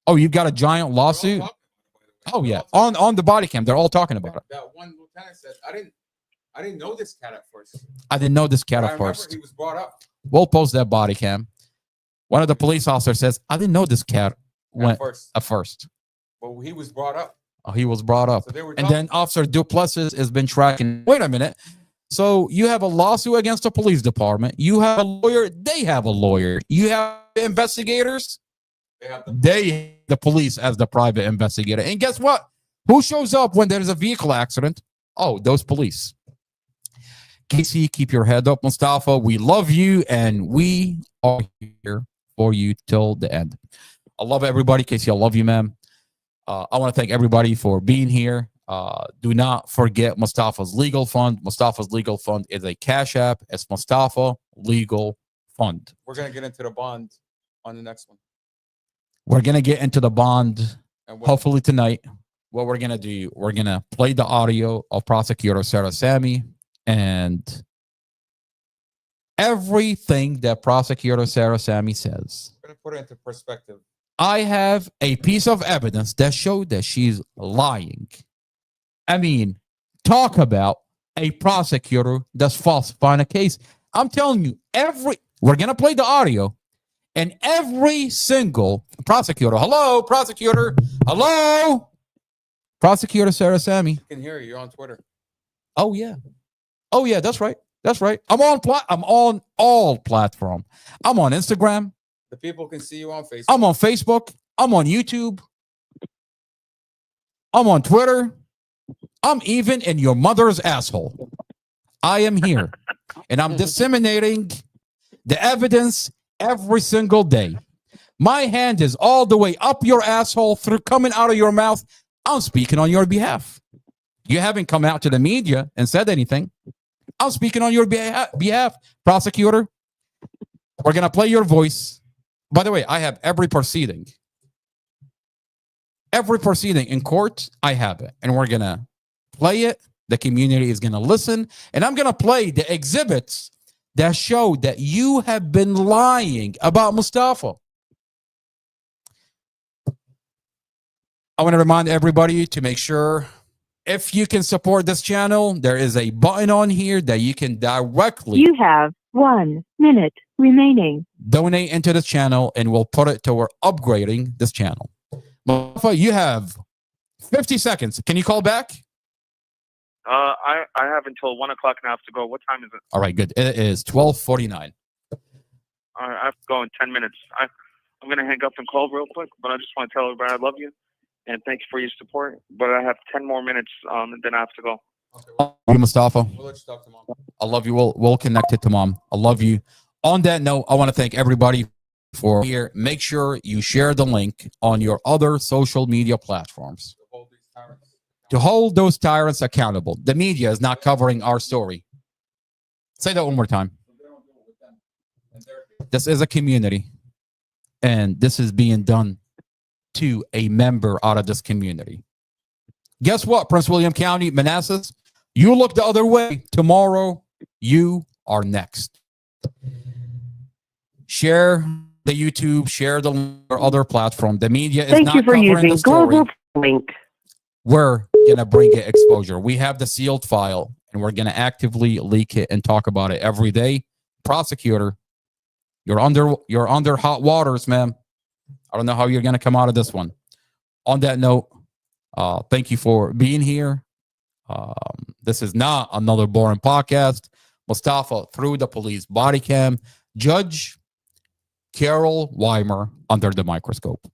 Oh, you've got a giant lawsuit? Oh, yeah. On the body cam, they're all talking about it. That one lieutenant said, I didn't know this cat at first. I didn't know this cat But at I remember first. he was brought up. We'll post that body cam. One of the police officers says, I didn't know this cat went at first. Well, he was brought up. Oh, he was brought up. So they were and then Officer Duplessis has been tracking. Wait a minute. So you have a lawsuit against the police department. You have a lawyer. They have a lawyer. You have investigators. The police as the private investigator. And guess what? Who shows up when there's a vehicle accident? Oh, those police. Casey, keep your head up, Mustafa. We love you, and we are here for you till the end. I love everybody. Casey, I love you, ma'am. I want to thank everybody for being here. Do not forget Mustafa's Legal Fund. Mustafa's Legal Fund is a Cash App. It's Mustafa Legal Fund. We're going to get into the bond on the next one. We're going to get into the bond hopefully tonight. What we're going to do, we're going to play the audio of Prosecutor Sarah Sammy and everything that Prosecutor Sarah Sammy says. We're going to put it into perspective. I have a piece of evidence that showed that she's lying. Talk about a prosecutor that's falsifying a case. I'm telling you, we're going to play the audio, and every single prosecutor, hello, prosecutor, hello, Prosecutor Sarah Sammy. I can hear you. You're on Twitter. Oh, yeah. Oh, yeah, that's right. That's right. I'm on all platforms. I'm on Instagram. The people can see you on Facebook. I'm on Facebook. I'm on YouTube. I'm on Twitter. I'm even in your mother's asshole. I am here. And I'm disseminating the evidence every single day. My hand is all the way up your asshole through coming out of your mouth. I'm speaking on your behalf. You haven't come out to the media and said anything. I'm speaking on your behalf, prosecutor. We're going to play your voice. By the way, I have every proceeding. Every proceeding in court, I have it. And we're going to play it. The community is going to listen. And I'm going to play the exhibits that show that you have been lying about Mustafa. I want to remind everybody to make sure if you can support this channel, there is a button on here that you can directly. You have 1 minute remaining. Donate into this channel, and we'll put it toward upgrading this channel. Mustafa, you have 50 seconds. Can you call back? I have until 1 o'clock and I have to go. What time is it? All right, good. It is 12:49. I have to go in 10 minutes. I'm going to hang up and call real quick, but I just want to tell everybody I love you and thank you for your support. But I have 10 more minutes, and then I have to go. I love you, Mustafa. We'll let you talk to mom. I love you. We'll connect it to mom. I love you. On that note, I want to thank everybody for here. Make sure you share the link on your other social media platforms to hold those tyrants accountable. The media is not covering our story. Say that one more time. This is a community, and this is being done to a member out of this community. Guess what, Prince William County, Manassas? You look the other way. Tomorrow, you are next. Share the YouTube, share the other platform. The media is Thank not you for covering using the story. Global Link. We're going to bring it exposure. We have the sealed file, and we're going to actively leak it and talk about it every day. Prosecutor, you're under hot waters, man. I don't know how you're going to come out of this one. On that note, thank you for being here. This is not another boring podcast. Mustafa through the police body cam. Judge Carol Weimer under the microscope.